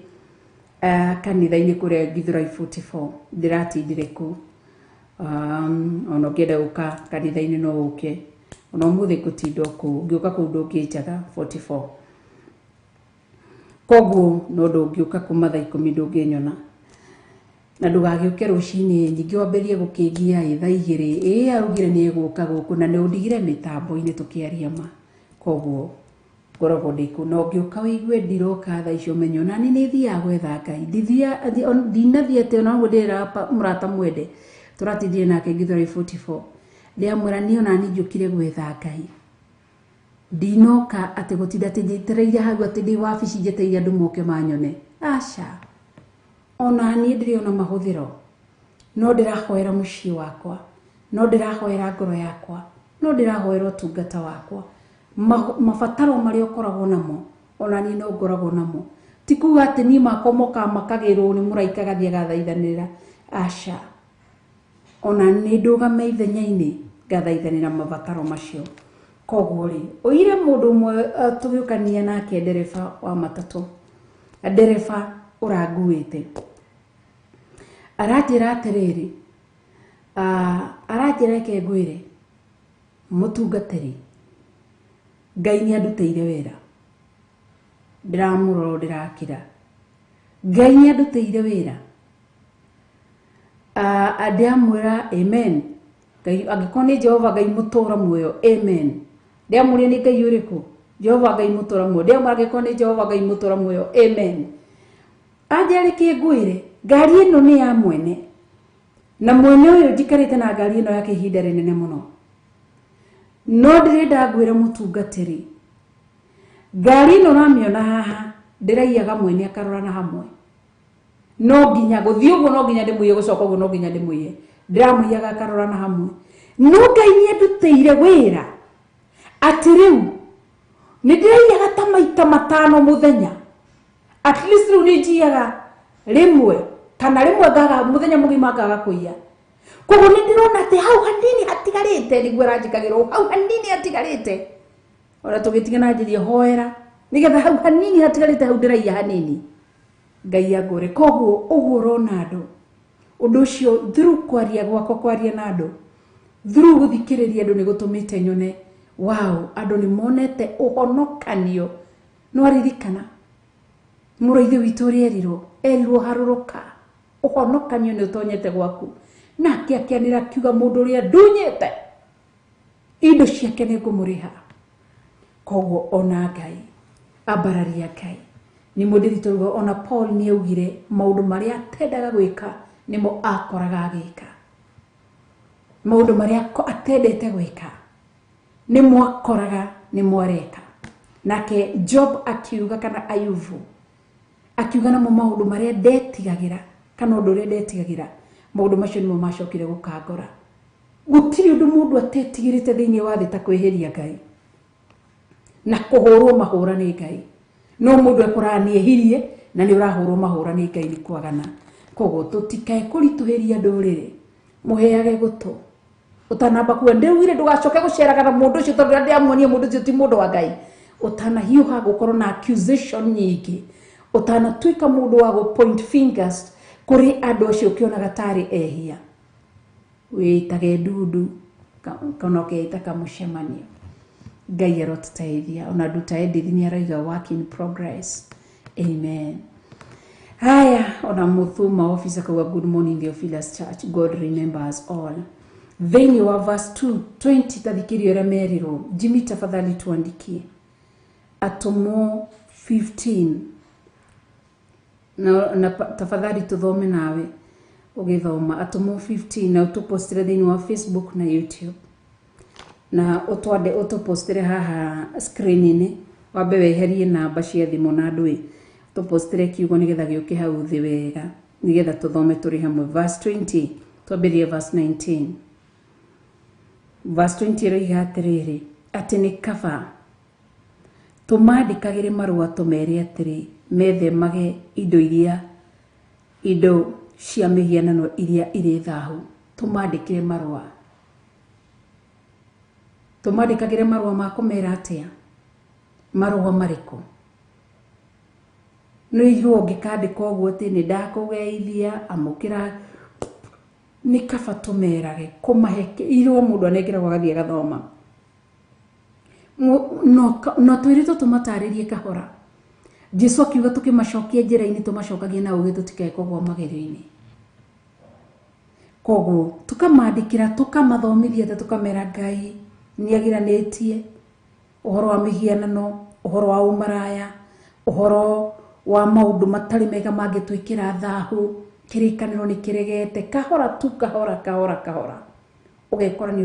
kanitha-inĩ kũrĩa Githurai 44, ndiratindire kũu. Ona ũngĩenda gũka kanitha-inĩ no ũke, ona ũmũthĩ ngũtinda kũu, ngĩũka kũu ndũngĩnjaga 44. Koguo no ndũngĩũka kuma thaa 10 ndũngĩnyona, na ndũgagĩũke rũcinĩ ningĩ wambĩrĩrie gũkĩngia thaa 2. Augire nĩ egũka gũkũ na nĩ ũndigire mĩtambo-inĩ tũkĩaria ma. Koguo ngoragwo ndĩ kũu, na ũngĩũka wĩigue ndiroka thaa icio menyo na nĩ thiaga gwetha Ngai. Ndinathiĩ atĩ ona ndĩra mũrata mwende tũratindire nake Githurai 44, ndĩamwĩra niĩ ona niĩ njũkire gwetha Ngai. Ndinoka atĩ gũtinda atĩ njĩtereire hau atĩ ndĩ wabici njeteire andũ moke manyone. Aca, ona niĩ ndĩrĩ ona mahũthĩro, no ndĩrahoera mũciĩ wakwa, no ndĩrahoera ngoro yakwa, no ndĩrahoera ũtungata wakwa. Mabataro marĩa ũkoragwo namo ona niĩ no ngoragwo namo. Ti kuga atĩ niĩ makomoka makagĩrwo nĩ mũraika gathiĩ agathaithanĩra. Aca, ona nĩ ndũgame ithenya-inĩ ngathaithanĩra mabataro macio. Koguo rĩ, ũire mũndũ ũmwe tũgĩũkania nake ndereba wa matatũ, ndereba ũranguĩte, aranjĩra atĩrĩrĩ, aranjĩra reke ngwĩre mũtungatĩri, Ngai nĩ andutĩire wĩra. Ndĩramũrora ndĩrakira, Ngai nĩ andutĩire wĩra. Ndĩamwĩra amen. Angĩkorwo nĩ Jehova Ngai mũtũra muoyo, amen. Ndĩamwĩra nĩ Ngai ũrĩkũ? Jehova Ngai mũtũra muoyo. Ndĩamwĩra angĩkorwo nĩ Jehova Ngai mũtũra muoyo, amen. Anjĩra reke ngwĩre ngari ĩno nĩ ya mwene, na mwene ũyũ njikarĩte na ngari ĩno yake ihinda rĩnene mũno. No ndĩrenda ngwĩre mũtungatĩri, ngari ĩno ũramĩona haha ndĩraiyaga mwene akarorana hamwe. No nginya gũthiĩ ũguo, no nginya ndĩmũiye, gũcoka ũguo no nginya ndĩmũiye. Ndĩramũiyaga akarorana hamwe. No Ngai nĩ andutĩire wĩra atĩ rĩu nĩ ndĩraiyaga ta maita 5 mũthenya. At least rĩu nĩ njiyaga rĩmwe kana rĩmwe ngaga mũthenya mũgima ngaga kũiya. Koguo nĩ ndĩrona atĩ hau hanini hatigarĩte, nĩguo aranjĩkagĩrwo hau hanini hatigarĩte. Ona tũgĩtigana njĩrie hoera nĩgetha hau hanini hatigarĩte hau ndĩraiya hanini Ngai angũre. Koguo ũguo ũrona andũ, ũndũ ũcio through kwaria gwakwa, kwaria na andũ, through gũthikĩrĩria andũ nĩ gũtũmĩte nyone wow, andũ nĩ monete ũhonokanio. No aririkana mũrũithi witũ ũrĩa erirwo harũrũka, ũhonokanio nĩ ũtonyete gwaku. Nake akĩanĩra akiuga mũndũ ũrĩa ndunyĩte indo ciake nĩ ngũmũrĩha. Koguo ona Ngai, ambararia Ngai nĩ mũndĩritũ. Ona Paul nĩ augire maũndũ marĩa atendaga gwĩka nĩmo akoraga agĩka, maũndũ marĩa atendete gwĩka nĩmo akoraga nĩmo areka. Nake Job akiuga, kana Ayubu akiuga namo maũndũ marĩa ndetigagĩra, kana ũndũ ũrĩa ndetigagĩra, maũndũ macio nĩmo macokire gũkangora. Gũtirĩ ũndũ mũndũ atetigĩrĩte thĩinĩ wa thĩ ta kwĩhĩria Ngai na kũhũrwo mahũra nĩ Ngai. No mũndũ ekoraga nĩ ehirie na nĩ ũrahũrwo mahũra nĩ Ngai nĩ kwagana. kogo tutikae kurituheria ndurire muheage gutu utanamba kuwa ndirugire ndugacoke guceraga na mundu ucio tondu ndiamuonia mundu ucio ti mundu wa Ngai utana hiuha gukorwo na accusation nyingi utana tuika mundu wa go point fingers kuri andu acio kionaga tari ehia witage ndudu kana ugeita mucemanio Ngai arotutaithia ona nduta Edith ni araiga work in progress. Amen. Haya ona muthuma officer kwa good morning Theophilus Church. God remembers all. Theni wa verse 2:20 tathikirio ra meriro Jimmy tafadhali tuandikie atomo 15 na tafadhali tuthome nawe ugithoma atomo 15 na utupostire thini wa Facebook na YouTube na utwade utupostire haha screen-ini wambe weherie namba cia thimu na ndui utupostire kiugo nigetha gioke hau thi wega nigetha tuthome turi hamwe verse 20 twambirie verse 19 verse 20 roiga atiriri ati ni kaba tumandikagire marua tumeri atiri methemage indo cia mihianano iria iri thahu tumandikire marua tumandikagire marua ma kumera atia marua mariko no irio ngikandika uguo ati ni ndakugeithia amukira ni kaba tumerage kumaheke irio mundu anekira gwagathia gathoma no twirito tumataririe kahora Jesu akiuga tukimacokia njira-ini tumacokagie na ugi tutikekogwa magerio-ini koguo tukamandikira tukamathomithia te tukamera Ngai niagiranetie uhoro wa mihianano uhoro wa umaraya uhoro wa maundu matari mega mangitwikira thahu kirikaniro ni kiregete kahora tu kahora ugekora ni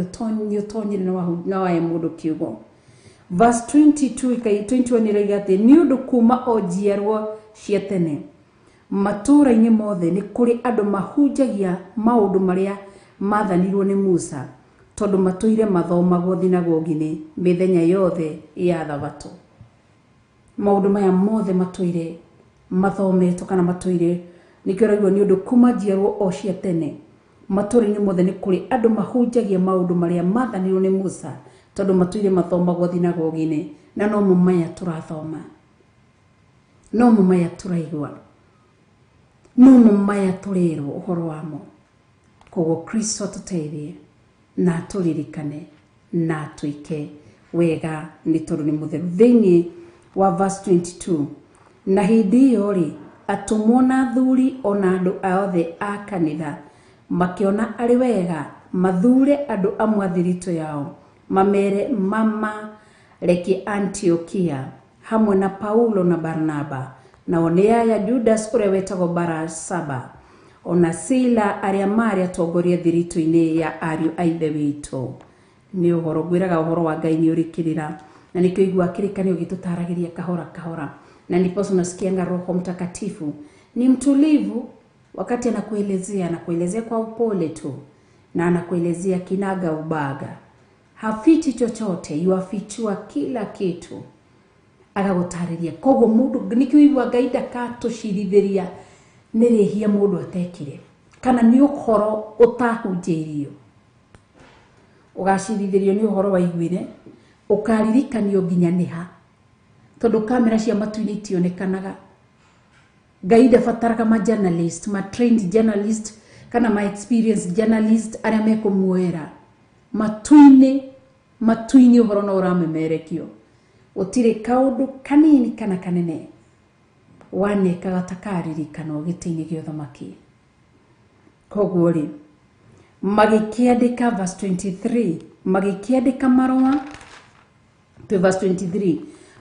utonyire na wa mundu kiugo verse 22 kai 21 irigate ni undu kuma ojiarwo cia tene matura-ini mothe ni kuri andu mahunjagia maundu maria mathanirwo ni Musa tondu matuire mathomagwo thinagogi-ini mithenya yothe ya thabato maundu maya mothe matuire mathometwo kana matuire nikiragwo ni undu kuma jiarwo o cia tene matura-ini mothe ni kuri andu mahunjagia maundu maria mathanirwo ni Musa tondu matuire mathomagwo thinagogi-ini na no mumaya turathoma no mumaya turaigwa no mumaya turero uhoro wamo kogo Kristo tuteithie na turirikane na tuike wega ni tondu ni mutheru thini wa verse 22 na hindi iyo ri atumona thuri ona andu aothe a kanitha makiona ari wega mathure andu amwe thirito yao mamere mama reki Antiokia hamwe na Paulo na Barnaba na onea ya Judas uria wetagwo Barasaba ona Sila aria mari atongoria thirito-ini ya ariu aithe witu ni uhoro gwiraga uhoro wa Ngai ni urikirira na nikio igwa kirikanio gitutaragiria kahora na niposo nasikianga Roho Mtakatifu ni mtulivu wakati anakuelezea kwa upole tu na anakuelezea kinaga ubaga hafiti chochote yuafichua kila kitu agagutariria kogo mundu nikio igwa Ngai ndakatucirithiria nirihia mundu atekire kana ni uhoro utahunjirio ugacirithirio ni uhoro wa igwire ukaririkanio nginya niha tondu kamera cia matu-ini itionekanaga Ngai ndabataraga ma journalist ma trained journalist kana ma experienced journalist aria mekumuera matu-ini uhoro no uramemerekio utire kaundu kanini kana kanene wanekaga takaririkano giti-ini gio thamaki koguo ri magikiandika verse 23 magikiandika marua to verse 23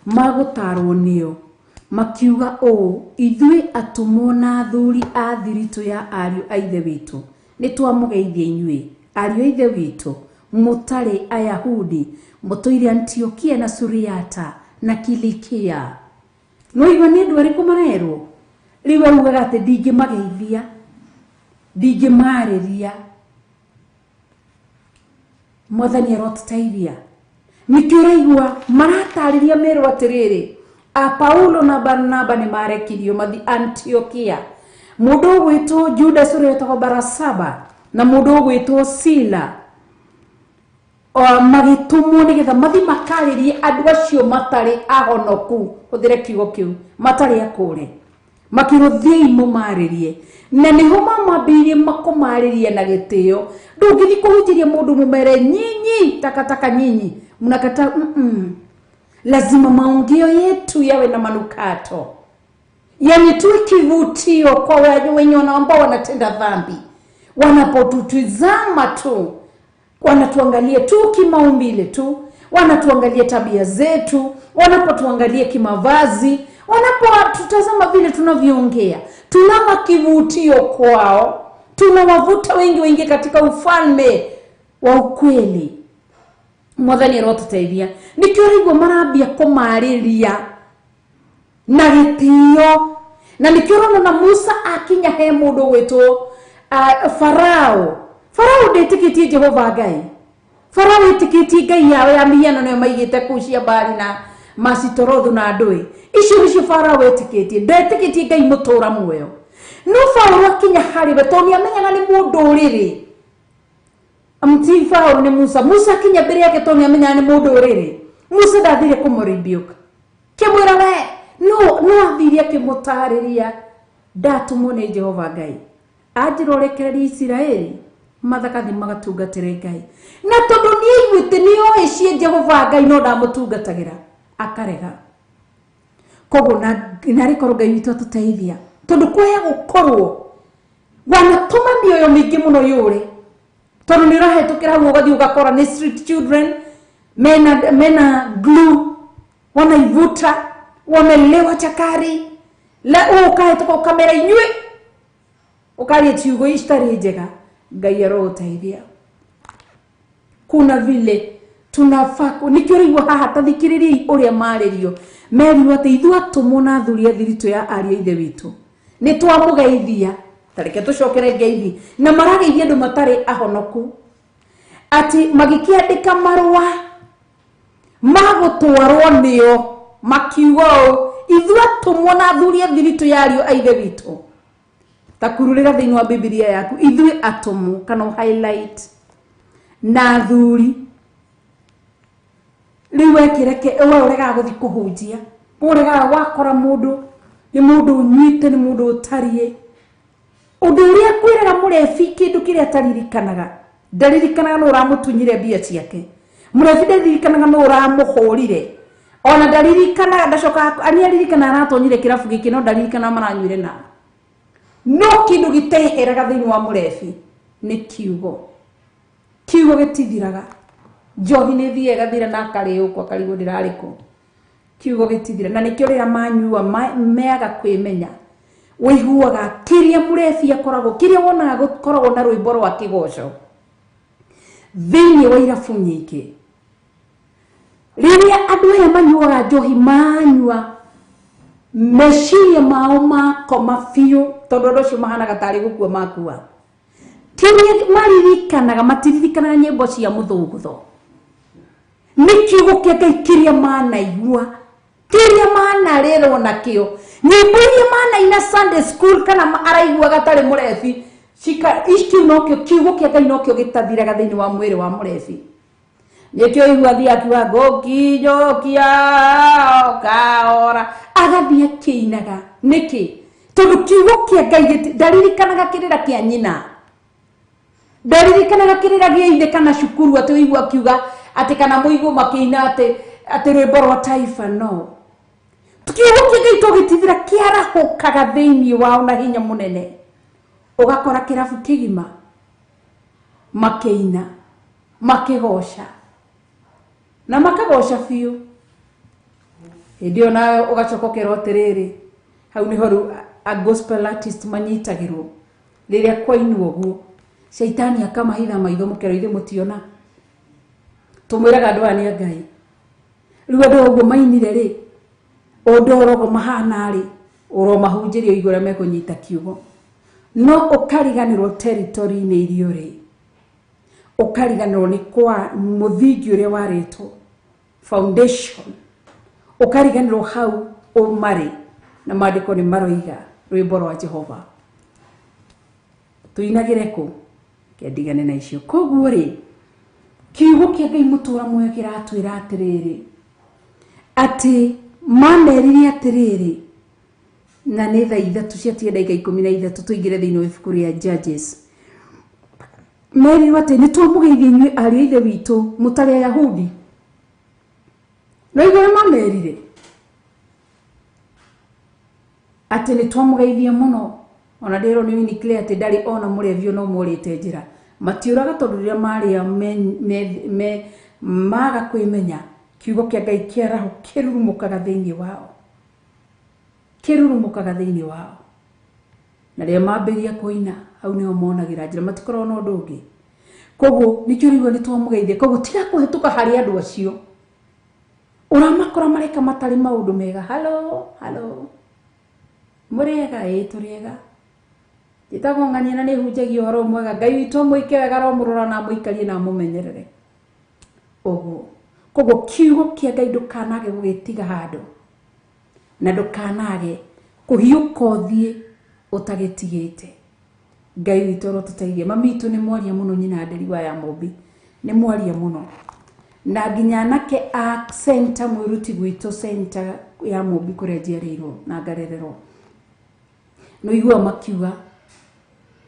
magutarwo nio makiuga ithui atumona thuri a thirito ya ariu aithe witu ni twamugeithia inyui ariu aithe witu mutari Ayahudi mutoire Antiokia na Suriata na Kilikia no igo ni andu ariku marerwo riwe ugaga ati ndingimariria mwathani arotutaithia nikio raigwa maratariria mero atiriri a Paulo na Barnaba ni marekirio mathi Antiokia Mundu gwitwo Judas uretagwo Barasaba na mundu gwitwo Sila magitumwo nigetha mathi makaririe andu acio matari ahonoku uthire kiugo kiu matari akure makiruthiei mumaririe na niho mamambirie makumaririe na gitio ndungithi kuhunjiria mundu mumere nyinyi takataka nyinyi mnakata lazima maongeo yetu yawe na manukato, yani tuwe kivutio kwa wenye ambao wanatenda dhambi. Wanapotutizama tu, wanatuangalia tu kimaumbile tu, wanatuangalia tabia zetu, wanapotuangalia kimavazi, wanapotutazama vile tunavyoongea, tunawa kivutio kwao, tunawavuta wengi katika ufalme wa ukweli. Mwathani arotuteithia nikio rigwo marambia kumariria na gitio na nikio rona na Musa akinya he mundu gwitwo Farao ndetikitie Jehova Ngai. Farao etikitie Ngai yawe ya miyano nayo maigite kucia bari na Masitorothu na ndui icio Farao etikitie ndetikitie Ngai mutura muoyo. No Farao akinya hari betoni amenyaga ni mundu riri amti Farao ni Musa kinya mbere yake toni amenya ni mundu uriri. Musa ndathire kumuribiuka kimwira we no athiria kimutariria ndatumwo ni Jehova Ngai ajirorekereria Isiraeli mathakathi magatungatire Ngai na tondu ni aiguite ni oicie Jehova Ngai no ndamutungatagira akarega koguo na rikorwo Ngai witu tuteithia tondu kwaya gukorwo wanatuma mioyo mingi muno yure tondu ni rahetukira hau ugathi ugakora ni street children mena glue wanaivuta wamelewa chakari la ukahetuka kamera inywe ukari chiugo istari njega. Ngai aroteithia. Kuna vile tunafaa nikio rigwo haha tathikiririe uria maririo merirwo ati ithu atumwo na athuri athirito ya ari ithe witu ni twamugeithia tareke tucokere ngeithi na marageithia andu matari ahonoku ati magikiandika marua magutwarwo nio makiugo ithu atumwo na athuri athirito ya ari ithe witu takururira thiini wa Biblia yaku ithu atumu kana highlight na athuri riwe kireke ewe urega guthi kuhunjia urega wakora mundu ni mundu nyite ni mundu utarie undu uria kwiraga murefi kindu kiria taririkanaga ndaririkanaga no uramutunyire bia ciake murefi ndaririkanaga no uramuhurire ona ndaririkanaga ndacoka aririkana aratonyire kirabu giki no ndaririkana maranyuire na no kindu giteheraga thiini wa murefi ni kiugo gitithiraga njohi ni thiega thira na kari ukwa karigo ndirariko kiugo gitithira na nikio rira manyua meaga kwimenya wihuaga kiria murefi akoragwo kiria wona gukoragwo na rwimbo rwa kigoco thiini wa irabu nyingi riria andu aya manyuaga njohi manyua meciria mao makoma biu tondu andu acio mahanaga tari gukua makua kiria maririkanaga matiririkanaga nyimbo cia muthugutho nikiugo kia Ngai kiria manaigua kiria manarerwo nakio nyimbo iria manaina Sunday school kana araigua gatari murefi cika iski nokio kiugo kia Ngai nokio gitathiraga thiini wa mwiri wa murefi nikio igua thia kiwa gokinyokia kaora agathia kiinaga niki tondu kiugo kia Ngai ndaririkanaga kirira kia nyina ndaririkanaga kirira gia ithe kana cukuru ati igua kiuga ati kana muigo makiina ati rwimbo rwa taifa no kiugo kia Ngai togitithira kiarahukaga thiini wao na hinya munene ugakora kirabu kigima makiina makigoca na makagoca biu ndio nayo ugacokokera otiriri hau ni horu a gospel artist manyitagirwo riria kwainu oguo shaitani akamahitha maitho mukero ithe mutiona tumwiraga andu ani Ngai riu andu oguo mainire ri ondorogo mahana ri uro mahunjirio igura mekunyita kiugo no ukariganirwo territory ni irio ri ukariganirwo ni kwa muthingi uria waritwo foundation ukariganirwo hau umari na maandiko ni maroiga rwimbo rwa Jehova tuinagire ku kendigane na icio koguo ri kiugo kia Ngai mutura muoyo kiratwira atiriri ati mameriri atiriri na nĩ thaa 3 cia tienda 13 tuingire thiini wa ibuku ria Judges. Meri wate ni twamugeithie inyuĩ ariũ ithe witũ mũtarĩ Ayahudi. No igore mamerire ati ni twamugeithie muno ona ndero ni wini clear ati ndari ona mũrevio no mũrĩte njĩra matiũraga tondũ rĩrĩa marĩa maga kwĩmenya kiugo kĩa Ngai kĩaraho kĩrurumũkaga thĩinĩ wao na rĩrĩa mambĩrĩria kũina hau nĩho monagĩra njĩra matikoragwo na ũndũ ũngĩ. Koguo nĩkĩo rĩu nĩ twamugeithie koguo tiga kũhĩtũka harĩ andũ acio ũramakora mareka matarĩ maũndũ mega. Halo mũrĩega tũrĩega gĩtagwo ng'ania na nĩ hunjagia ũhoro mwega. Ngai witũ mũike wega ro mũrora na mũikarie na mũmenyerere. Oguo koguo kiugo kĩa Ngai ndũkanage gũgĩtiga handũ na ndũkanage kũhiũka ũthiĩ ũtagĩtigĩte. Ngai witũ rotũteithie. Mami witũ nĩ mwaria mũno nyina nderi wa ya Mũmbi nĩ mwaria mũno na nginya nake a center mwĩruti gwitũ center ya Mũmbi kũrĩa njiarĩirwo na ngarererwo no igua makiuga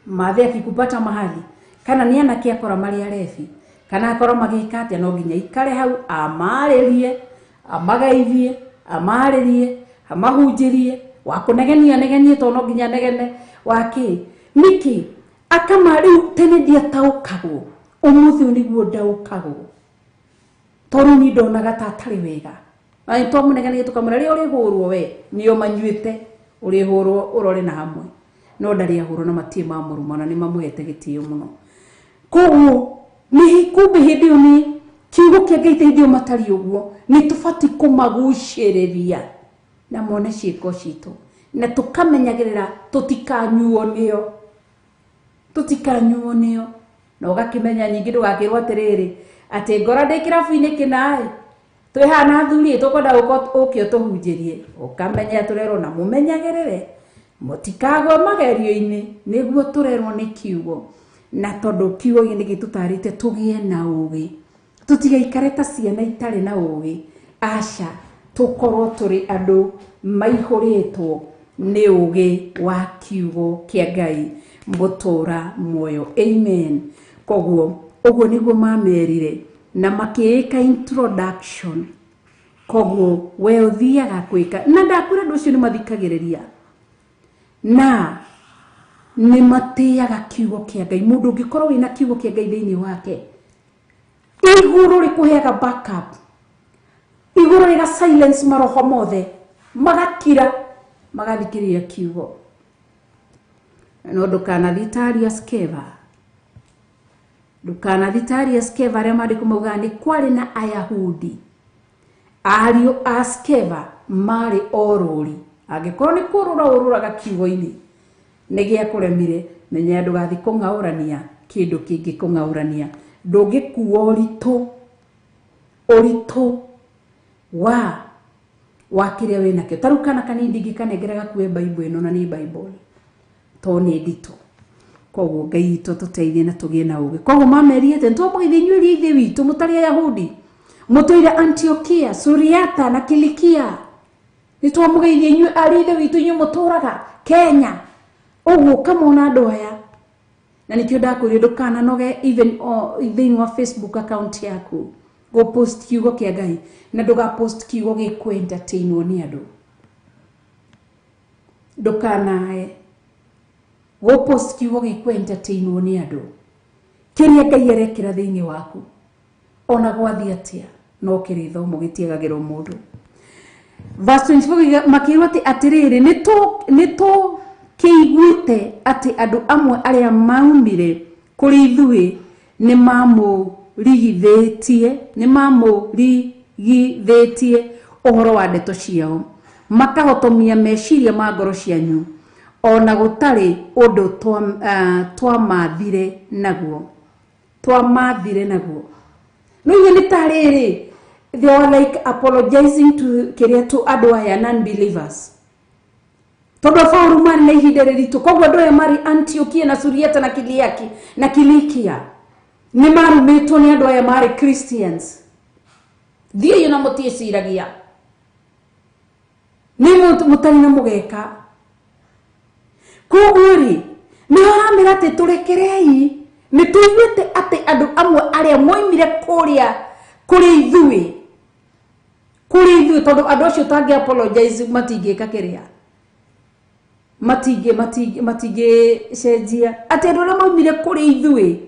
mathe akikupata mahali kana ni anake akora mari arefi kana akora magika atia no nginya ikare hau amarĩrie amagaithie amarĩrie amahunjĩrie wakunegenie to no nginya negene wake niki akamari tene ndiataũkagwo umuthi niguo ndaũkagwo toro ni ndonaga tatari wega ai to munegenie tukamura ri uri hurwo we nio manyuite uri hurwo urore na hamwe no ndari ahurwo na matie ma murumana ni mamuhete gitio muno. Koguo ni kumbe hindi ni kiugo kia Ngai teithio matari uguo ni tufati kumagucĩrĩria na mone ciĩko citũ na tukamenyagĩrĩra tutikanyuo nĩo na ũgakĩmenya nyingĩ ndũgakĩrwo atĩrĩrĩ atĩ ngora ndĩ kĩrabu-inĩ kĩnaĩ twĩhana athuri tũkwenda ũkĩo tũhunjĩrie ũkamenya tũrerwo na mũmenyagĩrĩre mũtikagwe magerio-inĩ nĩguo tũrerwo nĩ kiugo na tondũ kiugo gĩ nĩgĩtũtarĩte tũgĩe na ũgĩ tũtigaikare ta ciana itarĩ na ũgĩ aca tukorwo tũrĩ andũ maihũrĩtwo nĩ ũgĩ wa kiugo kĩa Ngai mũtũra muoyo. Amen. Koguo ũguo nĩguo mamerire na makĩĩka introduction. Koguo we ũthiaga kwĩka na ndakwĩra andũ acio nĩ mathikagĩrĩria na nĩ matĩaga kiugo kĩa Ngai. Mũndũ ũngĩkorwo wĩna kiugo kĩa Ngai thĩinĩ wake igũrũ rĩkũheaga backup igũrũ rĩga silence maroho mothe magakira magathikĩrĩria kiugo no ndũkanathitaria skeva arĩa mandĩko mauga nĩ kwarĩ na Ayahudi ariũ a skeva marĩ orũri angĩkorwo nĩ kũrũra ũrũraga kiugo-inĩ nĩ gĩa kũremire menya ndũgathi kũng'aũrania kĩndũ kĩngĩ kũng'aũrania ndũngĩkuo ũritũ wa kĩrĩa wĩnakĩo. Tarĩu kana kanini ngĩkanengeraga kuwe Bible ĩno na nĩ Bible to nĩ nditũ. Koguo Ngai witũ tũteithie na tũgĩe na ũgĩ. Koguo mamerire atĩ nĩtwamũgeithia inyuĩ ithe witũ mũtarĩ Ayahudi mũtũire Antiokia, Suriata na Kilikia. Nĩtwamũgeithia inyuĩ ariũ ithe witũ inyuĩ mũtũraga Kenya. Ũguo kamona andũ aya na nĩkĩo ndakwĩrire ndũkananoge even thĩinĩ wa Facebook account yaku go post kiugo kĩa Ngai na ndũgapost kiugo gĩkũ-entertainwo nĩ andũ. Ndũkanae go post kiugo gĩkũ-entertainwo nĩ andũ. Kĩrĩa Ngai arekĩra thĩinĩ waku ona gwathi atĩa no kĩrĩ thomo gĩtiagagĩrwo mũndũ. Verse 24 makĩrwo atĩrĩrĩ nĩtũ kĩiguĩte atĩ andũ amwe arĩa maumire kũrĩ ithuĩ nĩ mamũrigithĩtie ũhoro wa ndeto ciao makahotomia meciria ma ngoro cianyu ona gũtarĩ ũndũ twamathire naguo. No iwe nĩ tarĩrĩ they were like apologizing to andũ aya non-believers tondu Paulo mari na ihinda riritu koguo andu aya mari Antiokia na Suriata na Kiliaki na Kilikia ni marumitwo ni andu aya mari Christians thie na mutieciragia ni mutari na mugeka koguo ri ni aramira ati turekerei ni tuiguite ati andu amwe aria moimire kuri ithui tondu andu acio tangi apologize matingika kiria matingi cenjia ati andu aria moimire kuri ithui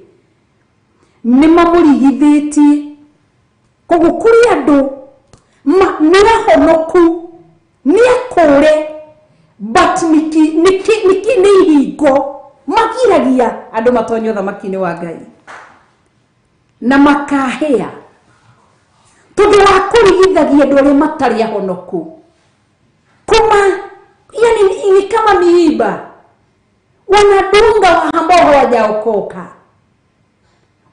ni mamurigithitie koguo kuri andu nirahonoku ni akure but niki ni ihingo makiragia andu matonyo thamaki-ini wa Ngai na makahea tondu wa kurigithagia andu aria matari ahonoku kuma yani ni kama miiba wanadunga ambao hawajaokoka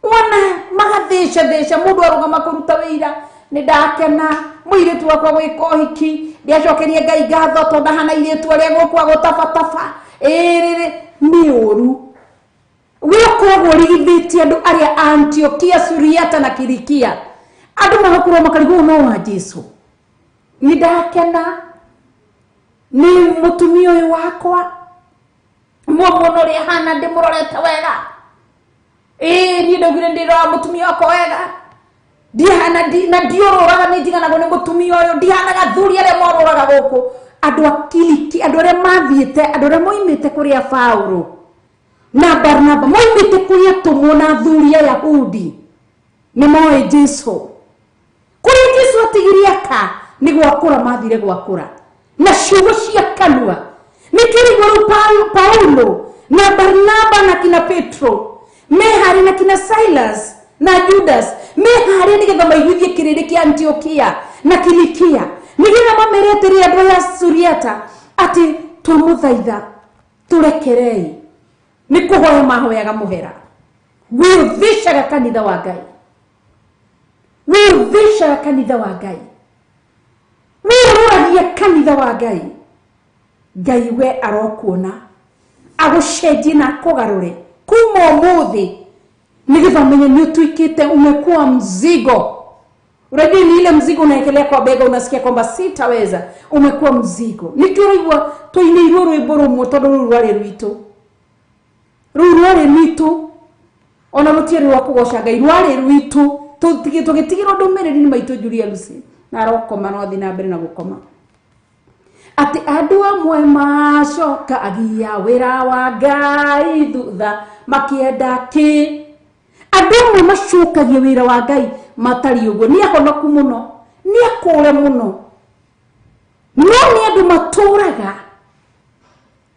wana magathesha mundu arugama kuruta wira ni ndakena muiritu wakwa gwika uhiki ndiacokerie Ngai ngatho tondu hana iritu aria gukwa gutafatafa ni uru wikoguo rigithitie andu aria Antiokia Suriata na Kilikia andu magakurwo makarigwo no wa Jesu ni ndakena ni mutumia uyu wakwa mwono ri hana ndimurorete wega ni ndogire ndira mutumia wakwa wega dihana na diororaga ni ndiganago ni mutumia uyu dihana gathuri aria mororaga guku andu akiliki andu aria mathiete andu aria moimite kuria Paulo na Barnaba moimite kuria tumo na thuri ya Yahudi ni moe Jesu kuri Jesu atigiria ka ni gwakura mathire gwakura na ciugo cia kanua ni kiriguru Paulo na Barnaba na kina Petro mehari na kina Silas na Judas mehari nigetha maiguithie kirindi kia Antiokia na Kilikia nigetha mamereteria andu ya Suriata ati twamuthaitha turekerei ni kuhoya mahoyaga muhera withishaga kanitha wa Ngai withishaga kanitha wa Ngai wiragia kanitha wa Ngai Ngai we arokuona agucenjie na kugarure kuma umuthi nigetha menye ni utuikite umekuwa mzigo. Unajua ni ile mzigo unaekelea kwa bega unasikia kwamba sitaweza, umekuwa mzigo. Nikirigwa toinirwo rwimbo rumwe tondu rurware rwitu ona rutiari rwa kugoca Ngai rware rwitu tugitigirwo ndumiriri ni maitu Julia Lucy na rokoma no thina mbere na gukoma ati andu amwe macoka agia wira wa Ngai thutha makienda ki andu amwe macokagia wira wa Ngai matari uguo ni ahonoku muno ni akure muno no ni andu maturaga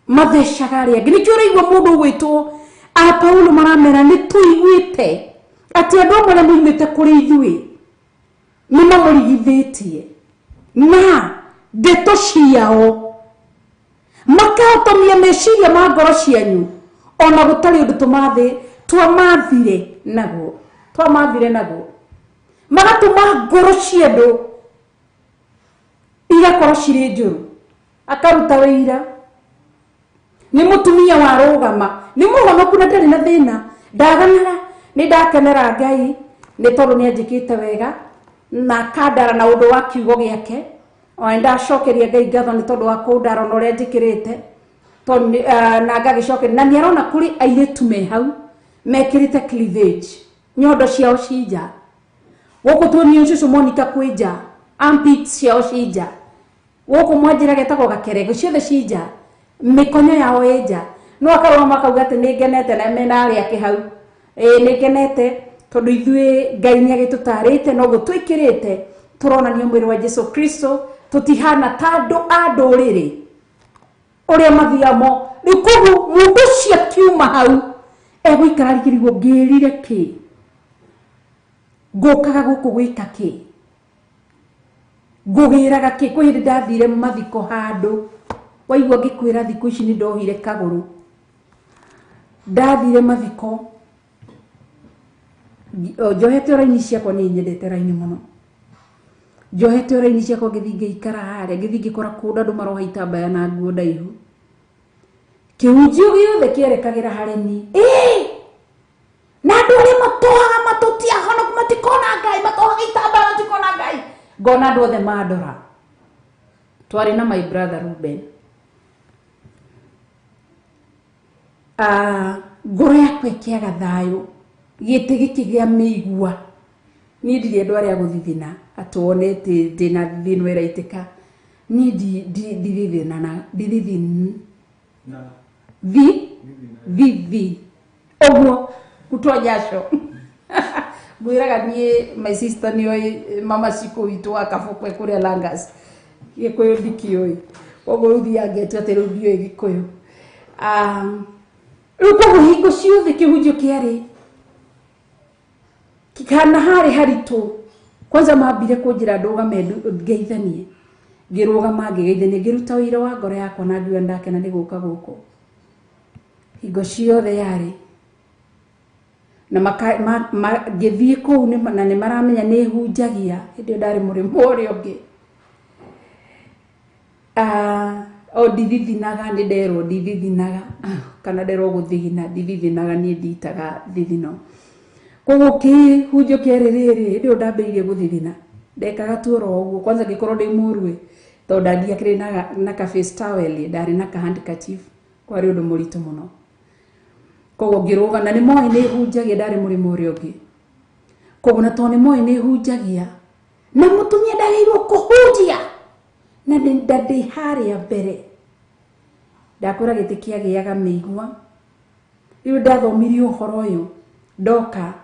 matheshaga ria ngi nikio reigwa mundu gwitwo a Paulo maramera ni tuiguite ati andu amwe moimite kuri ithui ni mamurigithitie na ndeto ciao makaotomia meciria ma ngoro cianyu ona gutari undu twamathire naguo magatuma ngoro ciandu igakorwo ciri njuru akaruta wira ni mutumia wa rugama ni muhonoku na ndari na thina ndaganaga ni ndakenera Ngai ni tondu ni anjikite wega na kadara na undu wa kiugo giake o ndacokeria Ngai ngatho ni tondu wa kundara no ria njikirite tondu na ngagicokeria na ni arona kuri airetu me hau mekirite cleavage nyondo ciao cija guku tuni ucio Monica kwija armpits ciao cija guku mwanjira getagwo gakerego ciothe cija mikonyo yao eja no akarwa makauga ati ni ngenete na mena ari ake hau ni ngenete tondu ithui Ngai ni agitutarite no gutwikirite turonania mwiri wa Jesu Kristo tutihana tandu anduriri uria mathiamo rikugu mundu cia kiuma hau egwikara rigirigwo ngirire ki ngokaga guku gwika ki ngugiraga ki kwindi ndathire mathiko handu waigwa ngikwira thiku ici ni ndohire kaguru ndathire mathiko njohete raini ciakwa ni nyendete raini muno njohete raini ciakwa ngithii ngeikara haria ngithii ngikora kunda andu maroha itambaya na nguo ndaihu Kĩhunjio gĩothe kĩerekagĩra harĩ niĩ. Na andũ arĩa matohaga matutia hono matikona Ngai, matohaga itambaya matikona Ngai. Ngona andũ othe mandora. Twarĩ na my brother Ruben. Ngoro yakwa ĩkĩaga thayũ. Gĩtĩ gĩkĩ gĩa mĩigua. Niĩ ndirĩ andũ arĩa gũthithina. Atuonete ndĩna thithino ĩraitĩka. Niĩ Vivi. Oguo kutwa jasho. Mwiraga niĩ my sister niyo mama siku itu akafukwe kũrĩa Langas. Gĩkũyũ ndikĩũĩ. Oguo ũthia ngetu atĩ rĩu ndiũĩ Gĩkũyũ. Rĩu koguo hingo ciothe kĩhunjio kĩarĩ kana harĩ haritũ. Kwanza mambire kũnjĩra ndũgame ngeithanie. Ngĩrũgama ngĩgeithania ngĩruta wĩra wa ngoro yakwa na ngiuga ndakena nĩ gũka gũkũ. Hingo ciothe yarĩ na ngĩthiĩ kũu na nĩ maramenya nĩ hunjagia hĩndĩ ndarĩ mũrĩmo ũrĩa ũngĩ. O ndithithinaga nĩ nderwo ndithithinaga kana nderwo gũthigina ndithithinaga niĩ nditaga thithino. Koguo kĩhunjio kĩarĩ rĩrĩ hĩndĩ ndambĩrĩirie gũthithina ndekaga tu oro ũguo. Kwanza ngĩkorwo ndĩ mũrue tondũ ndandiakĩrĩ na ka face towel ndarĩ na ka handkerchief kwarĩ ũndũ mũritũ mũno. Koguo ngĩrũga na nĩ moĩ nĩ hunjagia ndarĩ mũrĩmo ũrĩa ũngĩ. Koguo na tondũ nĩ moĩ nĩ hunjagia na mũtumia ndagĩrĩirwo kũhunjia na ndĩ harĩa mbere. Ndakwĩra gĩtĩ kĩagĩaga mĩigua. Rĩu ndathomirie ũhoro ũyũ ndoka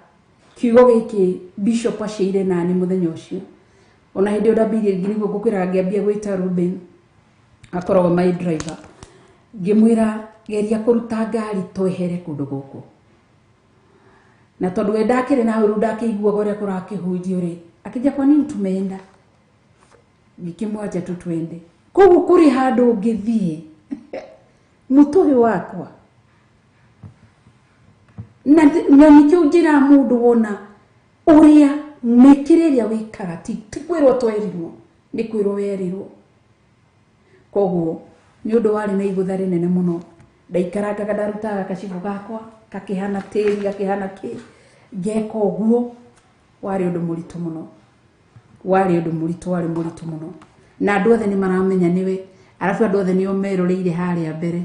kiugo gĩkĩ Bishop aciire nani mũthenya ũcio. Ona hĩndĩ ndambĩrĩirie ngingo gũkwĩra ngĩambia gwĩta Ruben akoragwo my driver. Ngĩmwĩra geria kũruta ngari twehere kũndũ gũkũ. Na tondũ we ndakĩrĩ na ũru ndakĩigua ũrĩa kũrakĩhunjio rĩ akĩnja kwa nini tumeenda. Ngĩkĩmwacha tu twende. Koguo kũrĩ handũ ngĩthiĩ mũtũhĩ wakwa. Na nikĩu njĩra mũndũ wona ũrĩa mĩkĩrĩria wĩkaga ti kwĩrwo twerirwo nĩ kwĩrwo werirwo. Koguo nĩ ũndũ warĩ na igũtha rĩnene mũno. Ndaikarangaga ndarutaga kacibu gakwa gakĩhana tĩri gakĩhana kĩ ngeka ũguo. Warĩ ũndũ mũritũ mũno. Warĩ mũritũ mũno. Na andũ othe nĩ maramenya nĩwe. Arabu andũ othe nĩo merũrĩire harĩa mbere.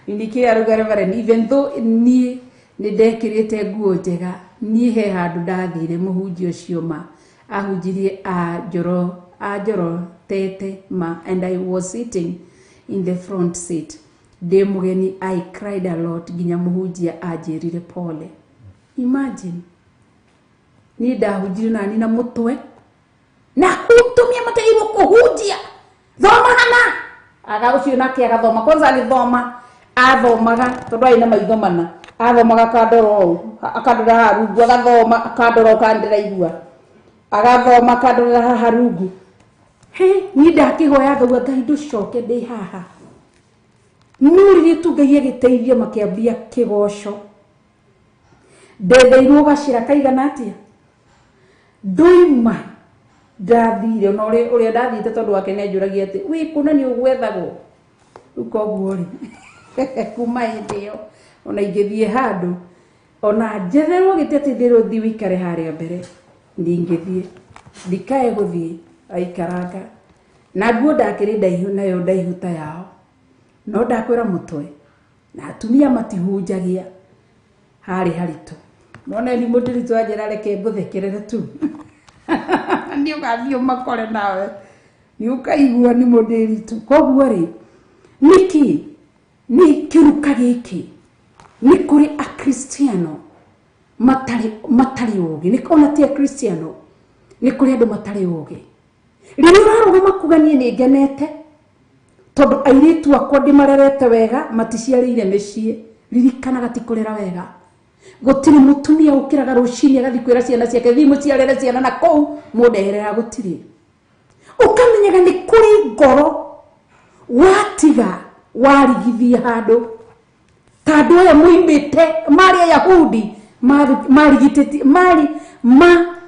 Nĩkĩ arugare bare even though niĩ nĩ ndekĩrĩte nguo njega niĩ he handũ ndathire mũhunjia ũcio ma ahunjirie Njoro Tete ma and I was sitting in the front seat. Ndĩ mũgeni I cried a lot nginya mũhunjia anjĩrire pole. Imagine niĩ ndahunjire nani na mũtwe na kumtumia mateirwo kũhunjia thoma hana aga ũcio nake agathoma kwanza agĩthoma athomaga tondũ arĩ na maitho mana athomaga akandora harungu agathoma akandora ũkandĩraigua agathoma akandora harungu. Niĩ ndakĩhoya Ngai Ngai ndũcoke ndĩ haha. Nũrire tu Ngai agĩteithia makĩambia kĩgoco. Ndetheirwo gacĩra kaigana atĩa. Ndoima ndathire na ũrĩa ndathiĩte tondũ wake nĩ anjũragia atĩ wĩ kũna nĩ ũgwethagwo. Rĩu koguo rĩ kuma hĩndĩ ĩyo ona ingĩthiĩ handũ ona njetherwo gĩtĩ atĩ ndĩrwo thiĩ wĩikare harĩa mbere ndingĩthiĩ ndikae gũthiĩ aikaranga na nguo ndakĩrĩ ndaihu nayo ndaihu ta yao. No ndakwĩra mũtwe na atumia matihunjagia harĩ haritũ. Nona ni mũndĩritũ anjĩra reke ngũthekerere tu. Nĩ ũgathiĩ ũmakore nawe nĩ ũkaigua nĩ mũndĩritũ. Koguo rĩ niki nĩ kĩruka gĩkĩ nĩ kũrĩ akristiano matarĩ ũgĩ. Nĩ ona ti akristiano nĩ kũrĩ andũ matarĩ ũgĩ. Rĩrĩa ũrarũgama kuga niĩ nĩ ngenete tondũ airĩtu akwa ndĩmarerete wega maticiarĩire mĩciĩ. Ririkanaga ti kũrera wega. Gũtirĩ mũtumia ũkĩraga rũcinĩ agathiĩ kwĩra ciana ciake thiĩ mũciarĩre ciana na kũu mũndeherera gũtirĩ. Ũkamenyaga nĩ kũrĩ ngoro watiga warigithia handũ. Ta andũ aya moimĩte marĩ Ayahudi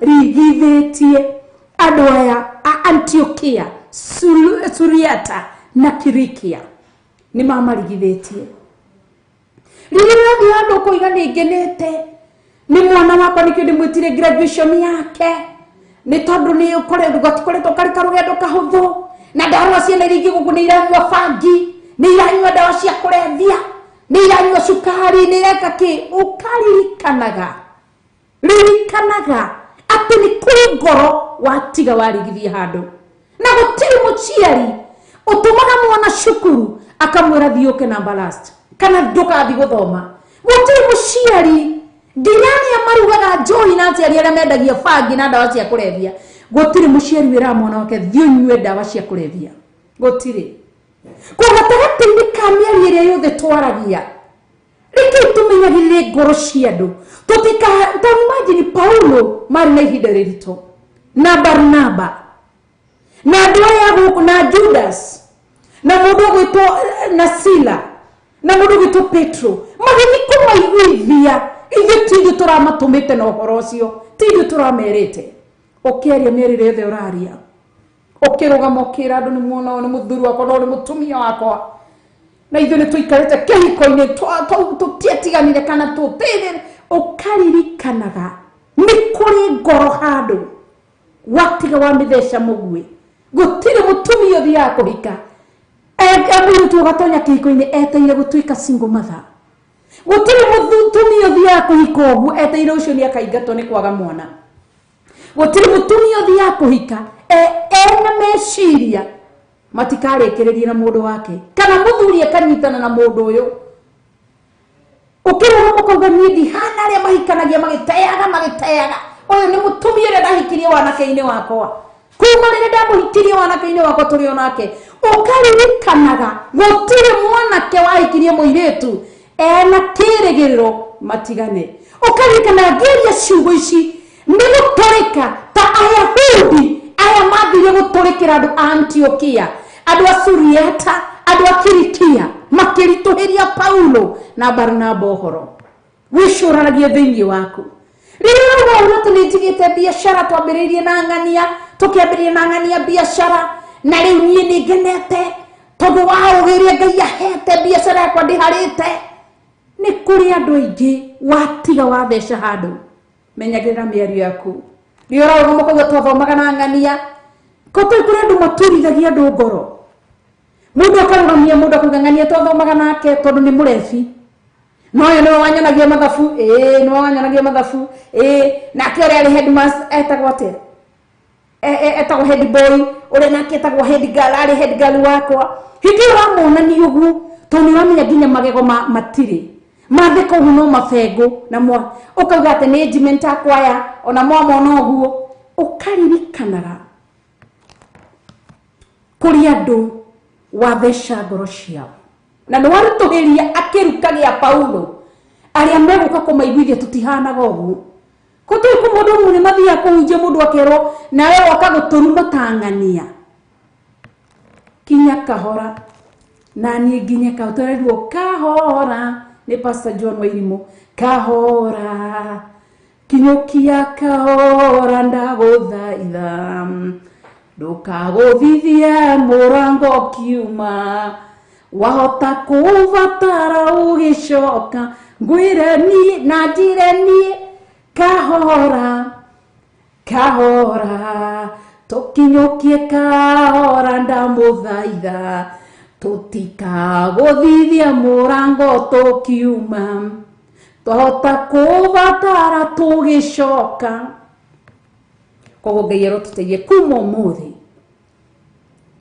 marigithĩtie andũ aya a Antiokia, Suriata na Kilikia. ni mamarigithitie rĩrĩa andũ kũiga nĩngenete nĩ mwana wakwa nĩkĩo ndĩmwĩtire graduation yake nĩ tondũ nĩ gũtikoretwo karĩ karũgendo kahũthũ na ndawa ciana iria ingĩ gũkũ nĩ iranyua bangi nĩ iranyua ndawa cia kũrebia nĩ iranyua cukari nĩ ireka kĩ ririkanaga atĩ nĩ kũrĩ ngoro watiga warigithia handũ na gũtirĩ mũciari ũtũmaga mwana cukuru akamwĩra thiĩ ũke number last kana ndũgathiĩ gũthoma gũtirĩ mũciari nginyania marugaga njohi na aciari arĩa mendagia bangi na ndawa cia kũrebia gũtirĩ mũciari wĩra mwana wake thiĩ ũnyue ndawa cia kũrebia gũtirĩ kwa gatagatĩ-inĩ ka mĩario ĩrĩa yothe twaragia reke tũmenyagĩrĩre ngoro cia andũ imagine Paulo marĩ na ihinda rĩritũ na Barnaba na andũ aya gũkũ na Judas na mũndũ gwĩtwo na Sila na mũndũ gwĩtwo Petro magĩthiĩ kũmaiguithia ithuĩ ti ithuĩ tũramatũmĩte na ũhoro ũcio ti ithuĩ tũramerĩte ũkĩaria mĩarĩre yothe ũraria ũkĩrũgama ũkĩra andũ nĩ muona nĩ mũthuri wakwa no nĩ mũtumia wakwa na ithuĩ nĩ tũikarĩte kĩhiko-inĩ tũtietiganire kana tũtĩrĩre ũkaririkanaga nĩ kũrĩ ngoro handũ watiga wa mĩtheca mũguĩ gũtirĩ mũtumia ũthiaga kũhika mũirĩtu ũgatonya kĩhiko-inĩ eteire gũtuĩka single mother gũtirĩ mũtumia ũthiaga kũhika ũguo eteire ũcio nĩ akaingatwo nĩ kwaga mwana gũtirĩ mũtumia ũthiaga kũhika ena meciria matikarĩkĩrĩrie na mũndũ wake kana mũthuri akanyitana na mũndũ ũyũ ũkĩrora mũkauga niĩ ndihana arĩa mahikanagia magĩteaga ũyũ nĩ mũtumia ũrĩa ndahikirie wanake-inĩ wakwa kuma rĩrĩa ndamũhikirie wanake-inĩ wakwa tũrĩ onake ũkaririkanaga gũtirĩ mwanake wahikirie mũirĩtu ena kĩrĩgĩrĩro matigane ũkaririkanaga ngĩria ciugo ici nĩ gũtũrĩka ta Ayahudi aya mathire gũtũrĩkĩra andũ a Antiokia andũ a Suriata andũ a Kilikia makĩritũhĩria Paulo na Barnaba ũhoro wĩcũranagie thĩinĩ waku rĩrĩa ũrona atĩ nĩ njigĩte biacara twambĩrĩirie na ng'ania tũkĩambĩrĩria na ng'ania biacara na rĩu niĩ nĩ ngenete tondũ wa ũgĩria Ngai ahete biacara yakwa ndĩharĩte nĩ kũrĩ andũ aingĩ watiga watheca handũ menyagĩrĩra mĩario yaku rĩrĩa ũrona mũkauga twathomaga na ng'ania kotoi kũrĩ andũ maturithagia andũ ngoro mũndũ akarũgamia mũndũ akauga ng'ania twathomaga nake tondũ nĩ mũrebi no yo nĩwe wanyonagia mathabu nĩwe wanyonagia mathabu nake ũrĩa arĩ headmaster etagwo atĩa etagwo head boy ũrĩa nake etagwo head girl arĩ head girl wakwa hĩndĩ ĩyo wamonania ũguo tondũ nĩwamenya nginya magego matirĩ matheka ũguo no mabengũ na ũkauga atĩ nĩ regiment akwaya ona mwamona ũguo ũkaririkanaga kũrĩ andũ watheca ngoro ciao na nĩ warutũhĩria akĩruka gĩa Paulo arĩa megũka kũmaiguithia tũtihanaga ũguo kũtũĩ kũ mũndũ ũmwe nĩ mathiaga kũhunjia mũndũ akerwo nawe woka gũtũruma ta ng'ania kinya kahora na niĩ nginye tũrerwo kahora nĩ Pastor John Wairimu kahora kinyũkia kahora ndagũthaitha ndũkagũthithie mũrango kiuma wahota kũbatara ũgĩcoka ngwĩre niĩ na njĩre niĩ kahora tũkinyũkie kahora ndamũthaitha tũtikagũthithie mũrango tũkiuma twahota kũbatara tũgĩcoka koguo Ngai arotũteithie kuma ũmũthĩ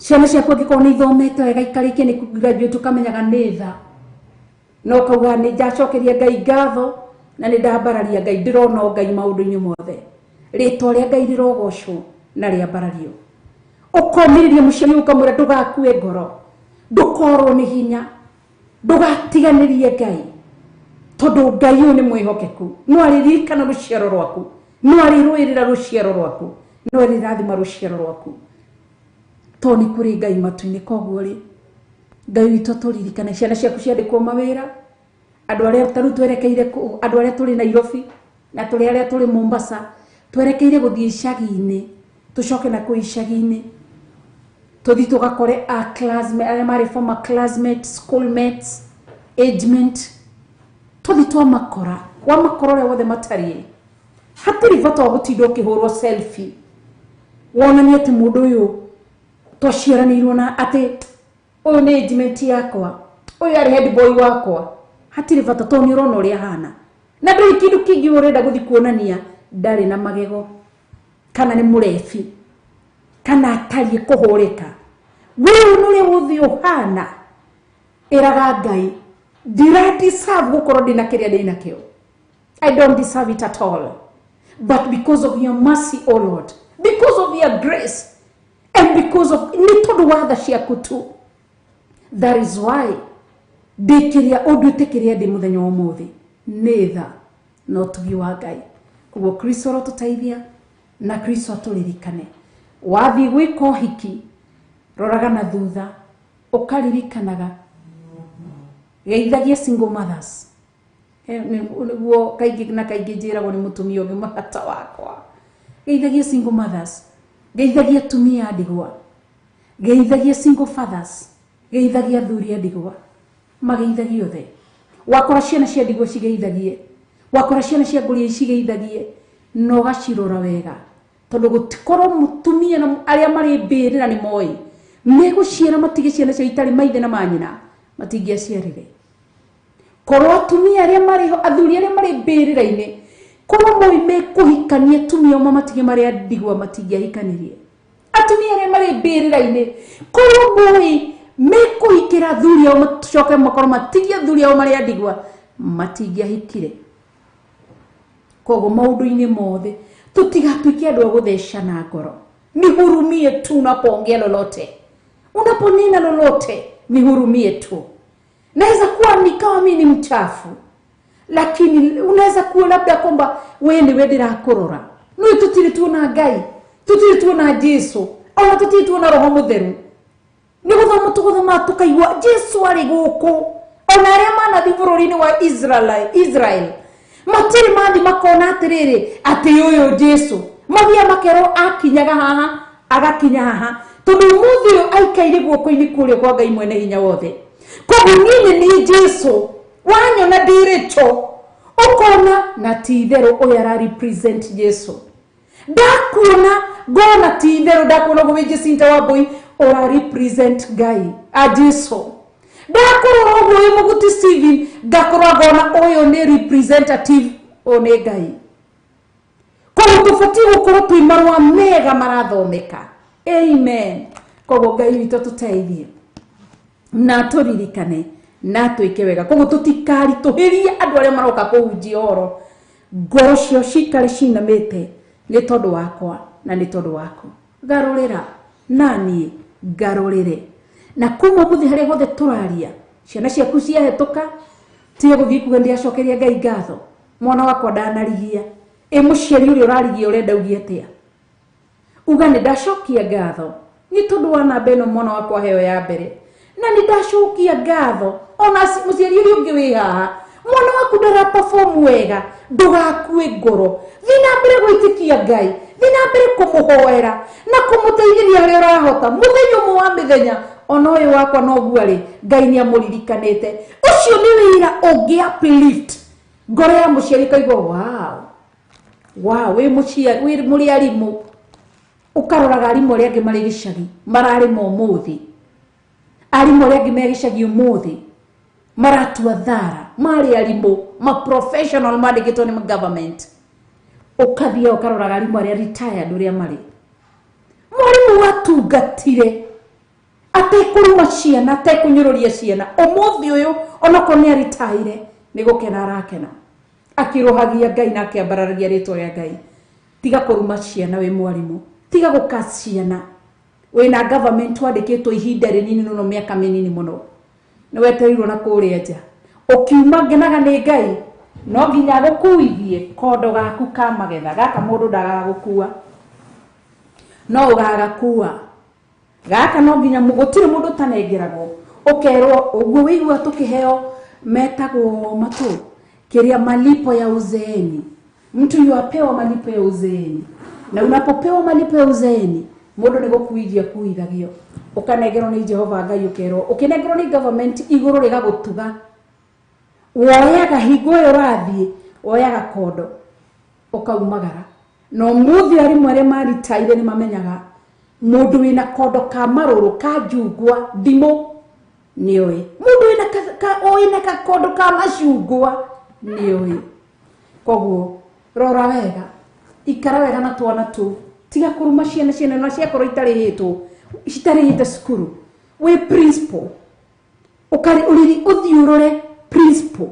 ciana ciaku angĩkorwo nĩ ithomete wega ikarĩkia nĩ graduate ũkamenyaga nĩ tha no kauga nĩ ndacokeria Ngai ngatho na nĩ ndambararia Ngai ndĩrona Ngai maũndũ-inĩ mothe rĩtwa rĩa Ngai rĩrogocwo na rĩambarario ũkomĩrĩria mũciari ũkamwĩra ndũgakue ngoro ndũkorwo nĩ hinya ndũgatiganĩrie Ngai tondũ Ngai ũyũ nĩ mwĩhokeku no aririkana rũciaro rwaku no arirũĩrĩra rũciaro rwaku no arirathima rũciaro rwaku tondũ nĩ kũrĩ Ngai matu-inĩ koguo rĩ Ngai witũ tũririkane ciana ciaku ciandĩkwo mawĩra andũ arĩa tarũ twerekeire andũ arĩa tũrĩ Nairobi na tũrĩ arĩa tũrĩ Mombasa twerekeire gũthiĩ icagi-inĩ tũcoke na kũ icagi-inĩ Tuthi tugakore a classmate arĩa marĩ former classmates, schoolmates, age mate. Tuthi twamakora wamakora ũrĩa wothe matariĩ. Hatirĩ bata wa gũtinda ũkĩhũrwo selfie wonanie atĩ mũndũ ũyũ twaciaranĩirwo na atĩ ũyũ nĩ age mate yakwa, ũyũ arĩ head boy wakwa. Hatirĩ bata tondũ nĩ ũrona ũrĩa hana na ndũrĩ kĩndũ kĩngĩ ũrenda gũthiĩ kuonania. Ndarĩ na magego kana nĩ mũrebi kana atariĩ kũhũrĩka. Wewe nũrĩa wothe ũhana ĩraga Ngai ndiradeserve gũkorwo ndĩna kĩrĩa ndĩna kĩo. I don't deserve it at all, but because of your mercy, O Lord, because of your grace, and because of nĩ tondũ wa tha ciaku tu, that is why ndĩkĩrĩa ũndũĩte kĩrĩa ndĩ mũthenya wa ũmũthĩ nĩ tha na ũtugi wa Ngai. Koguo Kristo arotũteithia na Kristo atũririkane. Wathiĩ gwĩka ũhiki roraga na thutha ũkaririkanaga geithagia single mothers. Nĩguo kaingĩ na kaingĩ njĩragwo nĩ mũtumia ũngĩ mahata wakwa. Geithagia single mothers, geithagia atumia a ndigwa, geithagia single fathers, geithagia athuri a ndigwa, mageithagie othe. Wakora ciana cia ndigwa cigeithagie, wakora ciana cia ngũrĩe cigeithagie, no gacirora wega tondũ gũtikorwo mũtumia na arĩa marĩ mbĩrĩra nĩ moĩ megũciara matige ciana cia itarĩ maithe na manyina matingĩaciarire. Korwo atumia arĩa marĩ ho, athuri arĩa marĩ mbĩrĩra-inĩ, korwo moĩ mekũhikania atumia oma matige marĩa ndigwa matingĩahikanirie. Atumia arĩa marĩ mbĩrĩra-inĩ, korwo moĩ mekũhikĩra athuri ao macoke makorwo matige athuri ao marĩa ndigwa matingĩahikire. Koguo maũndũ-inĩ mothe tutigatuĩke andũ a gũthecana ngoro. Nihurumie tu unapoongea lolote, unaponena lolote, nihurumie tu. Naweza kuwa nikawa mimi ni mchafu, lakini unaweza kuwa labda kwamba wewe ni wewe ndirakurora. Nĩ tutiri tuona Ngai, tutiri tuona Jesu, ona tutiri tuona Roho Mutheru. Nĩ gũthoma tũgũthoma tukaigua Jesu arĩ gũkũ. Ona arĩa manathi bũrũri-inĩ wa Israel matiri mathi makona atĩrĩrĩ atĩ ũyũ Jesu mathia makero akinyaga haha agakinya haha tondũ mũthĩ ũyũ aikaire guoko-inĩ kũrĩa kwa Ngai mwene hinya wothe. Koguo niĩ nĩ Jesu wanyona ndĩrĩcho ũkona na ti-itherũ ũyũ ara represent Jesu. Ndakuona ngona ti-itherũ ndakuona gũbĩ Jacinta Wambui ũra represent Ngai a Jesu. Ndakorwo ũguo wĩ Mũguti Stephen ngakorwo ngona ũyũ nĩ representative o nĩ Ngai. Koguo tũbatiĩ gũkorwo twĩ marũa mega marathomeka. Amen. Koguo Ngai witũ tũteithie na tũririkane na twĩke wega. Koguo tũtikaritũhĩrie andũ arĩa maroka kũhunjia ũhoro, ngoro cio cikare cinamĩte nĩ tondũ wakwa na nĩ tondũ waku. Garũrĩra naniĩ garũrĩre na kuma mũthĩ harĩa hothe tũraria ciana ciaku ciahĩtũka tiga gũthiĩ kuga ndiacokeria Ngai ngatho mwana wakwa ndanarigia. Mũciari ũrĩa ũrarigia ũrenda ugie atĩa? Uga nĩ ndacokia ngatho nĩ tondũ wa namba ĩno mwana wakwa heo ya mbere, na nĩ ndacokia ngatho ona mũciari ũrĩa ũngĩ wĩ haha mwana waku ndara perform wega, ndũgakue ngoro. Thiĩ na mbere gwĩtĩkia Ngai, thiĩ na mbere kũmũhoera na kũmũteithĩria harĩa ũrahota. Mũthenya ũmwe wa mĩthenya ona ũyũ wakwa noguo arĩ Ngai nĩ amũririkanĩte. Ũcio nĩ wĩra ũngĩ uplift ngoro ya mũciari kaigua wow wĩ mũciari wĩ mũrĩ arimũ ũkaroraga arimũ arĩa angĩ marĩ gĩcagi mararĩma ũmũthĩ, arimũ arĩa angĩ me gĩcagi ũmũthĩ maratua thara, marĩ arimũ ma professional mandĩkĩtwo nĩ government. Ũkathiĩ ũkaroraga arimũ arĩa retired ũrĩa marĩ, mwarimũ watungatire atekũruma ciana atekũnyũrũria ciana ũmũthĩ ũyũ onakorwo nĩ aritaire nĩ gũkena arakena akĩrohagia Ngai na akĩambararagia rĩtwa rĩa Ngai. Tiga kũruma ciana wĩ mwarimũ, tiga gũka ciana wĩna government wandĩkĩtwo ihinda rĩnini mũno mĩaka mĩnini mũno nĩ wetereirwo na kũrĩa nja ũkiuma ngenaga nĩ Ngai no nginya gũkuithie kondo gaku ka magetha gaka mũndũ ndagagũkua no ũgagakua gaka no nginya gũtirĩ mũndũ tanengeragwo ũkerwo ũguo wĩigua tũkĩheo metagwo matũ kĩrĩa malipo ya uzeeni. Mtu yuapewa malipo ya uzeeni, na unapopewa malipo ya uzeeni mundu ni gukuithia kuithagio ukanegerwo ni Jehova Ngai ukerwo ukinegerwo ni government iguru rigagutuga woyaga hingo yo rathie woyaga kondo ukaumagara no muthi ari mwere mari taire ni mamenyaga mundu wina kondo ka maruru ka njungwa ndimo nioi mundu wina ka kondo ka macungwa nioi koguo rora wega ikara wega na twana tu tiga kuruma ciana na ciakoro itarihite cukuru we principal ukari uriri uthiurore principal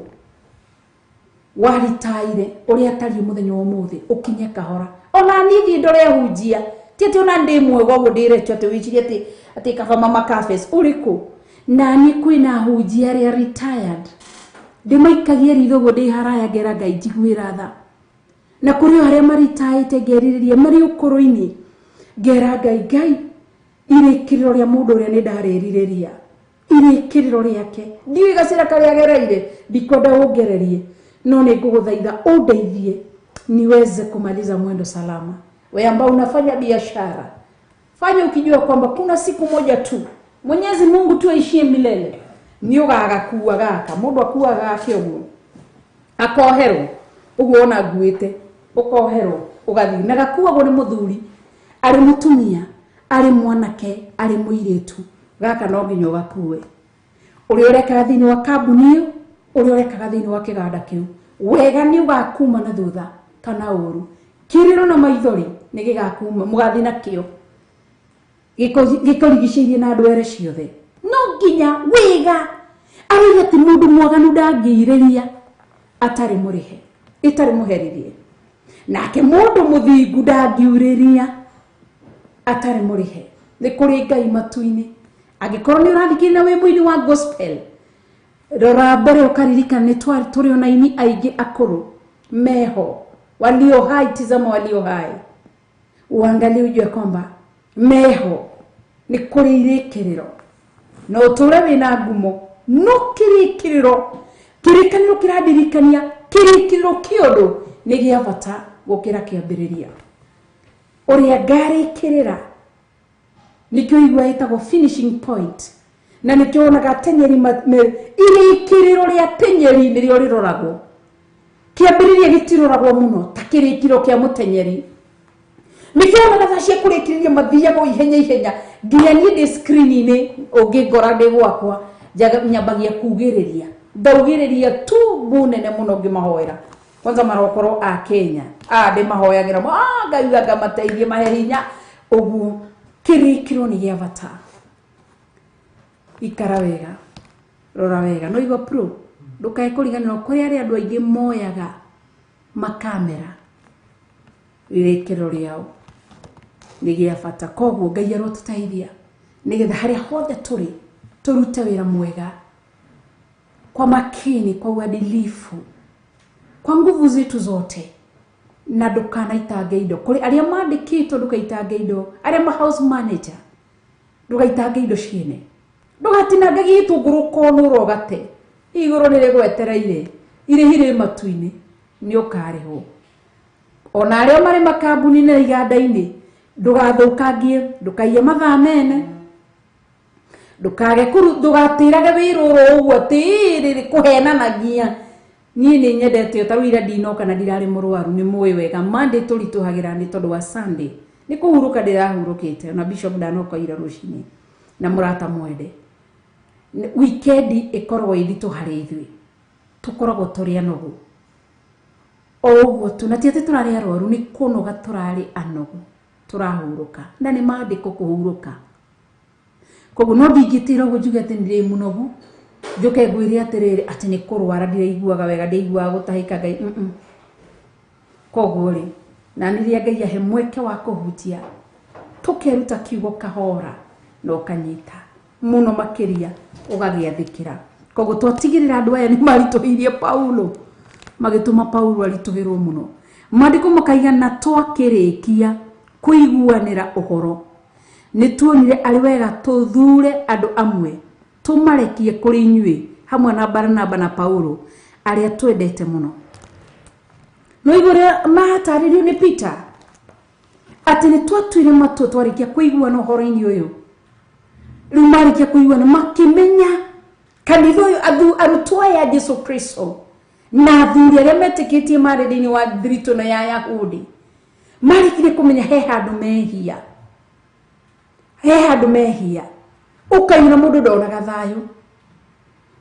waritaire uri atari muthenya wa muthi ukinye kahora ona nithi ndore hunjia tete ona ndi mwego go ndiretio te wicirie ati kaba mama cafes uriku nani kwina hunjia ari retired ndimaikagie ritho go ndi haraya ngera Ngai njiguira tha na kuri hare maritaite ngeriririe mari ukuru-ini ngera Ngai irikiriro ria mundu ria ni ndaririria irikiriro riake ndiwe gacira kari agereire ndikwenda ungererie no ni nguguthaitha undeithie niweze kumaliza mwendo salama. Wewe ambao unafanya biashara fanya ukijua kwamba kuna siku moja tu Mwenyezi Mungu tu aishie milele ni ugagakuwa gaka mundu akuwa gake uguo akoherwo uguona nguite ukoherwo ugathi na gakuwa go ni muthuri ari mutumia ari mwanake ari muiretu gaka no nginyo gakuwe uri ureka thini wa kambuni uri ureka thini wa kiganda kiu wega ni ugakuma na thutha kana uru kiriro na maithori ni gigakuma mugathi na kio gikorigiceirie na andu ere ciothe no nginya wega ari ti mundu mwaganu ndangiriria atari murihe itari muheririe nake mundu muthingu ndangiuriria atari murihe ni kuri Ngai matu-ini agikorwo ni urathikirina wimbo-ini wa gospel rora mbere ukaririkana ni turi ona ini aingi akuru meho walio hai tizama walio hai uangalie ujue kwamba meho ni kuri irikiriro no ture wina ngumo no kirikiriro kirikaniro kiradirikania kirikiriro kiondo ni gia bata gukira kiambiriria uria ngari kirira nikyo igwa itago finishing point na nikyo onaga tenyeri irikiriro ria tenyeri nirio riroragwo kiambiriria gitiroragwo muno ta kirikiro kia mutenyeri nikyo onaga thacia kurikiriria mathiago ihenya nginya ni ndi screen-ini ungingora ndi gwakwa nyambagia kugiriria ndaugiriria tu bunene muno ngimahoera kwanza marokoro a Kenya ndi mahoyagira Ngai ngamateithie mahe hinya uguo kirikiro ni gia bata ikara wega rora wega no igo pro ndukae kuriganira kuri ari andu aingi moyaga makamera irikiro riao ni gia bata koguo Ngai arotutaithia nigetha haria hothe turi turute wira mwega kwa makini kwa uadilifu kwa nguvu zetu zote na ndukana itange indo kuri aria mandikitwo ndukaitange indo aria ma house manager ndukaitange indo ciene ndugatinange gitunguru konuro gate iguru ni rigwetereire irihire matu-ini ni ukariho ona aria mari makambuni na iganda-ini ndugathukangie ndukaiye mathaa mene ndukage ndugatirage wiruro uguo tiriri kuhenanagia ni nyendete utarwira ndinoka na ndirari murwaru ni muwe wega Monday turituhagira ni tondu wa Sunday ni kuhuruka ndirahurukite na bishop ndanoka ira rucini na murata mwende weekend ikorwo ithitu hari ithui tukoragwo turi anogu oguo tunatiete turari arwaru ni kunoga turari anogu turahuruka na ni Monday kuhuruka koguo no ndingitira gujuga ati ndiri munogu njoke ngwire atiriri ati ni kurwara ndiraiguaga wega ndeiguaga gutahika Ngai koguo ri na niria Ngai ahe mweke wa kuhutia tukeruta kiugo kahora no kanyita muno makiria ugagiathikira koguo twatigirira andu aya ni marituhirie Paulo magituma Paulo arituhirwo muno mandiko makaigana twakirikia kuiguanira uhoro ni tuonire ari wega tuthure andu amwe tumarekie kuri inyui hamwe na Barnaba na Paulo aria twendete muno no igore mahataririo ni Peter ati ni twatuire matu twarikia kuiguana horo-ini uyu riu marikia kuiguana makimenya kanitha uyu arutwo aya Jesu Kristo na athuri aria metikitie mari thiini wa thiritono ya Yahudi marikire kumenya he handu mehia ukaina mundu ndonaga thayu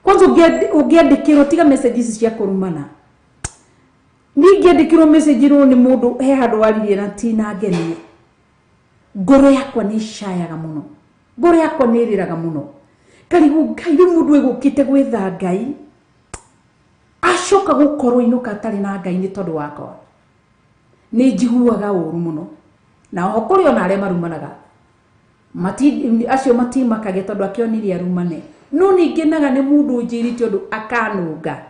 kwanza ungiandikirwo tiga messages cia kurumana ningiandikirwo message ro ni mundu he handu waririe na tina ngenie ngoro yakwa ni shayaga muno ngoro yakwa ni riraga muno karibu ngai mundu egukite gwitha ngai ashoka gukorwo inuka atari na ngai ni tondu wakwa ni njiguaga uru muno na okuri ona aria marumanaga acio matimakage tondu akionirie arumane no ningenaga ni mundu njirite undu akanunga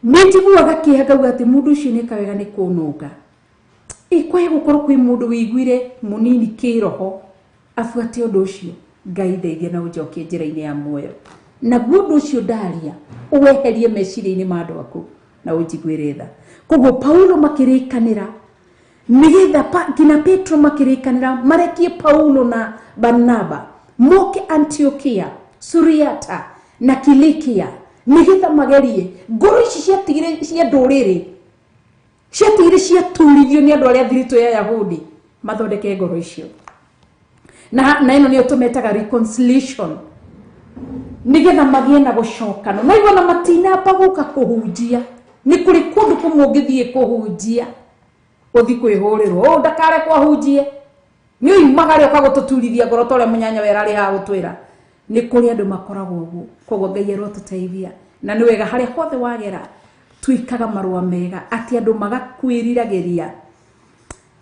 ninjiguaga kiagaga ati mundu ucio ni kawega ni kununga ikwaye gukorwo kwi mundu wiguire munini kiroho afuate undu ucio ngai ndeithia na unjokie njira-ini ya muoyo na mundu ucio ndaria uweherie meciria-ini ma andu aku na unjiguire tha koguo Paulo makirikanira nigetha kina Petro makirikanira marekie Paulo na Barnaba moke Antiokia, Suriata na Kilikia nigetha magerie ngoro ici ciatigire cia nduriri ciatigire ciaturithio ni andu aria thirito ya Yahudi mathondeke ngoro icio na ino ni tumetaga reconciliation nigetha magie na gucokana na igona matina paguka kuhunjia ni kuri kundu kumwe ngithie kuhunjia uthi kwihurirwo ndakare kwahunjie ni uimagare ukagututurithia ngoro tore munyanya werari ha gutwira ni kuri andu makoragwo uguo koguo ngai erotuteithia na ni wega haria hothe wagera tuikaga marua mega ati andu magakwiriragiria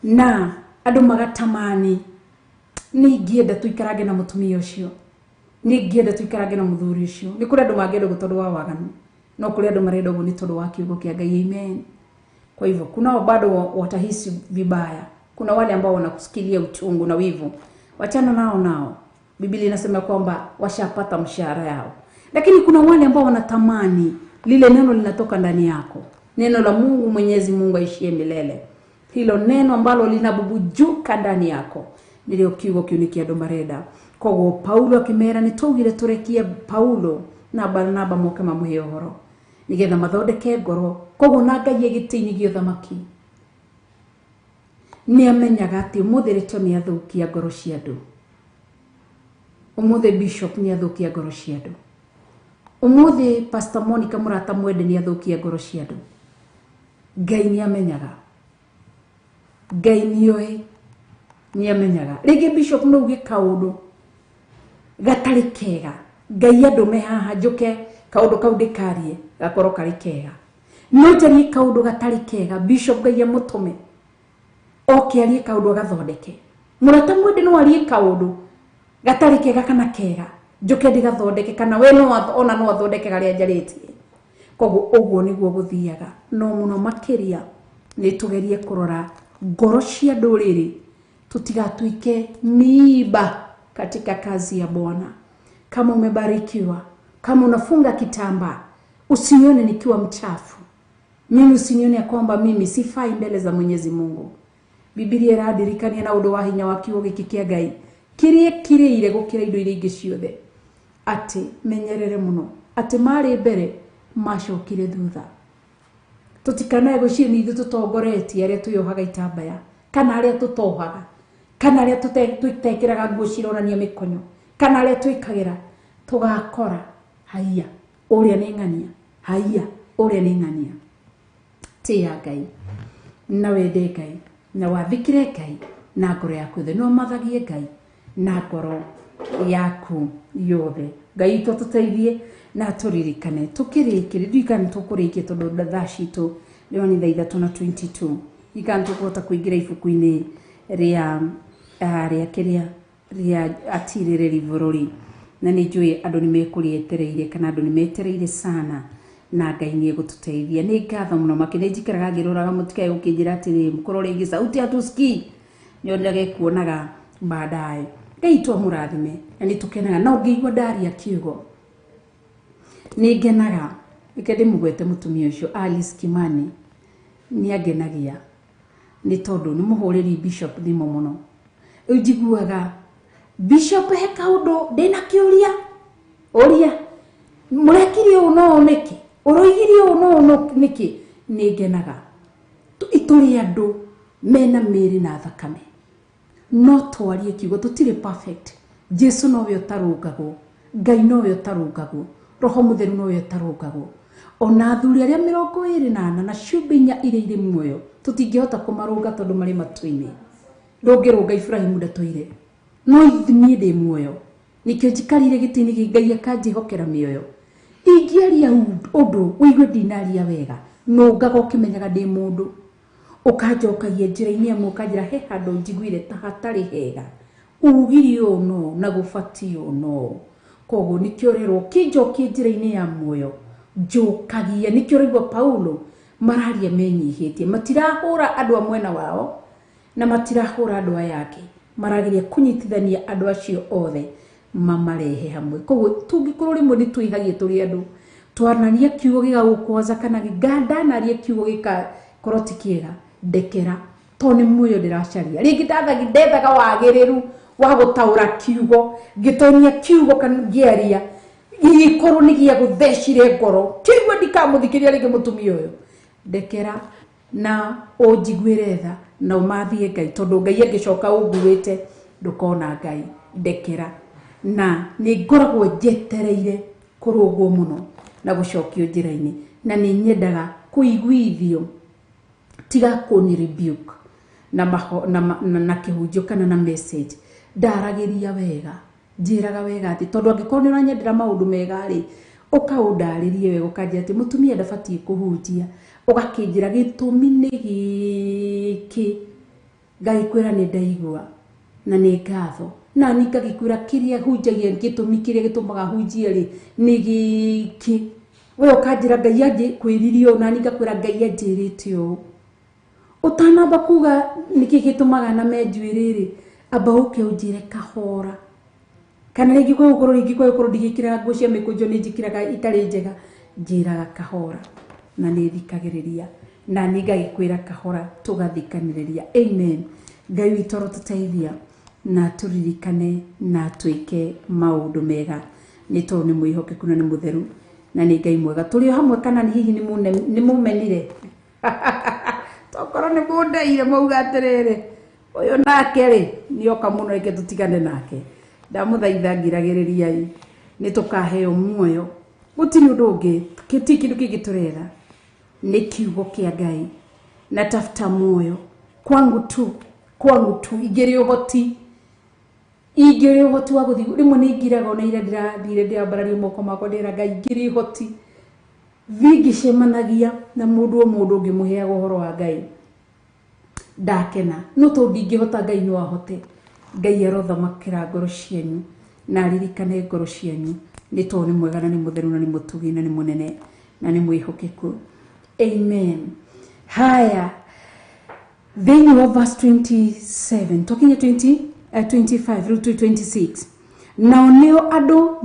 na andu magatamani ni ngienda tuikarange na mutumia ucio ni ngienda tuikarange na muthuri ucio ni kuri andu mangenda gutondu wa waganu no kuri andu marenda uguo ni tondu wa kiugo kia ngai. Amen. Kwa hivyo kunao bado watahisi vibaya, kuna wale ambao wanakusikilia uchungu na wivu, wachana nao. Biblia inasema kwamba washapata mshahara yao, lakini kuna wale ambao wanatamani lile neno linatoka ndani yako, neno la Mungu Mwenyezi Mungu aishie milele, hilo neno ambalo linabubujuka ndani yako nilio kiugo kiunikia ndomareda. Koguo Paulo akimera nitugire turekia Paulo na Barnaba moke mamuhe uhoro nigetha mathondeke ngoro. Koguo na ngai egitiini gio thamaki ni amenyaga ati umuthiritio ni athukia ngoro cia andu, umuthi bishop ni athukia ngoro cia andu, umuthi Pastor Monica murata mwende ni athukia ngoro cia andu. Ngai ni amenyaga, ngai ni amenyaga. Rigi bishop no uge kaundu gatari kega, ngai andu me haha njuke kaundu kau ndikarie gakorwo kari kega, no njari kaundu gatari kega bishop ngai amutume oke arie kaundu gathondeke. Murata mwende no arie kaundu gatari kega kana kega njuke ndigathondeke, kana we no ona no athondeke garia njaritie. Koguo uguo niguo guthiaga no muno makiria ni tugerie kurora ngoro cia nduriri tutigatuike miiba katika kazi ya Bwana. Kama umebarikiwa, kama unafunga kitamba, usinione nikiwa mchafu. Mimi usinione ya kwamba mimi sifai mbele za Mwenyezi Mungu. Biblia iradirikania na undu wa hinya wa kiugo giki kia Ngai kirie ire gukira indo iria ingi ciothe, ati menyerere muno ati mari mbere macokire thutha. Tutikanae gucie ni ithu tutongoretie aria tuyohaga itambaya kana aria tutohaga kana aria tutekiraga nguo cironania mikonyo kana aria twikagira tugakora haiya uria ni ngania, haiya uria ni ngania. Tia Ngai na wende Ngai na wathikire Ngai na ngoro yaku the no mathagie Ngai na ngoro yaku yothe. Ngai tututeithie na turirikane tukirikire ndikani tukurikie tondu thaa citu leo ni thaa 3:22 ikani tukuhota kuingira ibuku-ini ria atiririri bururi na ni njui andu ni mekurietereire kana andu ni metereire sana na Ngai ni egututeithia. Ni ngatho muno makine njikaraga ngiruraga mutikae ukinjira atiri mukoro ringi sauti atuski ni ondage kuonaga baadaye. Ngai tu amurathime na ni tukenaga na ungiigua ndari ya kiugo ni ngenaga ikende mugwete mutumia ucio Alice Kimani ni agenagia nĩ tondũ nĩ mũhũrĩri bishop thimo mũno njiguaga bishop he kaũndũ ndĩna kĩũria ũria mũrekire ũũ no nĩkĩ ũroigire ũũ no nĩkĩ nĩ ngenaga tũrĩ andũ mena mĩĩrĩ na thakame no twarie kiugo tũtirĩ perfect Jesu nowe ũtarũngagwo Ngai nowe ũtarũngagwo Roho Mũtheru nowe ũtarũngagwo ona athuri arĩa 24 na ciũmbe 4 iria irĩ muoyo tũtingĩhota kũmarũnga tondũ marĩ matu-inĩ ndũngĩrũnga Ibrahimu ndatũire no niĩ ndĩ muoyo nikĩo njikarire gĩtĩ-inĩ gĩa Ngai akanjĩhokera mĩoyo ingĩaria ũndũ ũigue ndinaria wega nũngaga ũkĩmenyaga ndĩ mũndũ ũkanjokagia njĩra-inĩ amwe ũkanjĩra he handũ njiguire ta hatarĩ hega ugiri ũũ no na gũbatiĩ ũũ no koguo nĩkĩo rerwo kĩnjokie njĩra-inĩ ya muoyo njokagia nĩkĩo raigua Paulo mararia menyihĩtie matirahũra andũ a mwena wao na matirahũra andũ aya angĩ marageria kũnyitithania andũ acio othe mamarehe hamwe koguo tũngĩkorwo rĩmwe nĩ twĩhagie tũrĩ andũ twanaria kiugo gĩgagũkwaza kana gĩgandanaria kiugo gĩgakorwo ti kĩega ndekera to nĩ muoyo ndĩracaria rĩngĩ ndethaga wagĩrĩru wa gũtaũra kiugo ngĩtonia kiugo kana ngĩaria gĩkorwo nĩ gĩa gũthecire ngoro kĩigua ndikamũthikĩria rĩngĩ mũtumia ũyũ ndekera na ũnjiguĩre tha na ũmathie Ngai tondũ Ngai angĩcoka ũnguĩte ndũkona Ngai ndekera na nĩ ngoragwo njetereire kũrũngwo mũno na gũcokio njĩra-inĩ na nĩ nyendaga kũiguithio tiga kũni rebuke na kĩhunjio kana na message ndaragĩria wega njĩraga wega atĩ tondũ angĩkorwo nĩ ũranyendera maũndũ mega rĩ ũkaũndarĩrie wega ũkanjĩra atĩ mũtumia ndabatiĩ kũhunjia ũgakĩnjĩra gĩtũmi nĩ gĩkĩ ngagĩkwĩra nĩ ndaigua na nĩ ngatho na nĩ ngagĩkwĩra kĩrĩa hunjagia gĩtũmi kĩrĩa gĩtũmaga hunjie rĩ nĩ gĩkĩ we ũkanjĩra Ngai anjĩkwĩririe ũũ na nĩ ngakwĩra Ngai anjĩrĩte ũũ utanamba kuga niki gĩtũmaga na menjuĩrĩ rĩ amba ũke ũnjĩre kahora kana rĩngĩ gũkorwo ndigĩkĩraga nguo cia mĩkũnjo nĩ njĩkĩraga itarĩ njega njĩraga kahora na nĩ thikagĩrĩria na nĩ ngagĩkwĩra kahora tũgathikanĩrĩria amen Ngai witũ arotũteithia na tũririkane na twĩke maũndũ mega nĩ tondũ nĩ mwĩhokeku na nĩ mũtheru na nĩ Ngai mwega tũrĩ hamwe kana hihi nĩ mũmenire tokorwo nĩ mũndeire mauga atĩrĩrĩ ũyũ nake rĩ nĩoka mũno reke tũtigane nake ndamũthaitha ngiragĩrĩriai nĩ tũkaheo muoyo gũtirĩ ũndũ ũngĩ ti kĩndũ kĩngĩ tũretha nĩ kiugo kĩa Ngai na tafuta muoyo kwangu tu ingĩrĩ ũhoti wa gũthiĩ rĩmwe nĩ ingiraga ona ira ndĩrathire ndĩambararia moko makwa ndĩra Ngai ingĩrĩ ũhoti ngĩcemanagia na mũndũ ũngĩ mũheaga ũhoro wa Ngai ndakena no tondũ ndingĩhota Ngai no ahote Ngai arothamakĩra ngoro cianyu na ririkane ngoro cianyu nĩ tondũ nĩ mwega na nĩ mũtheru na nĩ mũtugi na nĩ mũnene na nĩ mwĩhokeku amen haya thĩinĩ wa verse 27 tũkinya 25 through to 26 nao nĩo andũ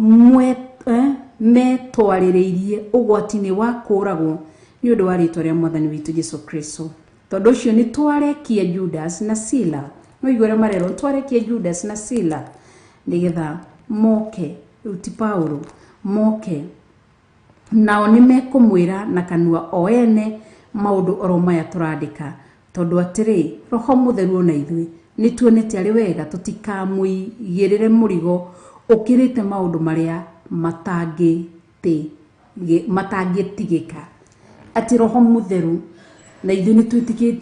metwarĩrĩirie ũgwati-inĩ wa kũragwo nĩ ũndũ wa rĩtwa rĩa Mwathani witũ Jesũ Kristo tondũ ũcio nĩ twarekia Judas na Sila no igore marero twarekia Judas na Sila nĩgetha moke ruti Paulo moke nao nĩ mekũmwĩra na kanua o ene maũndũ oro maya tũrandĩka tondũ atĩrĩ Roho Mũtheru ona ithuĩ nĩ tuonete arĩ wega tũtikamũigĩrĩre mũrigo ũkĩrĩte maũndũ marĩa matangĩtigĩka atĩ Roho Mũtheru na ithuĩ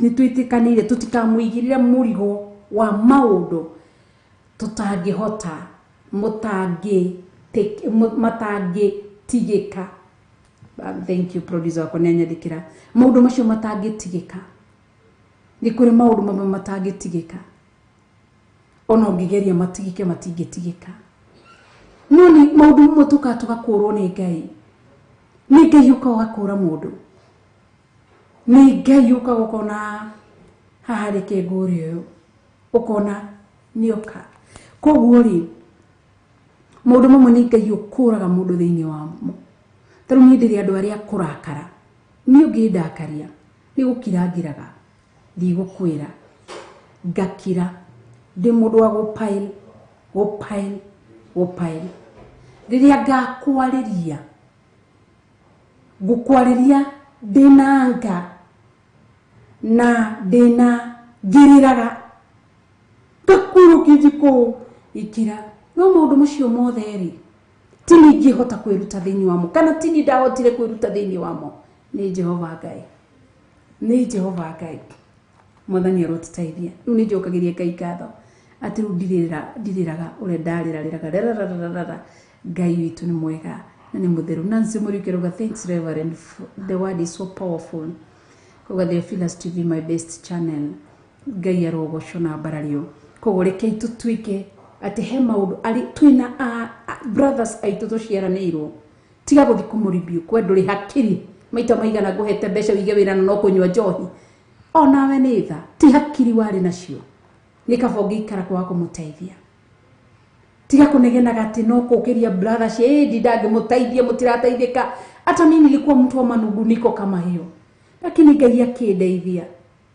nĩ twĩtĩkanĩire tũtikamũigĩrĩre mũrigo wa maũndũ tũtangĩhota matangĩtigĩka thank you producer wakwa nĩ anyandĩkĩra maũndũ macio matangĩtigĩka nĩ kũrĩ maũndũ mamwe matangĩtigĩka ona ũngĩgeria matingĩtigĩka no nĩ maũndũ mamwe tũgakũrwo nĩ Ngai ũkaga kũra mũndũ nĩ Ngai ũkaga ũkona haha reke ngũrĩ ũyũ ũkona nĩoka koguo rĩ maũndũ mamwe nĩ Ngai ũkũraga mũndũ thĩinĩ wamo tarũ niĩ ndĩrĩ andũ arĩa kũrakara niĩ ũngĩndakaria nĩ gũkirangĩraga ndigũkwĩra ngakira ndĩ mũndũ wa gũpail rĩrĩa ngũkwarĩria ndĩna nga na ndĩna ngĩrĩraga ngakũrũkia njikũ ikira no maũndũ macio mothe rĩ ti ningĩhota kwĩruta thĩinĩ wamo kana ti ni ndahotire kwĩruta thĩinĩ wamo nĩ Jehova Ngai mwathani arotũteithia rĩu nĩ njokagĩria Ngai ngatho atĩ rĩu ndirĩraga ũrĩa ndarĩraga Ngai witũ nĩ mwega na nĩ mũtheru Nancy Mũriũkĩroga thanks Reverend the word is so powerful koguo Theophilus TV my best channel Ngai arogocwo na mbarario koguo rekei tũtuĩke atĩ he maũndũ twĩna brothers aitũ tũciaranĩirwo tiga gũthiĩ kũmũribio kwendũ rĩ hakiri maita maigana ngũhete mbeca wige wĩra no kũnyua njohi onawe nĩ tha ti hakiri warĩ nacio nĩ kaba ũngĩikara kwa kũmũteithia tiga kũnegenaga atĩ no kũũkĩria brothers ndangĩmũteithia mũtirateithĩka hata mimi nilikuwa mtu wa manunguniko kama hiyo lakini Ngai akĩndeithia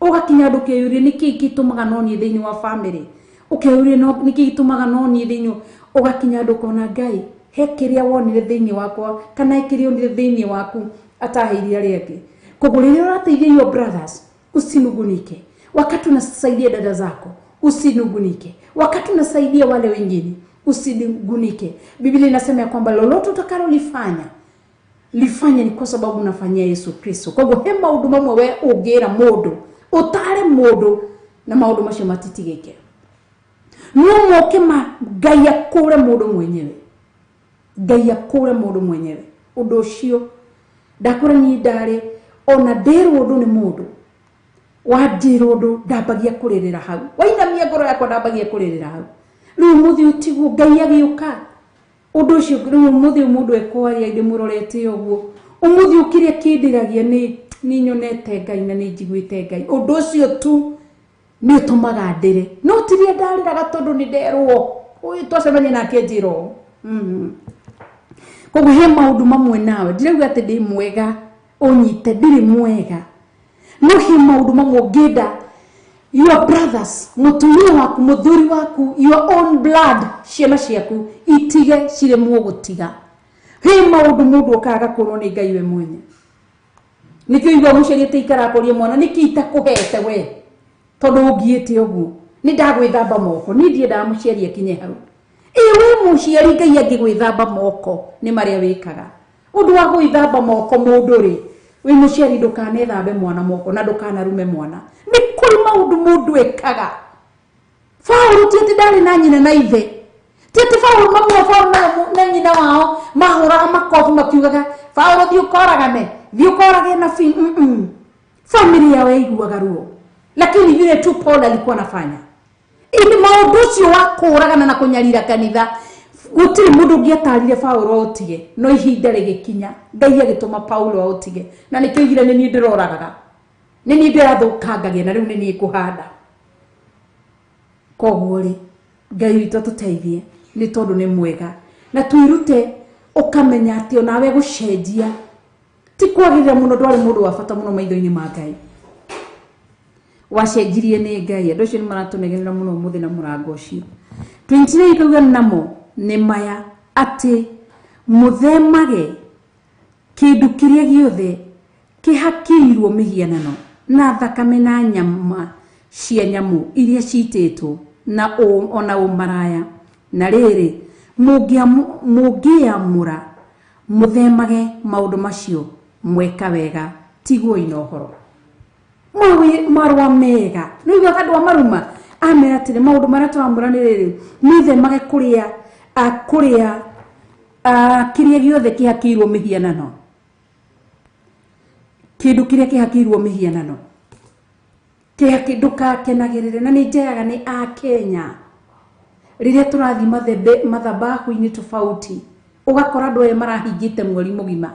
ũgakinya andũ kĩũria nĩkĩ gĩtũmaga no niĩ thĩinĩ wa family ũkĩũria nĩkĩ gĩtũmaga no niĩ thĩinĩ ũgakinya andũ kona Ngai he kĩrĩa wonire thĩinĩ wakwa kana kĩrĩa wonire thĩinĩ waku ataheiria rĩngĩ koguo rĩrĩa ũrateithia your brothers usinungunike wakati unasaidia dada zako usinungunike wakati unasaidia wale wengine usinungunike Biblia inasema kwamba lolote utakalolifanya lifanye ni kwa sababu unafanyia Yesu Kristo koguo he maũndũ mamwe we ũngĩra mũndũ ũtare mũndũ na maũndũ macio matitigĩke no moke Ngai akũre mũndũ mwenyewe ũndũ ũcio ndakũra ni ndarĩ ona ndĩrwo ũndũ nĩ mũndũ wanjĩrwo ũndũ ndambagia kũrĩrĩra hau wainamia ngoro yakwa ndambagia kũrĩrĩra hau rĩu mũthĩ ũtigwo Ngai agĩũka ũndũ ũcio rĩu mũthĩ mũndũ ekwaria ndĩmũrorete ũguo ũmũthĩ ũkĩrĩa kĩndĩragia nĩ nyonete Ngai na nĩ njiguĩte Ngai ũndũ ũcio tu nĩ ũtũmaga ndĩre no tiria ndarĩraga tondũ nĩ nderwo ũyũ twacemania nake njĩro koguo he maũndũ mamwe nawe ndirauga atĩ ndĩ mwega ũnyite ndirĩ mwega no he maũndũ mamwe ũngĩenda your brothers mũtumia waku mũthuri waku your own blood ciana ciaku itige ciremwo gũtiga he maũndũ mũndũ ũkaga kũrwo nĩ Ngai we mwene nĩkĩo igua mũciari ĩtĩikarakũria mwana nĩkĩ itakũhete we tondũ ũngiĩte ũguo nĩ ndagwĩthamba moko nĩ ndiendaga mũciari akinye hau we mũciari Ngai angĩgwĩthamba moko nĩ marĩa wĩkaga ũndũ wa gwĩthamba moko mũndũ rĩ we mũciari ndũkanethambe mwana moko na ndũkanarume mwana nĩ kũrĩ maũndũ mũndũ ekaga Paulo tiĩtĩ ndarĩ na nyina na ithe tiĩtĩ Paulo mamwe na nyina wao mahũraga makobi makiugaga Paulo thiĩ ũkorage na family yao yaiguaga ruo lakini vile tu Paulo alikuwa anafanya ili maũndũ ũcio wa kũragana na kũnyarira kanitha gũtirĩ mũndũ ũngĩatarire Paulo ũtige no ihinda rĩgĩkinya Ngai agĩtũma Paulo ũtige na nĩkĩo igire nĩ niĩ ndĩroragaga nĩ niĩ ndĩrathũkangagia na rĩu nĩ niĩ kũhanda koguo rĩ Ngai witũ tũteithie nĩ tondũ nĩ mwega na twĩrute ũkamenya atĩ onawe gũcenjia ti kwagĩrĩra mũno ndwarĩ mũndũ wa bata mũno maitho-inĩ ma Ngai wacenjirie nĩ Ngai andũ acio nĩ maratũnegenera mũno mũthĩ na mũrango ũcio 29 ikauga namo nĩ maya atĩ mũthemage kĩndũ kĩrĩa gĩothe kĩhakĩirwo mĩhianano na thakame na nyama cia nyamũ iria ciitĩtwo na ona ũmaraya na rĩrĩ mũngĩamũra mũthemage maũndũ macio mweka wega tiguo ina ũhoro marwa mega nĩ igua andũ a maruma amera atĩrĩ maũndũ marĩa tũramũra nĩ rĩrĩ nĩthemage kũrĩa kĩrĩa gĩothe kĩhakĩirwo mĩhianano kĩndũ kĩrĩa kĩhakĩirwo mĩhianano ndũkakenagĩrĩre na nĩ njeyaga nĩ a Kenya rĩrĩa tũrathiĩ mathabahu-inĩ tofauti ũgakora andũ aya marahingĩte mweri mũgima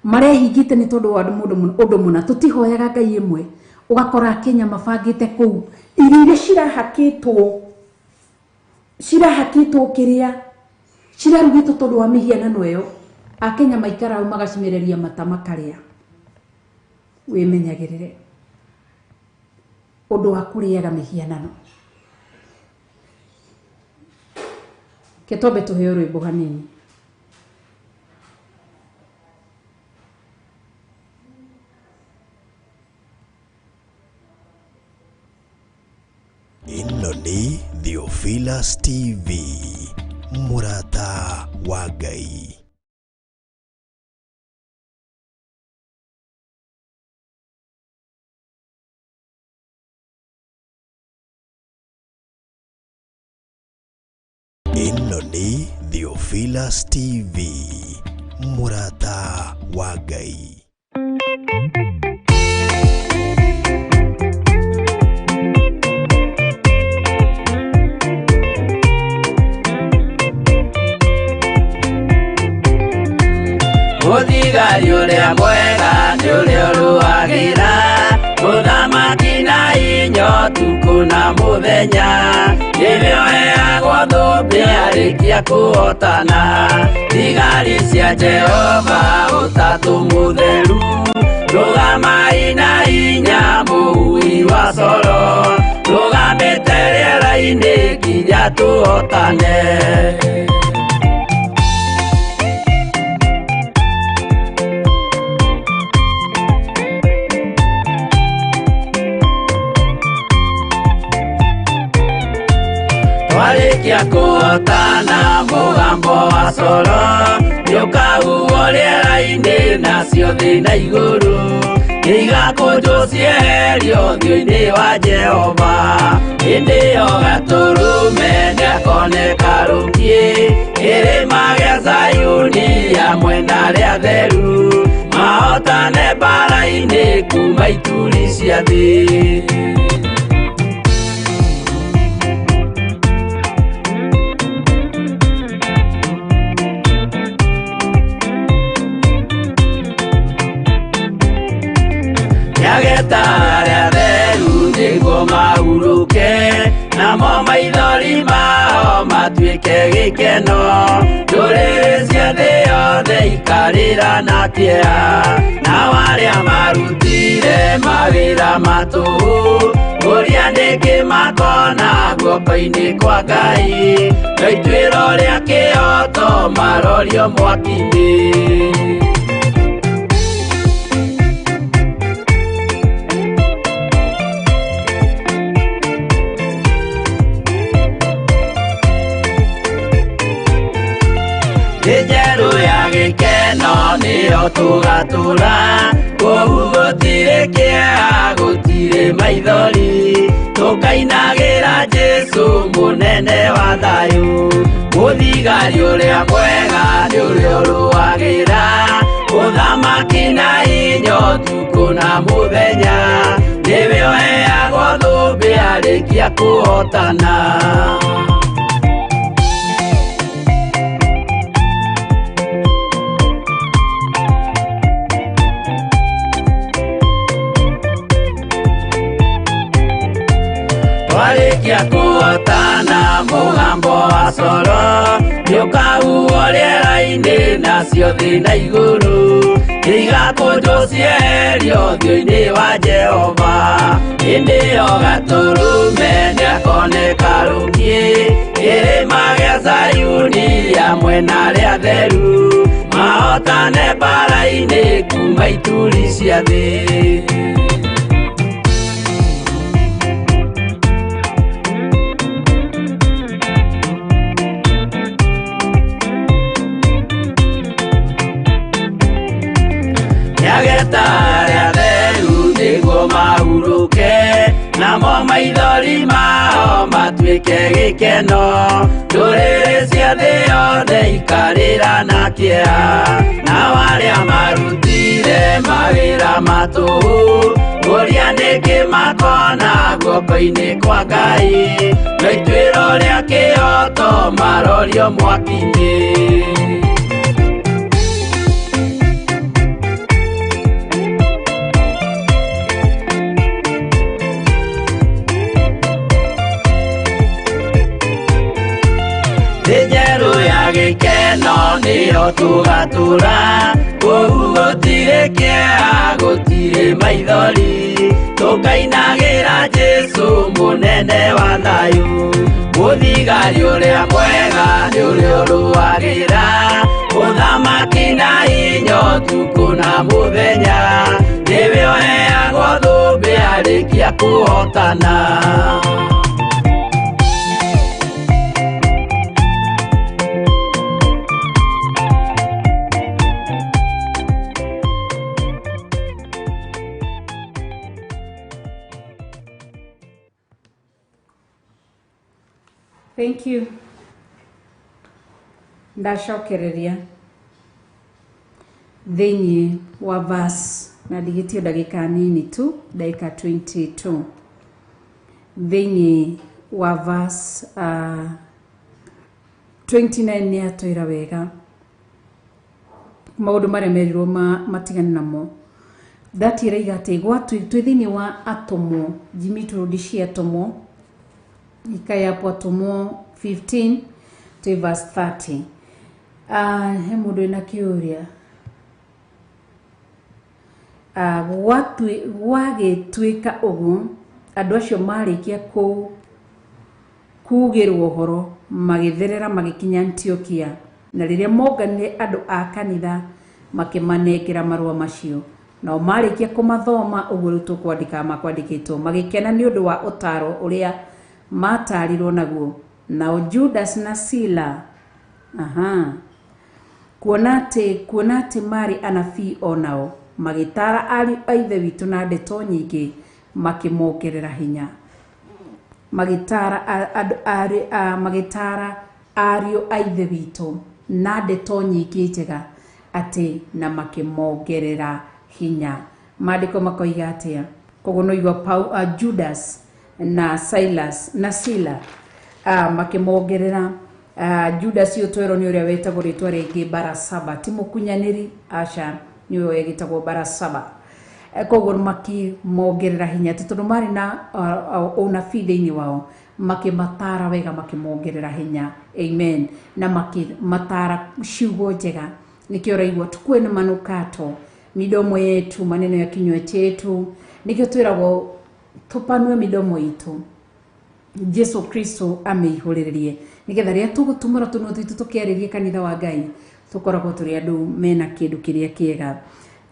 marehingĩte nĩ tondũ wa ũndũ mũna tũtihoyaga Ngai ĩmwe ũgakora Kenya mabangĩte kũu iria cirahakĩtwo kĩrĩa cirarugĩtwo tondũ wa mĩhianano ĩyo Akenya maikara magacimereria mata makarĩa wĩmenyagĩrĩre undu wa kuriaga mihianano. Ketombe tuheo rwimbo hanini. Ino ni Theophilus TV, murata wa Ngai. Ino ni Theophilus TV, murata wa Ngai. Uthigario ria mwega ni uria ruagira uthamaki na inyo tuku na muthenya nĩrĩo heagwo thũmbĩ arĩkia kũhotana thigari cia Jehova ũtatũ mũtheru rũgamai na hinya mũui wa coro rũgamĩte rĩera-inĩ nginya tũhotane. Twarĩkia kũhotana mũgambo wa coro nĩũkahuhwo rĩera-inĩ nacio thĩ na igũrũ igakũnjwo cieherio ũthiũ-inĩ wa Jehova. Hĩndĩ ĩyo gatũrũme nĩakoneka rũngiĩ kĩrĩma gĩa Zayuni hamwe na arĩa atheru mahotane mbara-inĩ kuma ituri cia thĩ. Arĩa atheru nĩguo mahurũke namo maithori mao matuĩke gĩkeno ndũrĩrĩ cia thĩ yothe ikarĩra na kĩeha nao arĩa marutire mawĩra matũhũ ũrĩa nĩkĩ makona guoko-inĩ kwa Ngai na ituĩro rĩa kĩhoto marorio mwaki-inĩ. Njerũ ya gĩkeno nĩyo tũgatũra kwoguo gũtirĩ kĩeha gũtirĩ maithori tũkainagĩra Jesũ mũnene wa thayũ. Mũthigari ũrĩa mwega nĩ ũrĩa ũrũagĩra ũthamaki na hinya ũtukũ na mũthenya nĩwe ũheagwo thũmbĩ arĩkia kũhotana. Twarĩkia kũhotana mũgambo wa coro nĩũkahuhwo rĩera-inĩ nacio thĩ na igũrũ igakũnjwo cieherio ũthiũ-inĩ wa Jehova. Hĩndĩ ĩyo gatũrũme nĩakoneka rũngiĩ kĩrĩma gĩa Zayuni hamwe na arĩa atheru mahotane mbara-inĩ kuma ituri cia thĩ. Arĩa atheru nĩguo mahurũke namo maithori mao matuĩke gĩkeno ndũrĩrĩ cia thĩ yothe ikarĩra na kĩeha nao arĩa marutire mawĩra matũhũ ũrĩa nĩkĩ makona guoko-inĩ kwa Ngai na ituĩro rĩa kĩhoto marorio mwaki-inĩ. Njerũ ya gĩkeno nĩyo tũgatũra kwoguo gũtirĩ kĩeha gũtirĩ maithori tũkainagĩra Jesũ munene wa thayu muthigari uria mwega ni uria uruagira uthamaki na hinya tuko na muthenya niwe uheagwo thumbi arikia kuhotana. Thank you. Ndacokereria thĩinĩ wa verse na ndigĩtio ndagĩka nini tu, ndagĩka 22 thĩinĩ wa verse 29 nĩ atwĩra wega maũndũ marĩa merirwo matigane namo. That ĩraiga atĩ gwatũ twĩ thĩinĩ wa atũmwo Jimmy Turudi cia atũmwo ikaya hapo Atũmwo 15 to verse 30. He mũndũ ena kĩũria gwagĩtuĩka ũguo andũ acio marĩkia kugĩrwo ũhoro magĩtherera magĩkinya Antiokia, na rĩrĩa monganire andũ a kanitha makĩmanengera marũa macio, nao marĩkia kũmathoma ũguo rĩu tũkwandĩka makwandĩkĩtwo magĩkena nĩ ũndũ wa ũtaro ũrĩa matarirwo naguo. Nao Judas na Sila kuona atĩ marĩ anabii onao magĩtara ariũ a ithe witũ na ndeto nyingĩ makĩmongerera hinya. Magĩtara ariũ a ithe witũ na ndeto nyingĩ njega atĩ na makĩmongerera hinya. Maandĩko makoiga atĩa? Koguo no igua Judas na Silas na Sila makĩmongerera. Judas ũtwĩrwo nĩ ũrĩa wetagwo rĩtwa rĩngĩ Barasaba, ti mũkunyanĩri, aca nĩwe wegĩtagwo Barasaba. Koguo makĩmongerera hinya tondũ marĩ na ũnabii thĩinĩ wao, makĩmatara wega makĩmongerera hinya. Amen. Na makĩmatara ciugo njega. Nikio raigua tukue na manukato midomo yetu, maneno ya kinywa chetu, nikio twĩragwo tupanue midomo itu Jesu Kristo ameihũrĩrĩrie nigetha rĩrĩa tũgũtumũra tũnua twitũ tũkĩarĩria kanitha wa Ngai tũkoragwo tũrĩ andũ mena kĩndũ kĩrĩa kĩega.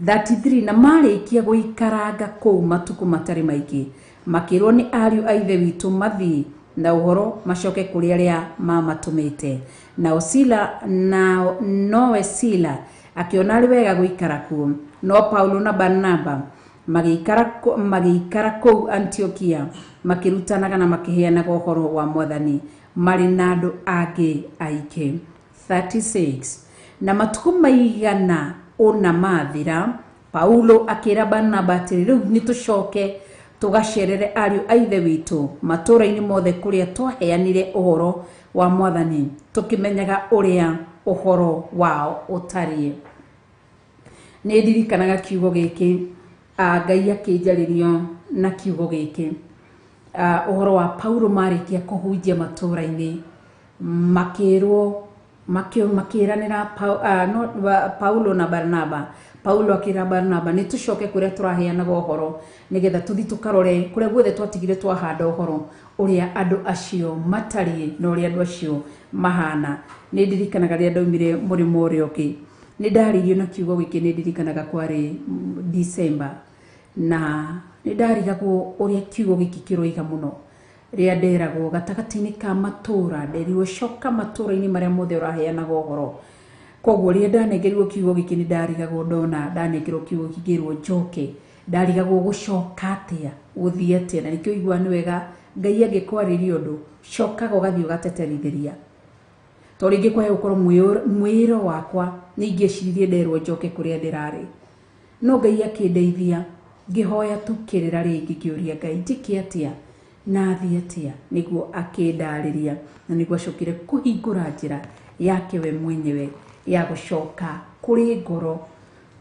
33 na marĩkia gũikaranga kũu matukũ matarĩ maingĩ makĩrwo nĩ ariũ a ithe witũ mathiĩ na ũhoro macoke kũrĩ arĩa mamatũmĩte. Na Sila na nowe Sila akiona arĩ wega gũikara kuo, no Paulo na Barnaba magĩikara kũu Antiokia makĩrutanaga na makĩheanaga ũhoro wa Mwathani marĩ na andũ angĩ aingĩ. 36 na matukũ maigana ona mathira, Paulo akĩra Barnaba atĩrĩ rĩu nĩtũcoke tũgacerere ariũ a ithe witũ matũũra-inĩ mothe kũrĩa twaheanire ũhoro wa Mwathani tũkĩmenyaga ũrĩa ũhoro wao ũtariĩ. Nĩ ndirikanaga kiugo gĩkĩ Ngai akĩnjarĩrio na kiugo gĩkĩ ũhoro wa Paulo marĩkia kũhunjia matũũra-inĩ makĩranĩra Paulo na Barnaba. Paulo akĩra Barnaba nĩ tũcoke kũrĩa tũraheanaga ũhoro nĩgetha tũthi tũkarore kũrĩa guothe twatigire twahanda ũhoro ũrĩa andũ acio matariĩ na ũrĩa andũ acio mahana. Nĩ ndirikanaga rĩrĩa ndaumire mũrĩmo ũrĩa ũngĩ nĩ ndaririo na kiugo gĩkĩ, nĩ ndirikanaga kwarĩ December, na nĩ ndarigagwo ũrĩa kiugo gĩkĩ kĩroiga mũno rĩrĩa nderagwo gatagatĩ-inĩ ka matũũra, nderirwo coka matũũra-inĩ marĩa mothe ũraheanaga ũhoro. Koguo rĩrĩa ndanengerirwo kiugo gĩkĩ nĩ ndarigagwo, ndona ndanengerwo kiugo kĩngĩrwo njoke ndarigagwo gũcoka atĩa, gũthiĩ atĩa, na nĩkĩo igua nĩ wega Ngai angĩkwarĩria ũndũ cokaga ũgathiĩ ũgateterithĩria. To rĩngĩ kwahe gũkorwo mwĩro wakwa nĩ ingĩciririe nderwo njoke kũrĩa ndĩrarĩ, no Ngai akĩndeithia ngĩhoya tu kĩrĩra rĩngĩ ngĩũria Ngai njĩke atĩa na thiĩ atĩa, nĩguo akĩndarĩria na nĩguo acokire kũhingũra njĩra yake we mwenyewe ya gũcoka kũrĩ ngoro.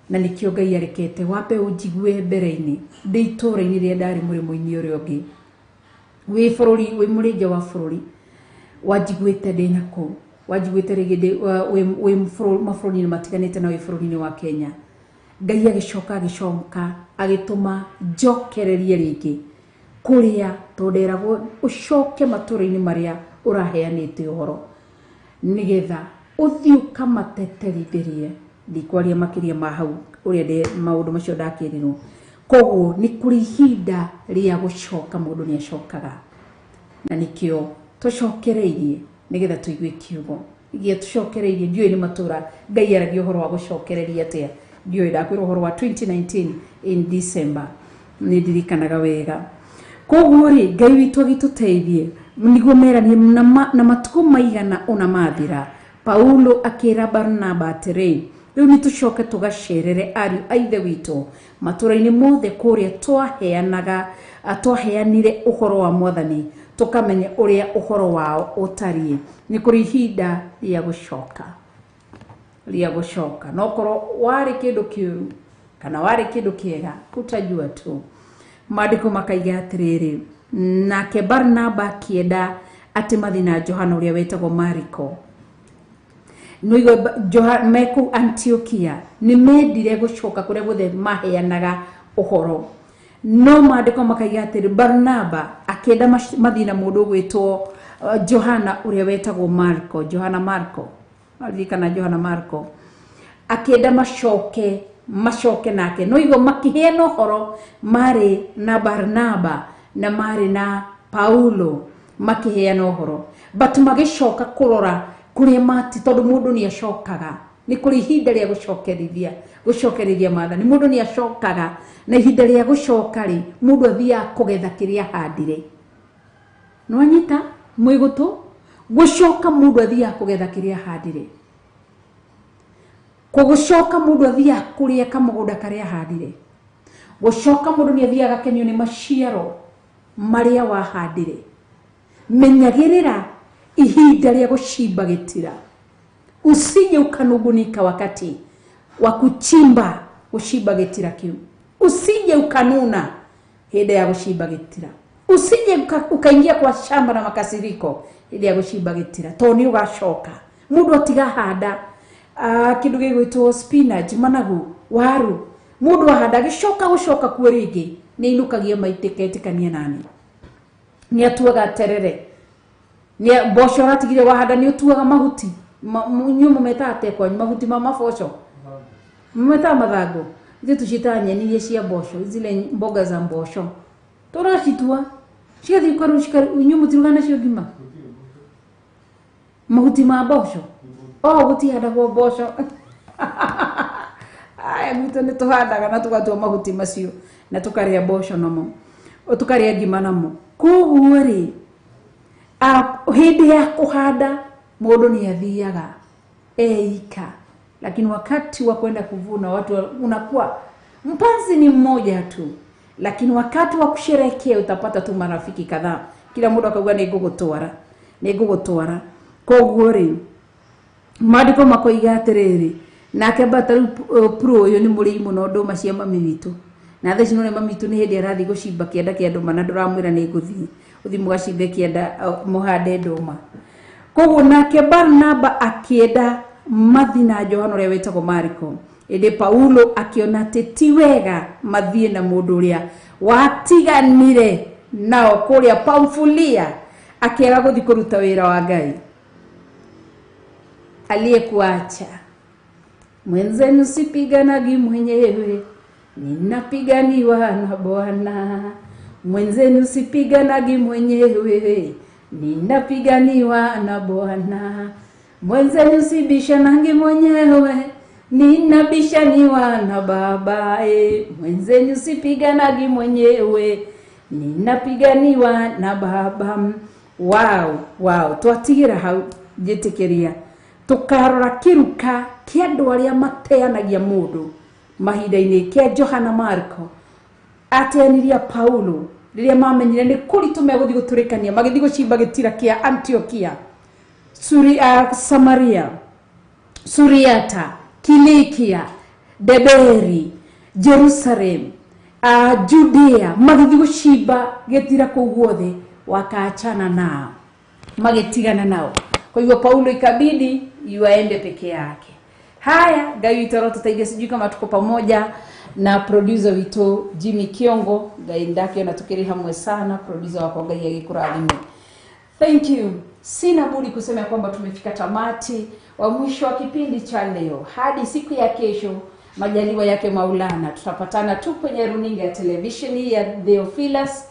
Na nĩkĩo Ngai arekete wambe ũnjigue mbere-inĩ ndĩ itũũra-inĩ rĩrĩa ndarĩ mũrĩmo-inĩ ũrĩa ũngĩ, wĩ bũrũri, wĩ mũrĩ nja wa bũrũri, wanjiguĩte ndĩ nakũu, wanjiguĩte rĩngĩ wĩ mabũrũri-inĩ matiganĩte na wĩ bũrũri-inĩ wa Kenya. Ngai agĩcoka agĩtũma njokererie rĩngĩ kuria tonderago ucoke matũra-inĩ maria ũraheanĩte ũhoro nigetha ũthiĩ ũkamateterithirie ndikwaria makĩria ma hau ũrĩa maũndũ macio ndakĩrirwo koguo nĩ kũrĩ ihinda rĩa gũcoka mũndũ nĩ acokaga na nĩkĩo tũcokereirie nigetha tũigue kiugo igia tũcokereirie ndiũĩ nĩ matũra Ngai aragia ũhoro wa gũcokereria atĩa ndiũĩ ndakwĩra ũhoro wa 2019 in December nĩ ndirikanaga wega koguo rĩ Ngai witũ agĩtũteithie niguo meranie na matukũ maigana ona mathira Paulo akĩra Barnaba atĩrĩ rĩu nĩ tũcoke tũgacerere ariũ a ithe witũ matũra-inĩ mothe kũrĩa twaheanire ũhoro wa Mwathani tũkamenya ũrĩa ũhoro wao ũtariĩ nĩ kũrĩ ihinda rĩa gũcoka no korwo warĩ kĩndũ kĩũru kana warĩ kĩndũ kĩega utajua tu maandĩko makaiga atĩrĩrĩ nake Barnaba akĩenda atĩ mathi na Johana ũrĩa wetagwo Mariko Noigo meku Antiokia nĩ mendire gũcoka kũrĩa guothe maheanaga ũhoro no maandĩko makaiga atĩrĩ Barnaba akĩenda mathi na mũndũ gwĩtwo Johana ũrĩa wetagwo Marko Johana Marko akĩenda macoke nake noigo makĩheana ũhoro marĩ na Barnaba na marĩ na Paulo makĩheana ũhoro but magĩcoka kũrora kũrĩa mati tondũ mũndũ nĩ acokaga nĩ kũrĩ ihinda rĩa gũcokerithia Mwathani mũndũ nĩ acokaga na ihinda rĩa gũcoka rĩ mũndũ athiaga kũgetha kĩrĩa ahandire no anyita mwĩgũtũ gũcoka mũndũ athiaga kũgetha kĩrĩa ahandire gũcoka mũndũ athiaga kũrĩa kamũgũnda karĩa ahandire gũcoka mũndũ nĩ athiaga akenio nĩ maciaro marĩa wahandire menyagĩrĩra ihinda rĩa gũcimba gĩtira usije ukanungunika wakati wa kuchimba gũcimba gĩtira kĩu usije ukanuna hĩndĩ ya gũcimba gĩtira usije ukaingia kwa shamba na makasiriko hĩndĩ ya gũcimba gĩtira to nĩ ũgacoka mũndũ atiga handa kĩndũ gĩgwĩtwo spinach managu waru mũndũ ahanda gũcoka kuo rĩngĩ nĩ inukagia maitĩketĩkania nani nĩ atuaga terere nĩ mboco ratigire wahanda nĩ utuaga mahuti nyumo metate kwa mahuti ma maboco meta mathango ithe tucita nyeni iria cia mboco zile mboga za mboco tũracitua ciathi ukarushika nyumo tirugana cio ngima mahuti ma mboco gũtihanda kwa mboco aya gwitũ nĩ tũhandaga na tũgatua mahuti macio na tũkarĩa mboco namo tũkarĩa ngima namo koguo rĩ hĩndĩ ya kuhanda mũndũ nĩ athiaga eika lakini wakati wa kwenda kuvuna watu unakuwa mpanzi ni mmoja tu lakini wakati wa kusherehekea utapata tu marafiki kadhaa kila mtu akauga nĩ ngũgũtwara koguo rĩ maandĩko makoiga atĩrĩrĩ nake Bataru pro ũyũ nĩ mũrĩi mũno ndũma cia mami witũ na theci none mami witũ nĩ hĩndĩ arathi gũcimba kĩanda kĩa ndũma na ndũramwĩra nĩ ngũthiĩ uthi mugacimbe kĩanda mũhande ndũma koguo nake Barnaba akĩenda mathi na Johana ũrĩa wetagwo Mariko ĩndĩ Paulo akĩona atĩ ti wega mathiĩ na mũndũ ũrĩa watiganire nao kũrĩa Pamfulia akĩaga gũthiĩ kũruta wĩra wa Ngai aliyekuacha mwenzenu sipiganagi mwenyewe ninapiganiwa na Bwana mwenzenu sipiganagi mwenyewe ninapiganiwa na Bwana mwenzenu sibishanagi mwenyewe ninabishaniwa na Baba mwenzenu sipiganagi mwenyewe ninapiganiwa na Baba wow twatigira hau njĩtĩkĩria tukarora kiruka kia andũ arĩa mateanagia mũndũ mahinda-inĩ kia Johana Marko ateaniria Paulo rĩrĩa mamenyire nĩ kũritũ megũthiĩ gũtũrĩkania magĩthiĩ gũcimba gĩtira kia Antiokia Samaria Suriata Kilikia Deberi Jerusalem Judea magĩthiĩ gũcimba gĩtira kũu guothe wakaachana nao magĩtigana nao kwa hivyo Paulo ikabidi yuaende peke yake. Haya, Ngai witũ tutaige sijui kama tuko pamoja na producer wito Jimmy Kiongo Ngai ndake na tukiri hamwe sana producer wako Ngai agikurathime. Thank you. Sina budi kusema kwamba tumefika tamati wa mwisho wa kipindi cha leo. Hadi siku ya kesho majaliwa yake Maulana tutapatana tu kwenye runinga ya televisheni ya Theophilus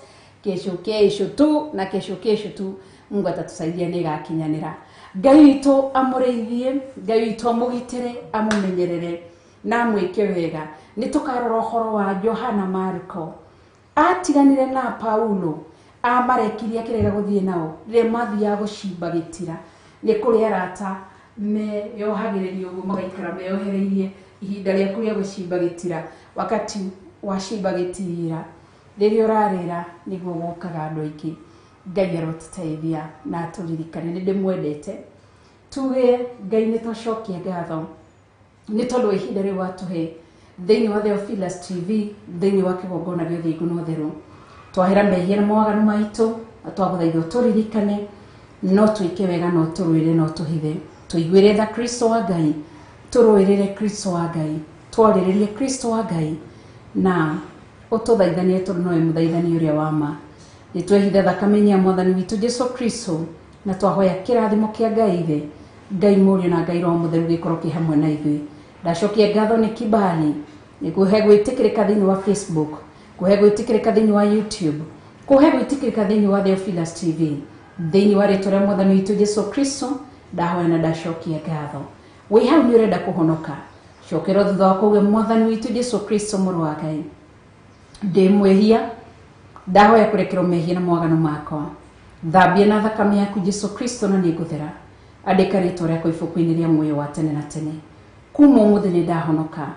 kesho tu na kesho tu. Mungu atatusaidia nega akinyanira. Ngai wito amureithie, Ngai wito amugitere, amumenyerere na mwike wega. Nitukarora horo wa Johana Marko atiganire na Paulo amarekiria kirega guthie nao re mathia gucimba gitira ni kuri arata me yohagiririo uguo magaikara meyohereirie ihinda ria kuria gucimba gitira wakati wacimba gitira riria urarira niguo gukaga andu aingi. Ngai arotiteithia na turirikane ni ndimwendete tuge Ngai ni twacokia ngatho ni tondu ihinda riu watuhe thiini wa Theophilus TV thiini wa kigongona gio thingu no theru twahera mehia na mwaganu maitu atwaguthaitha turirikane no tuike wega no turwire no tuhithe tuigwire tha Kristo wa Ngai turwirire Kristo wa Ngai twariririe Kristo wa Ngai na ututhaithanie tondu noe muthaithani uria wa ma nitwehithe thakame ya mwathani witu Jesu Kristo na twahoya kirathimo kia Ngai ithe Ngai murio na Ngai roho mutheru gikorwo ki hamwe na ithui. Ndacokia ngatho ni kibali ni kuhe gwitikirika thiini wa Facebook, kuhe gwitikirika thiini wa YouTube, kuhe gwitikirika thiini wa Theophilus TV thiini wa ritwa ria mwathani witu Jesu Kristo ndahoya na ndacokia ngatho. Wi hau ni urenda kuhonoka cokera thutha wa kuge mwathani witu Jesu Kristo muru wa Ngai ndimwehia ndahoya kurekerwo mehia na mwagano makwa thambia na thakame yaku Jesu Kristo na niguthera andika ritwa riakwa ibuku-ini ria muoyo wa tene na tene. Kuma umuthi ni ndahonoka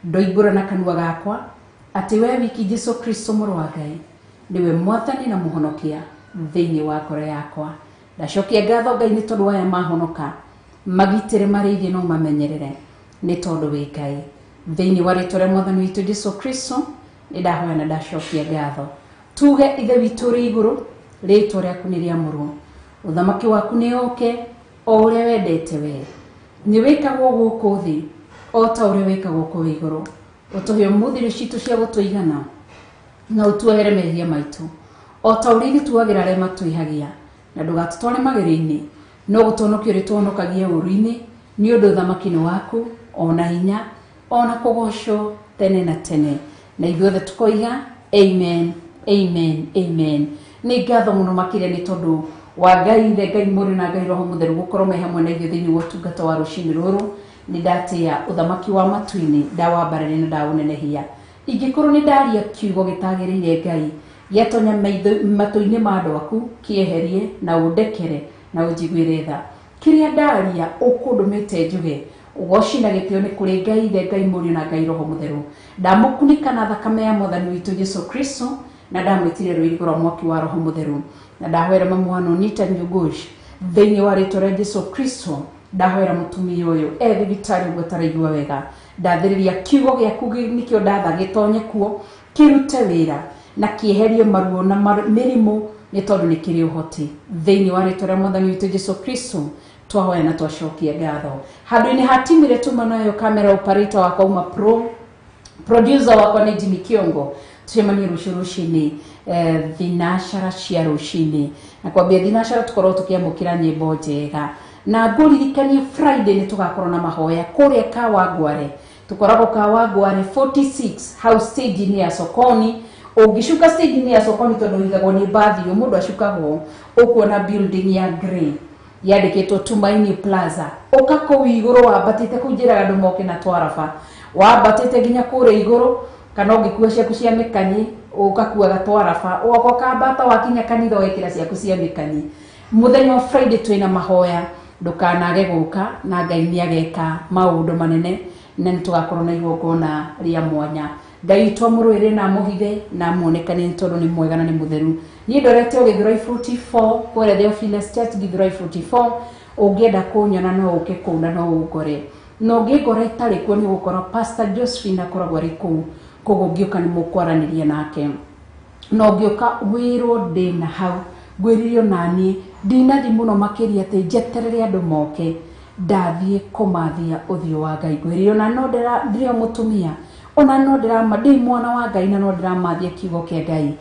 ndoimbura na kanua gakwa ati we wiki Jesu Kristo muru wa Ngai niwe mwathani na muhonokia thiini wa ngoro yakwa. Ndacokia ngatho Ngai ni tondu aya mahonoka magitire marithie no mamenyerere ni tondu wi Ngai thiini wa ritwa ria mwathani witu Jesu Kristo ni ndahoya na ndacokia ngatho. Tuge ithe witu ri iguru ritwa riaku ni ria muru uthamaki waku ni oke o uria wendete we ni wikagwo guku thi o ta uria wikagwo ku iguru utuhe muthiro citu cia gutuigana na utuhere mehia maitu o ta uria tuagira re matuihagia na ndugatutware mageri-ini no gutonokio rituonokagia uru-ini ni undu thamaki waku ona hinya ona kugoco tene na tene na ithuothe tukoiga amen amen amen. Ni ngatho muno makire ni tondu wa Ngai ithe Ngai muri na Ngai roho mutheru gukorwo me hamwe na ithuĩ thiini wa ũtungata wa rucini ruru ni ndatia uthamaki wa matu-ini ndawambarĩria na ndaunenehia ingĩkorwo ni ndaria kiugo gĩtagĩrĩire Ngai gĩatonya matu-ini ma andũ aku kieherie na ũndekere na ũnjiguĩre tha kiria ndaria ũkũndũmĩte njuge ugocina gĩtĩo nĩ kũrĩ Ngai ithe Ngai muri na Ngai roho mutheru ndamũkunika na thakame ya mwathani witu Jesu Kristo na ndamwĩtire rũirigo rwa mwaki wa roho mutheru na ndahoera mamwana Nita Nyugush thiini wa ritwa ria Jesu Kristo ndahoera mutumia uyu thibitari uguo taraigua wega ndathiriria kiugo giaku nikio ndatha gitonye kuo kirute wira na kieherie maruo na mirimu ni tondu ni kiri uhoti thiini wa ritwa ria mwathani witu Jesu Kristo twahoya na twacokia ngatho handu-ini hatimire tuma nayo camera operator wakwa uma producer wakwa ni Jimmy Kiongo tucemanie rucini thinashara cia rucini na kwambia thinashara tukorwo tukiamukira nyimbo njega na nguririkanie Friday ni tugakorwo na mahoya kuria Kawangware tukoragwo Kawangware 46 house stage ni ya Sokoni ungishuka stage ni ya Sokoni tondu igagwo ni bathi yo mundu ashukagwo ukuona building ya grey yandikitwo Tumaini Plaza ukako iguru wabatite kujira andu moke na twarafa wabatite ginya kure iguru kana ungikua ciaku cia mikanyi ukakua gatwarafa oko kambata wakinya kanitha wekira ciaku cia mikanyi muthenya wa Friday twina mahoya ndukanage guka na Ngai ni ageka maundu manene na nitugakorwo na igongona ria mwanya Ngai twamurwire na muhithe na muonekane tondu ni mwega na ni mutheru ni ndorete Githurai 44 kwere Theophilus Church Githurai 44 ungienda kunyona no uke kuna no ugore no ngigora itari kuo ni gukora Pastor Josephine akoragwo ari kuu kogo ngioka ni mukwaraniria nake no ngioka wiro ndina hau gwiririo nani ndinathi muno makiria ati njeterere andu moke ndathie kumathia uthio wa Ngai gwiririo na no ndirio mutumia ona no ndirama ndi mwana wa Ngai na no ndiramathia kiugo kia Ngai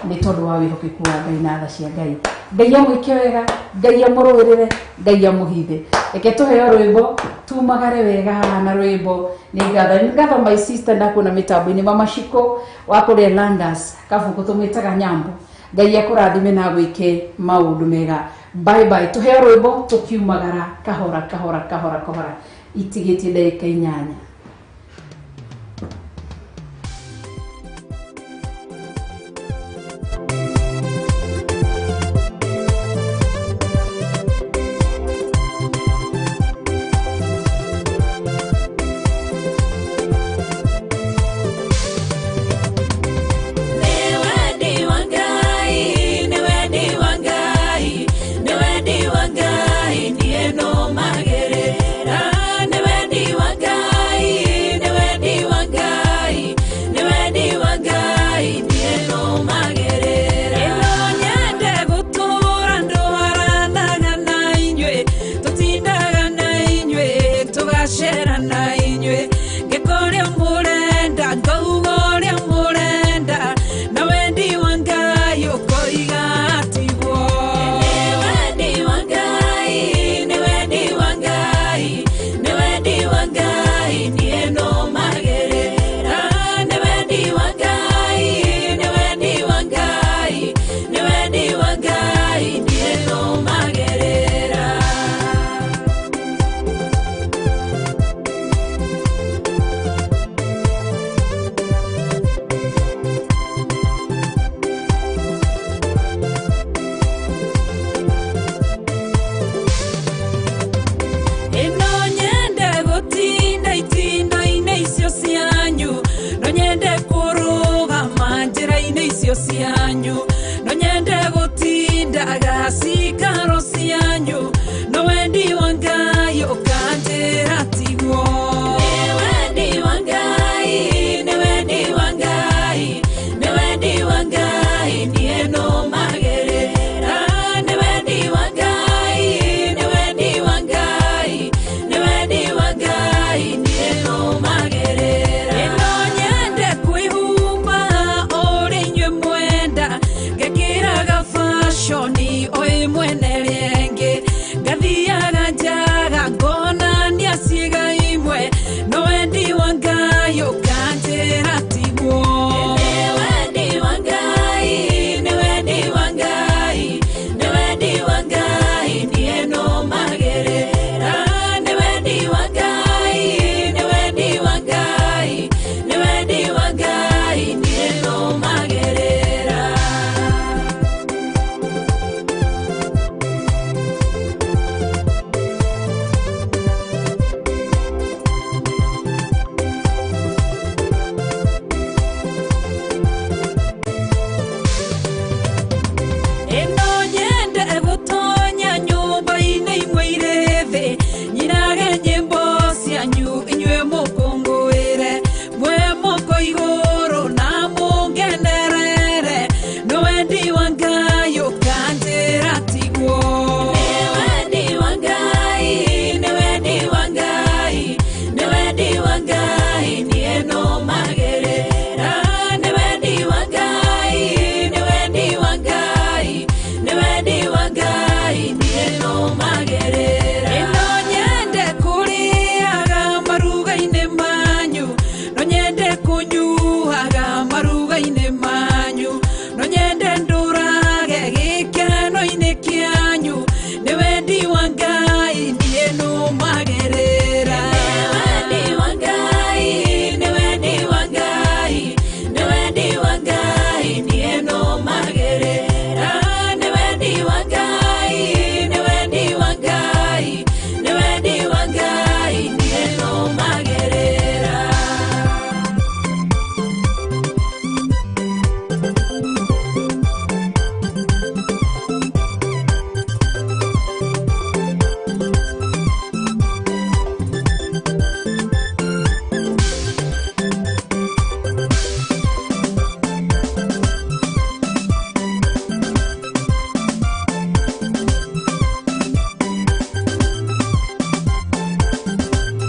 ni tondu wa wihokeku wa Ngai na tha cia Ngai. Ngai amwike wega, Ngai amurũĩrĩre, Ngai amuhithe. Reke tuheo rwĩmbo tumagare wega na rwĩmbo ni ngatha my sister ndakuna mitambo-ini Mama Shiko wa kuria Langas kabuku tumwitaga Nyambo. Ngai akurathime na gwike maundu mega. Bye bye. Tuheo rwĩmbo tukiumagara kahora kahora kahora kahora itigitie ndagĩka 8. Cianyu no nyende gutinda agasikaro cianyu